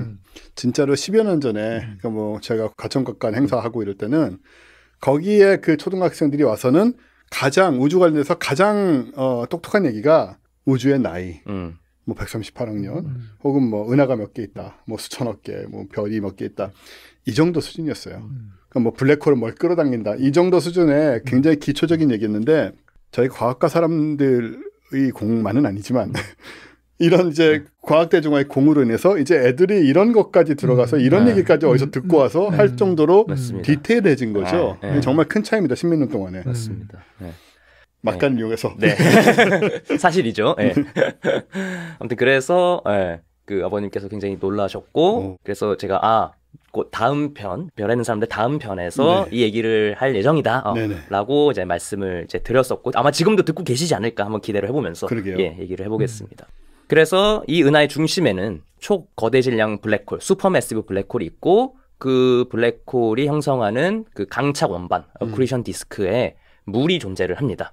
진짜로 10여 년 전에 그러니까 뭐 제가 가천각관 행사하고 이럴 때는 거기에 그 초등학생들이 와서는 가장 우주 관련해서 가장 똑똑한 얘기가 우주의 나이. 뭐 138억 년 혹은 뭐 은하가 몇 개 있다. 뭐 수천억 개, 뭐 별이 몇 개 있다. 이 정도 수준이었어요. 그러니까 뭐 블랙홀은 뭘 끌어당긴다. 이 정도 수준의 굉장히 기초적인 얘기였는데 저희 과학과 사람들의 공만은 아니지만 이런 이제 과학대중화의 공으로 인해서 이제 애들이 이런 것까지 들어가서 이런 얘기까지 어디서 듣고 와서 할 정도로 디테일해진 거죠. 정말 큰 차이입니다. 10몇 년 동안에. 맞습니다. 막간을 이용해서. 네. 사실이죠. 네. 아무튼 그래서 그 아버님께서 굉장히 놀라셨고 그래서 제가 곧 다음 편 별에 있는 사람들 다음 편에서 이 얘기를 할 예정이다 라고 이제 말씀을 이제 드렸었고 아마 지금도 듣고 계시지 않을까 한번 기대를 해보면서 얘기를 해보겠습니다. 그래서 이 은하의 중심에는 초거대 질량 블랙홀 슈퍼매시브 블랙홀이 있고 그 블랙홀이 형성하는 그 강착 원반 어크리션 디스크에 물이 존재를 합니다.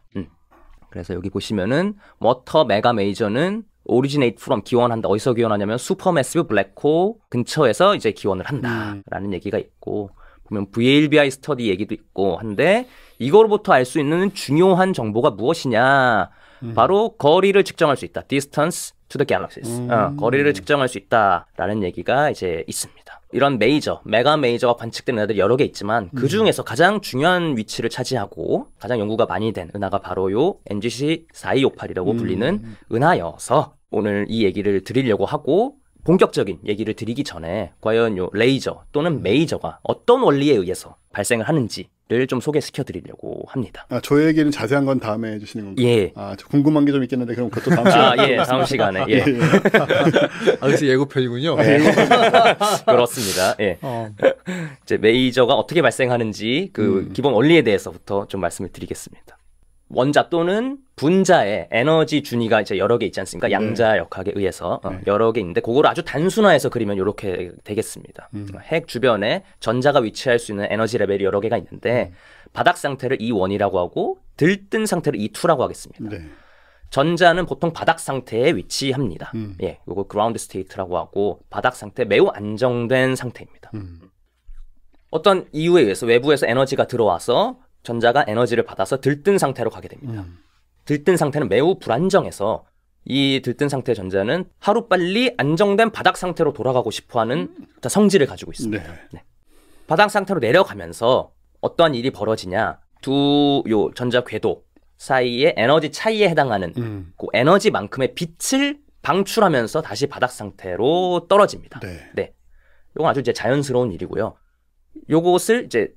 그래서 여기 보시면은 워터 메가 메이저는 originate from 기원한다. 어디서 기원하냐면 슈퍼매시브 블랙홀 근처에서 이제 기원을 한다라는 얘기가 있고 보면 VLBI 스터디 얘기도 있고 한데 이거로부터 알 수 있는 중요한 정보가 무엇이냐? 바로 거리를 측정할 수 있다. distance to the galaxies. 거리를 측정할 수 있다라는 얘기가 이제 있습니다. 이런 메가 메이저가 관측된 은하들이 여러 개 있지만 그 중에서 가장 중요한 위치를 차지하고 가장 연구가 많이 된 은하가 바로 요 NGC 4258이라고 불리는 은하여서 오늘 이 얘기를 드리려고 하고 본격적인 얘기를 드리기 전에 과연 요 레이저 또는 메이저가 어떤 원리에 의해서 발생을 하는지를 좀 소개시켜 드리려고 합니다. 저 얘기는 자세한 건 다음에 해주시는 건가요? 예. 저 궁금한 게 좀 있겠는데 그럼 그것도 다음 시간에. 예, 다음 시간에. 예. 그래서 예고편이군요. 그렇습니다. 예. 이제 메이저가 어떻게 발생하는지 그 기본 원리에 대해서부터 좀 말씀을 드리겠습니다. 원자 또는 분자의 에너지 준위가 이제 여러 개 있지 않습니까? 양자 역학에 의해서 여러 개 있는데 그거를 아주 단순화해서 그리면 이렇게 되겠습니다. 핵 주변에 전자가 위치할 수 있는 에너지 레벨이 여러 개가 있는데 바닥 상태를 E1이라고 하고 들뜬 상태를 E2라고 하겠습니다. 네. 전자는 보통 바닥 상태에 위치합니다. 예, 이거 그라운드 스테이트라고 하고 바닥 상태 매우 안정된 상태입니다. 어떤 이유에 의해서 외부에서 에너지가 들어와서 전자가 에너지를 받아서 들뜬 상태로 가게 됩니다. 들뜬 상태는 매우 불안정해서 이 들뜬 상태의 전자는 하루빨리 안정된 바닥 상태로 돌아가고 싶어하는 성질을 가지고 있습니다. 네. 바닥 상태로 내려가면서 어떠한 일이 벌어지냐, 요 전자 궤도 사이의 에너지 차이에 해당하는 그 에너지만큼의 빛을 방출하면서 다시 바닥 상태로 떨어집니다. 네. 이건 아주 이제 자연스러운 일이고요. 요것을 이제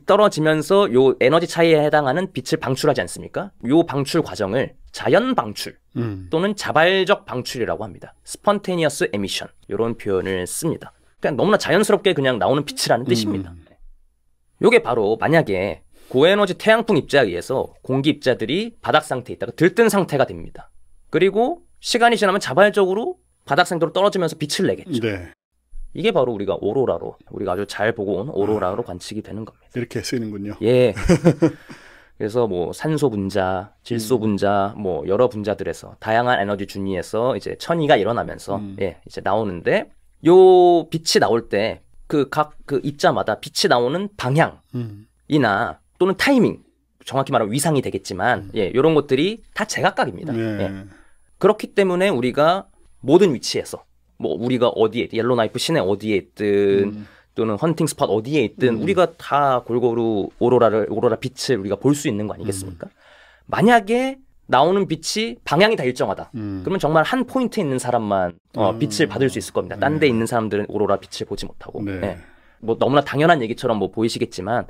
떨어지면서 요 에너지 차이에 해당하는 빛을 방출하지 않습니까? 요 방출 과정을 자연 방출 또는 자발적 방출이라고 합니다. spontaneous emission 이런 표현을 씁니다. 그냥 너무나 자연스럽게 그냥 나오는 빛이라는 뜻입니다. 요게 바로 만약에 고에너지 태양풍 입자에 의해서 공기 입자들이 바닥 상태에 있다가 들뜬 상태가 됩니다. 그리고 시간이 지나면 자발적으로 바닥 상태로 떨어지면서 빛을 내겠죠. 네. 이게 바로 우리가 오로라로, 우리가 아주 잘 보고 온 오로라로 관측이 되는 겁니다. 이렇게 쓰이는군요. 예. 그래서 뭐 산소 분자, 질소 분자, 뭐 여러 분자들에서 다양한 에너지 준위에서 이제 천이가 일어나면서 예, 이제 나오는데 요 빛이 나올 때 그 각 그 입자마다 빛이 나오는 방향이나 또는 타이밍, 정확히 말하면 위상이 되겠지만 예, 요런 것들이 다 제각각입니다. 예. 그렇기 때문에 우리가 모든 위치에서 뭐 우리가 어디에 옐로나이프 시내 어디에 있든 또는 헌팅 스팟 어디에 있든 우리가 다 골고루 오로라 빛을 우리가 볼 수 있는 거 아니겠습니까? 만약에 나오는 빛이 방향이 다 일정하다. 그러면 정말 한 포인트에 있는 사람만 빛을 받을 수 있을 겁니다. 딴 데 있는 사람들은 오로라 빛을 보지 못하고. 네. 예. 뭐 너무나 당연한 얘기처럼 뭐 보이시겠지만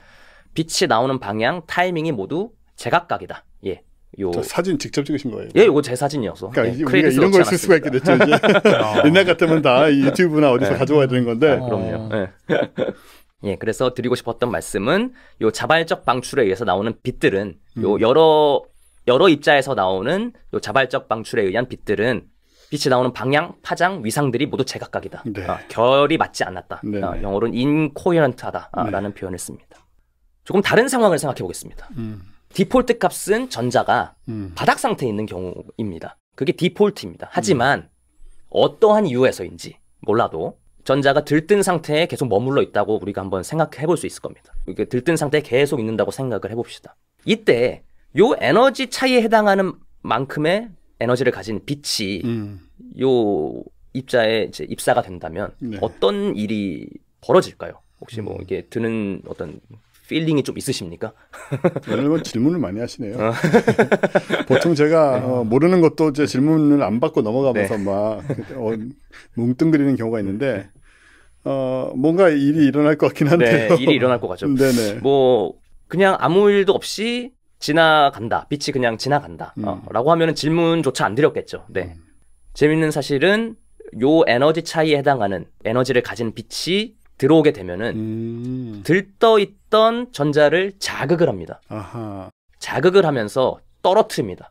빛이 나오는 방향, 타이밍이 모두 제각각이다. 예. 저 사진 직접 찍으신 거예요? 예, 이거 제 사진이어서. 그러니까 우리가 이런 걸 쓸 수가 있게 됐죠. 이제 옛날 같으면 다 유튜브나 어디서 가져와야 되는 건데. 그럼요. 예. 예, 그래서 드리고 싶었던 말씀은 요 자발적 방출에 의해서 나오는 빛들은 요 여러 입자에서 나오는 요 자발적 방출에 의한 빛들은 빛이 나오는 방향, 파장, 위상들이 모두 제각각이다. 네. 결이 맞지 않았다. 영어로는 incoherent하다라는 표현을 씁니다. 조금 다른 상황을 생각해 보겠습니다. 디폴트 값은 전자가 바닥 상태에 있는 경우입니다. 그게 디폴트입니다. 하지만 어떠한 이유에서인지 몰라도 전자가 들뜬 상태에 계속 머물러 있다고 우리가 한번 생각해 볼 수 있을 겁니다. 이게 들뜬 상태에 계속 있는다고 생각을 해봅시다. 이때 요 에너지 차이에 해당하는 만큼의 에너지를 가진 빛이 요 입자에 이제 입사가 된다면 어떤 일이 벌어질까요? 혹시 뭐 이게 드는 어떤 필링이 좀 있으십니까? 오늘 질문을 많이 하시네요. 보통 제가 모르는 것도 이제 질문을 안 받고 넘어가면서 막 뭉뚱그리는 경우가 있는데 뭔가 일이 일어날 것 같긴 한데요. 네, 일이 일어날 것 같죠. 네네. 뭐 그냥 아무 일도 없이 지나간다. 빛이 그냥 지나간다. 라고 하면은 질문조차 안 드렸겠죠. 네. 재밌는 사실은 요 에너지 차이에 해당하는 에너지를 가진 빛이 들어오게 되면은 들떠있던 전자를 자극을 합니다. 아하. 자극을 하면서 떨어뜨립니다.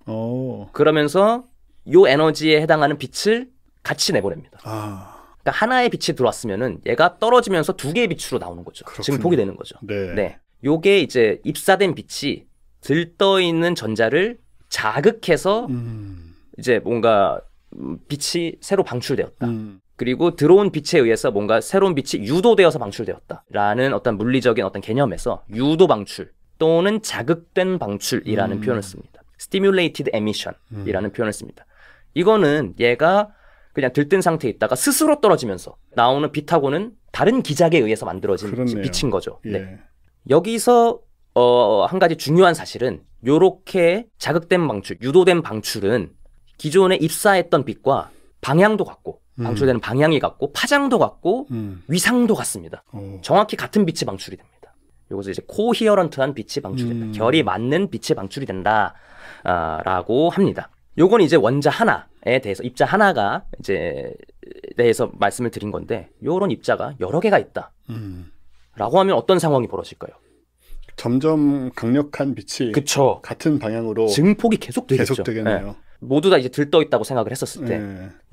그러면서 요 에너지에 해당하는 빛을 같이 내보냅니다. 그러니까 하나의 빛이 들어왔으면은 얘가 떨어지면서 두 개의 빛으로 나오는 거죠. 그렇군요. 증폭이 되는 거죠. 네. 네. 요게 이제 입사된 빛이 들떠있는 전자를 자극해서 이제 뭔가 빛이 새로 방출되었다. 그리고 들어온 빛에 의해서 뭔가 새로운 빛이 유도되어서 방출되었다라는 어떤 물리적인 어떤 개념에서 유도 방출 또는 자극된 방출이라는 표현을 씁니다. stimulated emission이라는 표현을 씁니다. 이거는 얘가 그냥 들뜬 상태에 있다가 스스로 떨어지면서 나오는 빛하고는 다른 기작에 의해서 만들어진 그렇네요. 빛인 거죠. 예. 네. 여기서 한 가지 중요한 사실은 요렇게 자극된 방출, 유도된 방출은 기존에 입사했던 빛과 방향도 같고 방출되는 방향이 같고 파장도 같고 위상도 같습니다. 정확히 같은 빛이 방출이 됩니다. 요것을 이제 코히어런트한 빛이 방출이 된다. 결이 맞는 빛이 방출이 된다. 라고 합니다. 요건 이제 원자 하나에 대해서 입자 하나가 이제 대해서 말씀을 드린 건데 요런 입자가 여러 개가 있다. 라고 하면 어떤 상황이 벌어질까요? 점점 강력한 빛이 그쵸. 같은 방향으로 증폭이 계속 되겠죠. 계속 되겠네요. 네. 모두 다 이제 들떠 있다고 생각을 했었을 때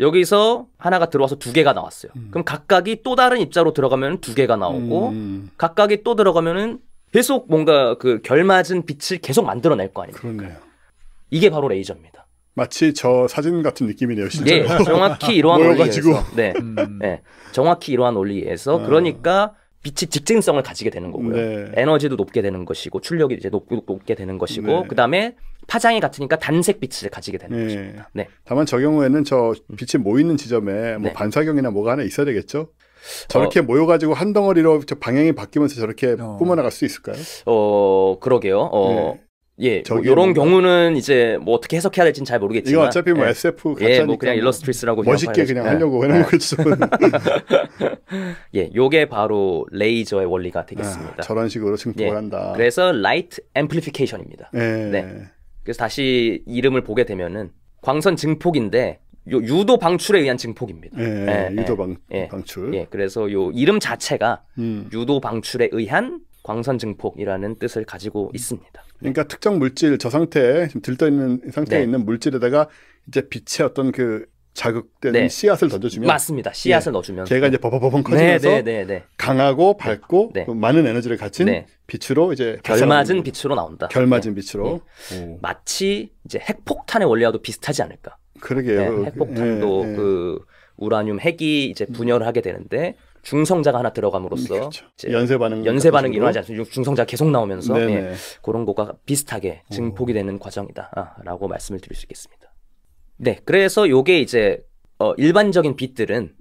여기서 하나가 들어와서 두 개가 나왔어요. 그럼 각각이 또 다른 입자로 들어가면 두 개가 나오고 각각이 또 들어가면은 계속 뭔가 그 결맞은 빛을 계속 만들어낼 거 아닙니까? 그렇네요. 이게 바로 레이저입니다. 마치 저 사진 같은 느낌이네요, 진짜. 예, 정확히 이러한 원리에서. 네, 네, 정확히 이러한 원리에서 그러니까 빛이 직진성을 가지게 되는 거고요. 네. 에너지도 높게 되는 것이고 출력이 이제 높게 되는 것이고 네. 그다음에 파장이 같으니까 단색 빛을 가지게 되는 네. 것입니다. 네. 다만 저 경우에는 저 빛이 모이는 지점에 뭐 네. 반사경이나 뭐가 하나 있어야 되겠죠? 저렇게 모여가지고 한 덩어리로 저 방향이 바뀌면서 저렇게 뿜어나갈 수 있을까요? 그러게요. 네. 예, 뭐 이런 경우는 이제 뭐 어떻게 해석해야 될지는 잘 모르겠지만 이거 어차피 뭐 예. SF 예, 뭐 그냥 일러스트리스라고 멋있게 그냥 하려고 해놓은 거죠. 예, 요게 바로 레이저의 원리가 되겠습니다. 저런 식으로 증폭을 한다. 그래서 라이트 앰플리피케이션입니다. 네. 네. 그래서 다시 이름을 보게 되면은 광선 증폭인데 요 유도 방출에 의한 증폭입니다. 유도 방출. 예, 그래서 요 이름 자체가 유도 방출에 의한 광선 증폭이라는 뜻을 가지고 있습니다. 그러니까 특정 물질 저 상태에 지금 들떠 있는 상태에 네. 있는 물질에다가 이제 빛의 어떤 그 자극된 씨앗을 던져주면 맞습니다. 씨앗을 넣어주면 걔가 이제 버벅버벅 커지면서 강하고 밝고 많은 에너지를 가진 빛으로 이제 결맞은 빛으로 나온다. 결맞은 빛으로 마치 이제 핵폭탄의 원리와도 비슷하지 않을까? 그러게요. 핵폭탄도 그 우라늄 핵이 이제 분열을 하게 되는데 중성자가 하나 들어감으로써 그렇죠. 연쇄 반응이 일어나지 않습니까? 중성자가 계속 나오면서 그런 거가 비슷하게 증폭이 되는 과정이다라고 말씀을 드릴 수 있겠습니다. 네, 그래서 요게 이제 일반적인 빛들은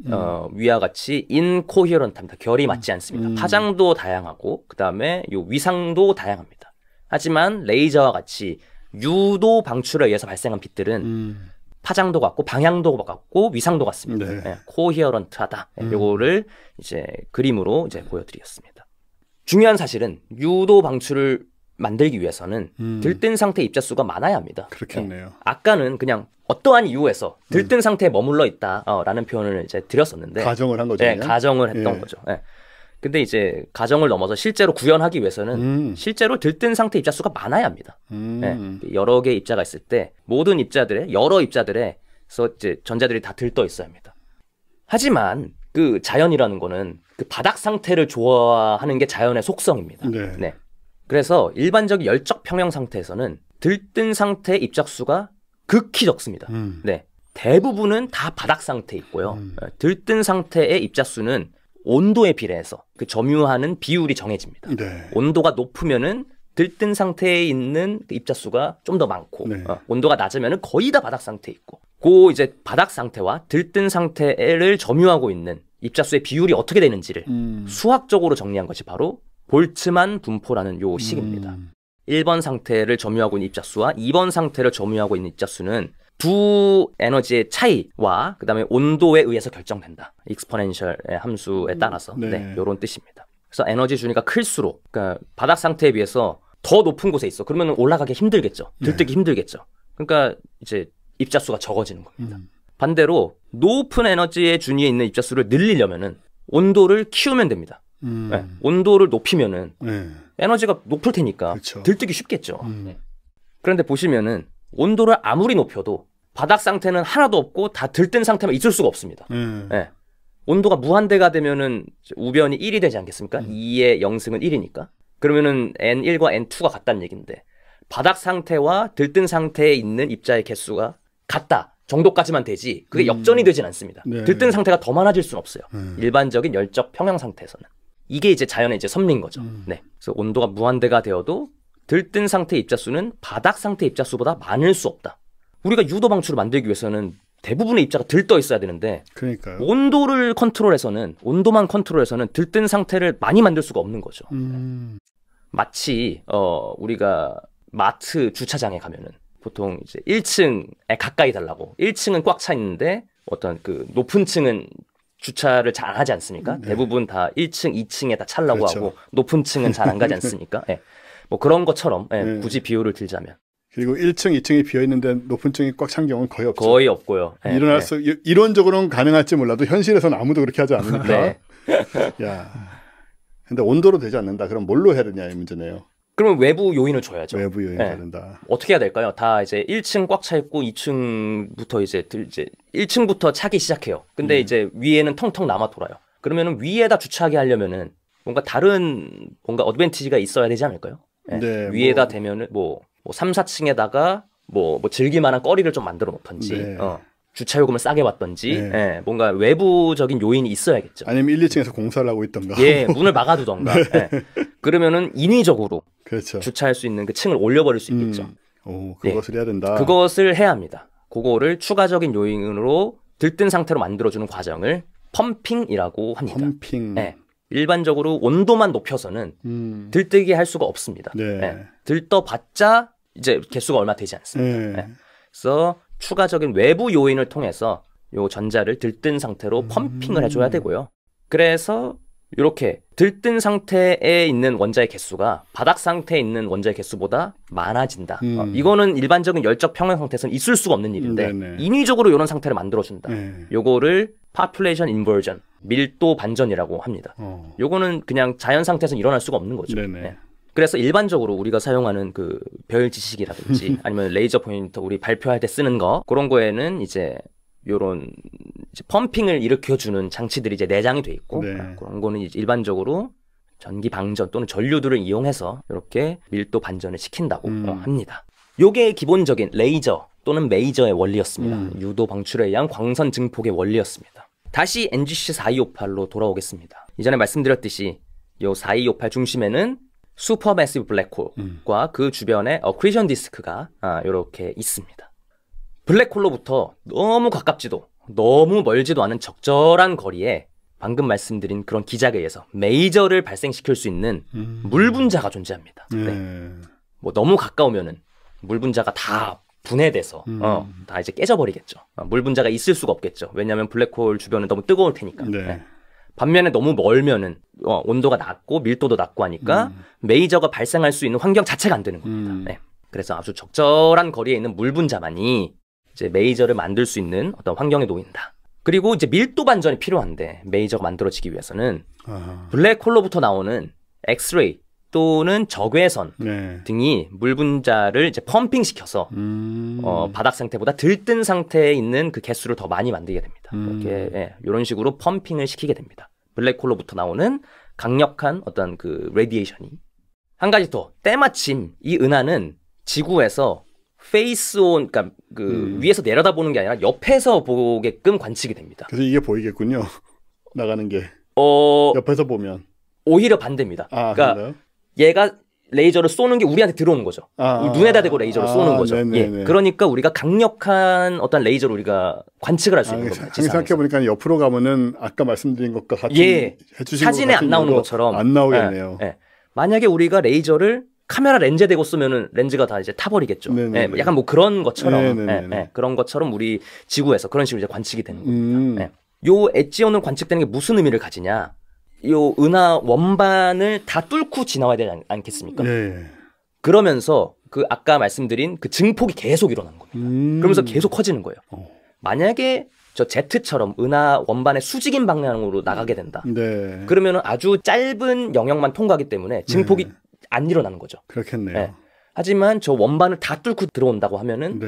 위와 같이 인코히어런트합니다. 결이 맞지 않습니다. 파장도 다양하고 그 다음에 요 위상도 다양합니다. 하지만 레이저와 같이 유도 방출에 의해서 발생한 빛들은 파장도 같고 방향도 같고 위상도 같습니다. 네, 코히어런트하다. 요거를 이제 그림으로 이제 보여드렸습니다. 중요한 사실은 유도 방출을 만들기 위해서는 들뜬 상태 입자수가 많아야 합니다. 그렇겠네요. 아까는 그냥 어떠한 이유에서 들뜬 상태에 머물러 있다라는 표현을 이제 드렸었는데 가정을 한 거죠. 네, 가정을 했던 거죠. 네. 근데 이제 가정을 넘어서 실제로 구현하기 위해서는 실제로 들뜬 상태 입자수가 많아야 합니다. 네. 여러 개의 입자가 있을 때 모든 입자들의 여러 입자들에서 이제 전자들이 다 들떠 있어야 합니다. 하지만 그 자연이라는 거는 그 바닥 상태를 좋아하는 게 자연의 속성입니다. 네. 그래서 일반적인 열적 평형 상태에서는 들뜬 상태의 입자수가 극히 적습니다. 네. 대부분은 다 바닥 상태에 있고요. 들뜬 상태의 입자수는 온도에 비례해서 그 점유하는 비율이 정해집니다. 온도가 높으면은 들뜬 상태에 있는 그 입자수가 좀 더 많고 온도가 낮으면은 거의 다 바닥 상태에 있고 그 이제 바닥 상태와 들뜬 상태를 점유하고 있는 입자수의 비율이 어떻게 되는지를 수학적으로 정리한 것이 바로 볼츠만 분포라는 요 식입니다. 1번 상태를 점유하고 있는 입자수와 2번 상태를 점유하고 있는 입자수는 두 에너지의 차이와 그 다음에 온도에 의해서 결정된다. 익스포넨셜 함수에 따라서 이런 뜻입니다. 그래서 에너지 준위가 클수록 그러니까 바닥 상태에 비해서 더 높은 곳에 있어. 그러면 올라가기 힘들겠죠. 들뜨기 힘들겠죠. 그러니까 이제 입자수가 적어지는 겁니다. 반대로 높은 에너지의 준위에 있는 입자수를 늘리려면은 온도를 키우면 됩니다. 온도를 높이면은 에너지가 높을 테니까 들뜨기 쉽겠죠. 그런데 보시면은 온도를 아무리 높여도 바닥 상태는 하나도 없고 다 들뜬 상태만 있을 수가 없습니다. 온도가 무한대가 되면은 우변이 1이 되지 않겠습니까? 2의 영승은 1이니까. 그러면은 N1과 N2가 같다는 얘기인데 바닥 상태와 들뜬 상태에 있는 입자의 개수가 같다 정도까지만 되지 그게 역전이 되진 않습니다. 들뜬 상태가 더 많아질 수는 없어요. 일반적인 열적 평형 상태에서는. 이게 이제 자연의 이제 섭리인 거죠. 그래서 온도가 무한대가 되어도 들뜬 상태 입자수는 바닥 상태 입자수보다 많을 수 없다. 우리가 유도 방출을 만들기 위해서는 대부분의 입자가 들떠 있어야 되는데 그러니까요. 온도만 컨트롤해서는 들뜬 상태를 많이 만들 수가 없는 거죠. 마치 우리가 마트 주차장에 가면은 보통 이제 1층에 가까이 달라고 1층은 꽉 차 있는데 어떤 그 높은 층은 주차를 잘 안 하지 않습니까? 네. 대부분 다 1층, 2층에 다 차려고 그렇죠. 하고 높은 층은 잘 안 가지 않습니까? 예. 뭐 그런 것처럼 굳이 비유를 들자면 그리고 1층, 2층이 비어 있는데 높은 층이 꽉 찬 경우는 거의 없죠. 거의 없고요. 이론적으로는 가능할지 몰라도 현실에서는 아무도 그렇게 하지 않으니까. 네. 야, 근데 온도로 되지 않는다. 그럼 뭘로 해야 되냐 이 문제네요. 그러면 외부 요인을 줘야죠. 외부 요인이 된다. 어떻게 해야 될까요? 다 이제 1층 꽉 차 있고 2층부터 이제 1층부터 차기 시작해요. 근데 이제 위에는 텅텅 남아 돌아요. 그러면은 위에다 주차하게 하려면은 뭔가 다른 뭔가 어드밴티지가 있어야 되지 않을까요? 네, 위에다 대면은 뭐 3, 4층에다가 뭐 즐길만한 거리를 좀 만들어 놓던지 네. 주차 요금을 싸게 받던지 뭔가 외부적인 요인이 있어야겠죠. 아니면 1, 2층에서 공사를 하고 있던가. 문을 막아두던가. 그러면은 인위적으로 그렇죠. 주차할 수 있는 그 층을 올려버릴 수 있겠죠. 그것을 해야 된다. 그것을 해야 합니다. 그거를 추가적인 요인으로 들뜬 상태로 만들어주는 과정을 펌핑이라고 합니다. 펌핑. 일반적으로 온도만 높여서는 들뜨게 할 수가 없습니다. 들떠봤자 이제 개수가 얼마 되지 않습니다. 그래서 추가적인 외부 요인을 통해서 요 전자를 들뜬 상태로 펌핑을 해줘야 되고요. 그래서 이렇게 들뜬 상태에 있는 원자의 개수가 바닥 상태에 있는 원자의 개수보다 많아진다. 이거는 일반적인 열적 평형 상태에서는 있을 수가 없는 일인데 인위적으로 이런 상태를 만들어준다. 요거를 population inversion, 밀도 반전이라고 합니다. 요거는 그냥 자연 상태에서는 일어날 수가 없는 거죠. 그래서 일반적으로 우리가 사용하는 그 별 지식이라든지 아니면 레이저 포인터 우리 발표할 때 쓰는 거 그런 거에는 이제 요런 이제 펌핑을 일으켜주는 장치들이 이제 내장이 돼 있고 그런 거는 이제 일반적으로 전기 방전 또는 전류들을 이용해서 이렇게 밀도 반전을 시킨다고 합니다. 요게 기본적인 레이저 또는 메이저의 원리였습니다. 유도 방출에 의한 광선 증폭의 원리였습니다. 다시 NGC 4258로 돌아오겠습니다. 이전에 말씀드렸듯이 요 4258 중심에는 슈퍼매시브 블랙홀과 그 주변에 어크리션 디스크가 이렇게 있습니다. 블랙홀로부터 너무 가깝지도 너무 멀지도 않은 적절한 거리에 방금 말씀드린 그런 기작에 의해서 메이저를 발생시킬 수 있는 물 분자가 존재합니다. 뭐 너무 가까우면은 물 분자가 다 분해돼서 다 이제 깨져버리겠죠. 물 분자가 있을 수가 없겠죠. 왜냐하면 블랙홀 주변은 너무 뜨거울 테니까. 반면에 너무 멀면은 온도가 낮고 밀도도 낮고 하니까 메이저가 발생할 수 있는 환경 자체가 안 되는 겁니다. 그래서 아주 적절한 거리에 있는 물 분자만이 이제 메이저를 만들 수 있는 어떤 환경에 놓인다. 그리고 이제 밀도 반전이 필요한데 메이저가 만들어지기 위해서는 블랙홀로부터 나오는 엑스레이 또는 적외선 등이 물 분자를 이제 펌핑시켜서 바닥 상태보다 들뜬 상태에 있는 그 개수를 더 많이 만들게 됩니다. 이렇게 이런 식으로 펌핑을 시키게 됩니다. 블랙홀로부터 나오는 강력한 어떤 그 레디에이션이. 한 가지 더, 때마침 이 은하는 지구에서 페이스온, 그러니까 그 위에서 내려다보는 게 아니라 옆에서 보게끔 관측이 됩니다. 그래서 이게 보이겠군요. 나가는 게. 옆에서 보면. 오히려 반대입니다. 그러니까 그래요? 얘가 레이저를 쏘는 게 우리한테 들어오는 거죠. 눈에다 대고 레이저를 쏘는 거죠. 그러니까 우리가 강력한 어떤 레이저를 우리가 관측을 할 수 있는 겁니다. 생각해보니까 옆으로 가면은 아까 말씀드린 것과 같이 해주신 사진에 안 나오는 것처럼 안 나오겠네요. 만약에 우리가 레이저를 카메라 렌즈에 대고 쓰면은 렌즈가 다 이제 타버리겠죠. 약간 뭐 그런 것처럼 그런 것처럼 우리 지구에서 그런 식으로 이제 관측이 되는 겁니다. 요 엣지온으로 관측되는 게 무슨 의미를 가지냐? 요 은하 원반을 다 뚫고 지나와야 되지 않겠습니까? 그러면서 그 아까 말씀드린 그 증폭이 계속 일어나는 겁니다. 그러면서 계속 커지는 거예요. 만약에 저 Z처럼 은하 원반의 수직인 방향으로 나가게 된다. 그러면 아주 짧은 영역만 통과하기 때문에 증폭이 안 일어나는 거죠. 그렇겠네요. 하지만 저 원반을 다 뚫고 들어온다고 하면은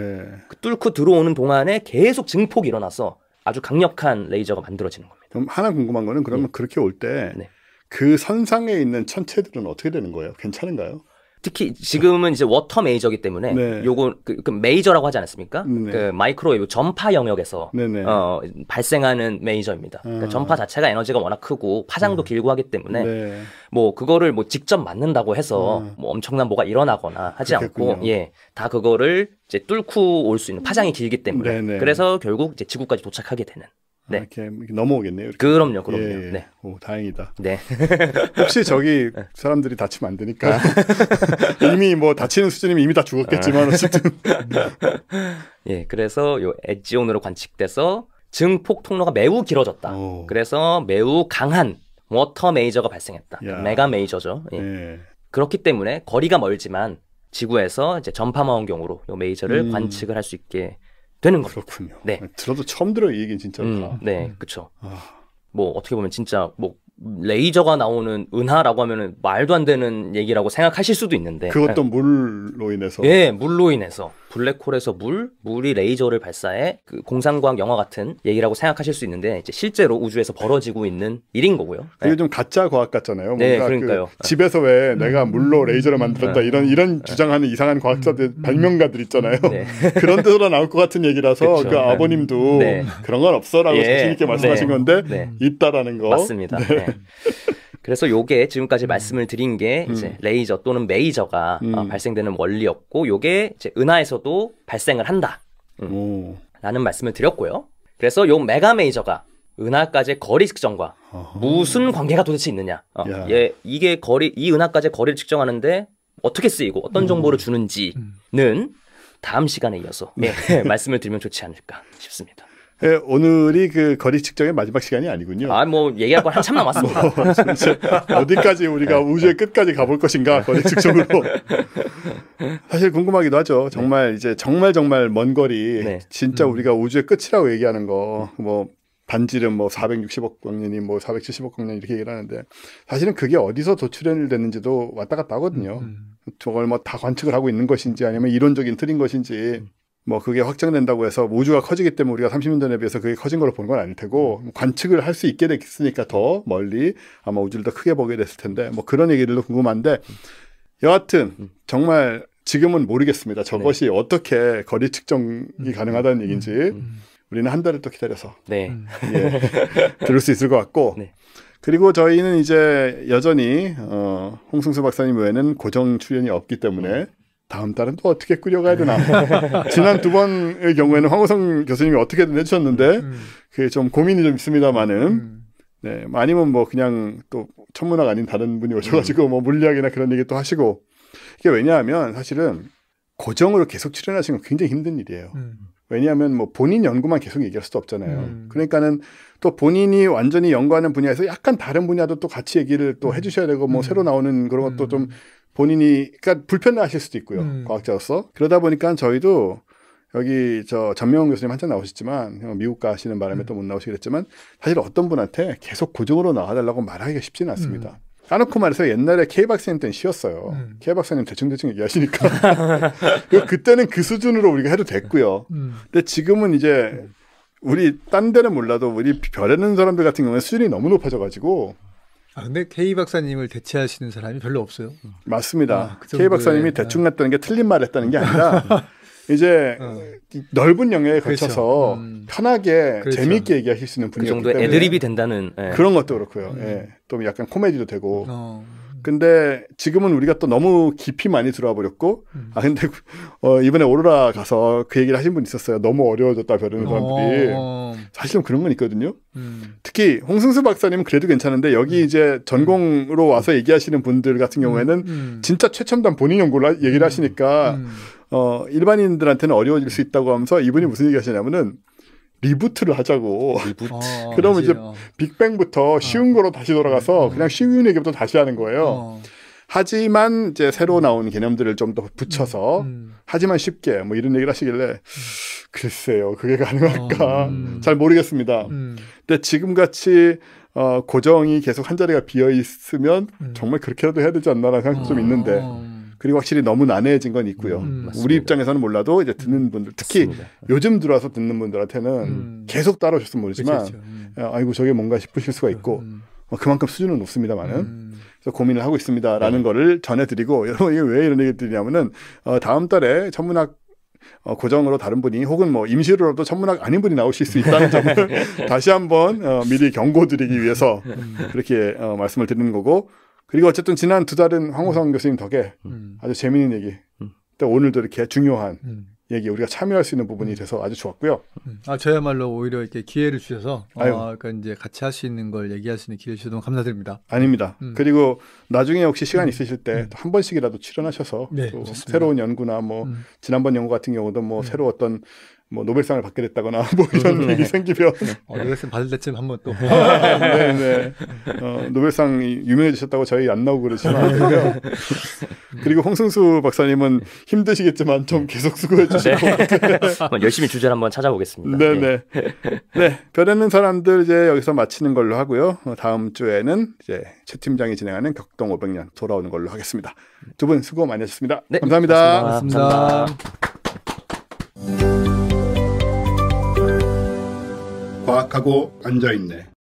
그 뚫고 들어오는 동안에 계속 증폭이 일어나서 아주 강력한 레이저가 만들어지는 겁니다. 그럼 하나 궁금한 거는 그러면 그렇게 올 때 그 선상에 있는 천체들은 어떻게 되는 거예요? 괜찮은가요? 특히 지금은 이제 워터 메이저이기 때문에 네. 요거 그 메이저라고 하지 않았습니까? 네. 그 마이크로웨이브 전파 영역에서 네네. 발생하는 메이저입니다. 그러니까 전파 자체가 에너지가 워낙 크고 파장도 길고 하기 때문에 네. 뭐 그거를 뭐 직접 맞는다고 해서 뭐 엄청난 뭐가 일어나거나 하지 그렇겠군요. 않고 다 그거를 이제 뚫고 올 수 있는 파장이 길기 때문에 네네. 그래서 결국 이제 지구까지 도착하게 되는. 네. 이렇게 넘어오겠네요. 이렇게. 그럼요. 예. 네. 오, 다행이다. 네. 혹시 저기 사람들이 다치면 안 되니까 이미 뭐 다치는 수준이면 이미 다 죽었겠지만 어쨌든. 예, 그래서 요 엣지온으로 관측돼서 증폭 통로가 매우 길어졌다. 오. 그래서 매우 강한 워터 메이저가 발생했다. 야. 메가 메이저죠. 예. 예. 그렇기 때문에 거리가 멀지만 지구에서 이제 전파망원경으로 요 메이저를 관측을 할 수 있게 되는 겁니다. 그렇군요. 네. 들어도 처음 들어요, 이 얘기는 진짜. 네, 그렇죠. 아. 뭐 어떻게 보면 진짜 뭐 레이저가 나오는 은하라고 하면은 말도 안 되는 얘기라고 생각하실 수도 있는데 그것도 물로 인해서. 예, 물로 인해서 블랙홀에서 물이 레이저를 발사해 그 공상과학 영화 같은 얘기라고 생각하실 수 있는데 이제 실제로 우주에서 벌어지고 있는 일인 거고요. 그게 네. 좀 가짜 과학 같잖아요. 네, 뭔가 그러니까요. 그 집에서 왜 내가 물로 레이저를 만들었다 이런 주장하는 이상한 과학자들 발명가들 있잖아요. 네. 그런 데서 나올 것 같은 얘기라서 그쵸. 그 아버님도 네. 그런 건 없어라고 예. 자신 있게 말씀하신 네. 건데 네. 있다라는 거. 맞습니다. 네. 그래서 요게 지금까지 말씀을 드린 게 이제 레이저 또는 메이저가 발생되는 원리였고 요게 이제 은하에서도 발생을 한다. 오. 라는 말씀을 드렸고요. 그래서 요 메가 메이저가 은하까지의 거리 측정과 무슨 관계가 도대체 있느냐. 이게 이 은하까지의 거리를 측정하는데 어떻게 쓰이고 어떤 정보를 주는지는 다음 시간에 이어서 말씀을 드리면 좋지 않을까 싶습니다. 예, 오늘이 그 거리 측정의 마지막 시간이 아니군요. 뭐 얘기할 건 한참 남았습니다. 어디까지 우리가 우주의 끝까지 가볼 것인가 거리 측정으로. 사실 궁금하기도 하죠. 정말 이제 정말 먼 거리, 진짜 우리가 우주의 끝이라고 얘기하는 거, 뭐 반지름 뭐 460억 광년이 뭐 470억 광년 이렇게 얘기를 하는데 사실은 그게 어디서 도출됐는지도 왔다 갔다 하거든요. 저걸 뭐 다 관측을 하고 있는 것인지 아니면 이론적인 틀인 것인지. 뭐 그게 확정된다고 해서 우주가 커지기 때문에 우리가 30년 전에 비해서 그게 커진 걸로 보는 건 아닐 테고 관측을 할 수 있게 됐으니까 더 멀리 아마 우주를 더 크게 보게 됐을 텐데 뭐 그런 얘기들도 궁금한데 여하튼 정말 지금은 모르겠습니다. 저것이 어떻게 거리 측정이 가능하다는 얘기인지 우리는 한 달을 또 기다려서 들을 수 있을 것 같고 그리고 저희는 이제 여전히 홍승수 박사님 외에는 고정 출연이 없기 때문에 다음 달은 또 어떻게 꾸려가야 되나. 지난 두 번의 경우에는 황호성 교수님이 어떻게든 해주셨는데 그게 좀 고민이 좀 있습니다만은 네, 아니면 뭐 그냥 또 천문학 아닌 다른 분이 오셔가지고 뭐 물리학이나 그런 얘기 또 하시고 이게 왜냐하면 사실은 고정으로 계속 출연하시는 건 굉장히 힘든 일이에요. 왜냐하면 뭐 본인 연구만 계속 얘기할 수도 없잖아요. 그러니까는 또 본인이 완전히 연구하는 분야에서 약간 다른 분야도 또 같이 얘기를 또 해주셔야 되고 뭐 새로 나오는 그런 것도 좀 본인이 그러니까 불편해하실 수도 있고요. 과학자로서. 그러다 보니까 저희도 여기 저 전명훈 교수님 한참 나오셨지만 미국 가시는 바람에 또 못 나오시게 됐지만 사실 어떤 분한테 계속 고정으로 나와달라고 말하기가 쉽지는 않습니다. 까놓고 말해서 옛날에 K 박사님 때는 쉬웠어요. K 박사님 대충 얘기하시니까. 그때는 그 수준으로 우리가 해도 됐고요. 근데 지금은 이제 우리 딴 데는 몰라도 우리 별에는 사람들 같은 경우는 수준이 너무 높아져가지고 근데 K 박사님을 대체하시는 사람이 별로 없어요. 맞습니다. 그 K 박사님이 대충 했다는 게 틀린 말 했다는 게 아니라 이제 넓은 영역에 걸쳐서 편하게 재미있게 얘기하실 수 있는 분이기 때문에 그 정도 애드립이 된다는 그런 것도 그렇고요. 또 약간 코미디도 되고. 근데 지금은 우리가 또 너무 깊이 많이 들어와 버렸고 근데 이번에 오로라 가서 그 얘기를 하신 분 있었어요. 너무 어려워졌다 별하는 사람들이. 사실은 그런 건 있거든요. 특히 홍승수 박사님은 그래도 괜찮은데 여기 이제 전공으로 와서 얘기하시는 분들 같은 경우에는 진짜 최첨단 본인 연구를 얘기를 하시니까 일반인들한테는 어려워질 수 있다고 하면서 이분이 무슨 얘기 하시냐면은 리부트를 하자고. 그러면 이제 빅뱅부터 쉬운 거로 다시 돌아가서 그냥 쉬운 얘기부터 다시 하는 거예요. 하지만 이제 새로 나온 개념들을 좀 더 붙여서 하지만 쉽게 뭐 이런 얘기를 하시길래 글쎄요 그게 가능할까 잘 모르겠습니다. 근데 지금같이 고정이 계속 한 자리가 비어 있으면 정말 그렇게라도 해야 되지 않나라는 생각도 좀 있는데 그리고 확실히 너무 난해해진 건 있고요. 우리 입장에서는 몰라도 이제 듣는 분들 특히 맞습니다. 요즘 들어와서 듣는 분들한테는 계속 따라오셨으면 모르지만 아이고 저게 뭔가 싶으실 수가 있고 그만큼 수준은 높습니다만은 고민을 하고 있습니다라는 거를 전해드리고 여러분 이게 왜 이런 얘기 드리냐면은 다음 달에 천문학 고정으로 다른 분이 혹은 뭐 임시로라도 천문학 아닌 분이 나오실 수 있다는 점을 다시 한번 미리 경고드리기 위해서 그렇게 말씀을 드리는 거고 그리고 어쨌든 지난 2달은 황호성 교수님 덕에 아주 재미있는 얘기 또 오늘도 이렇게 중요한 얘기 우리가 참여할 수 있는 부분이 돼서 아주 좋았고요. 저야말로 오히려 이렇게 기회를 주셔서 그러니까 이제 같이 할 수 있는 걸 얘기할 수 있는 기회를 주셔서 너무 감사드립니다. 아닙니다. 그리고 나중에 혹시 시간 있으실 때 한 번씩이라도 출연하셔서 네, 또 새로운 연구나 뭐 지난번 연구 같은 경우도 뭐 새로 어떤 뭐 노벨상을 받게 됐다거나 뭐 이런 얘기 생기면 노벨상 받을 때쯤 한번 또 네네 노벨상 유명해지셨다고 저희 안 나오고 그러시면 그리고 홍승수 박사님은 힘드시겠지만 좀 계속 수고해 주시고 열심히 주제를 한번 찾아보겠습니다. 네네 네 별에는 사람들 이제 여기서 마치는 걸로 하고요. 다음 주에는 이제 최 팀장이 진행하는 격동 500년 돌아오는 걸로 하겠습니다. 두 분 수고 많이 하셨습니다. 네, 감사합니다. 감사합니다. 과학하고 앉아있네.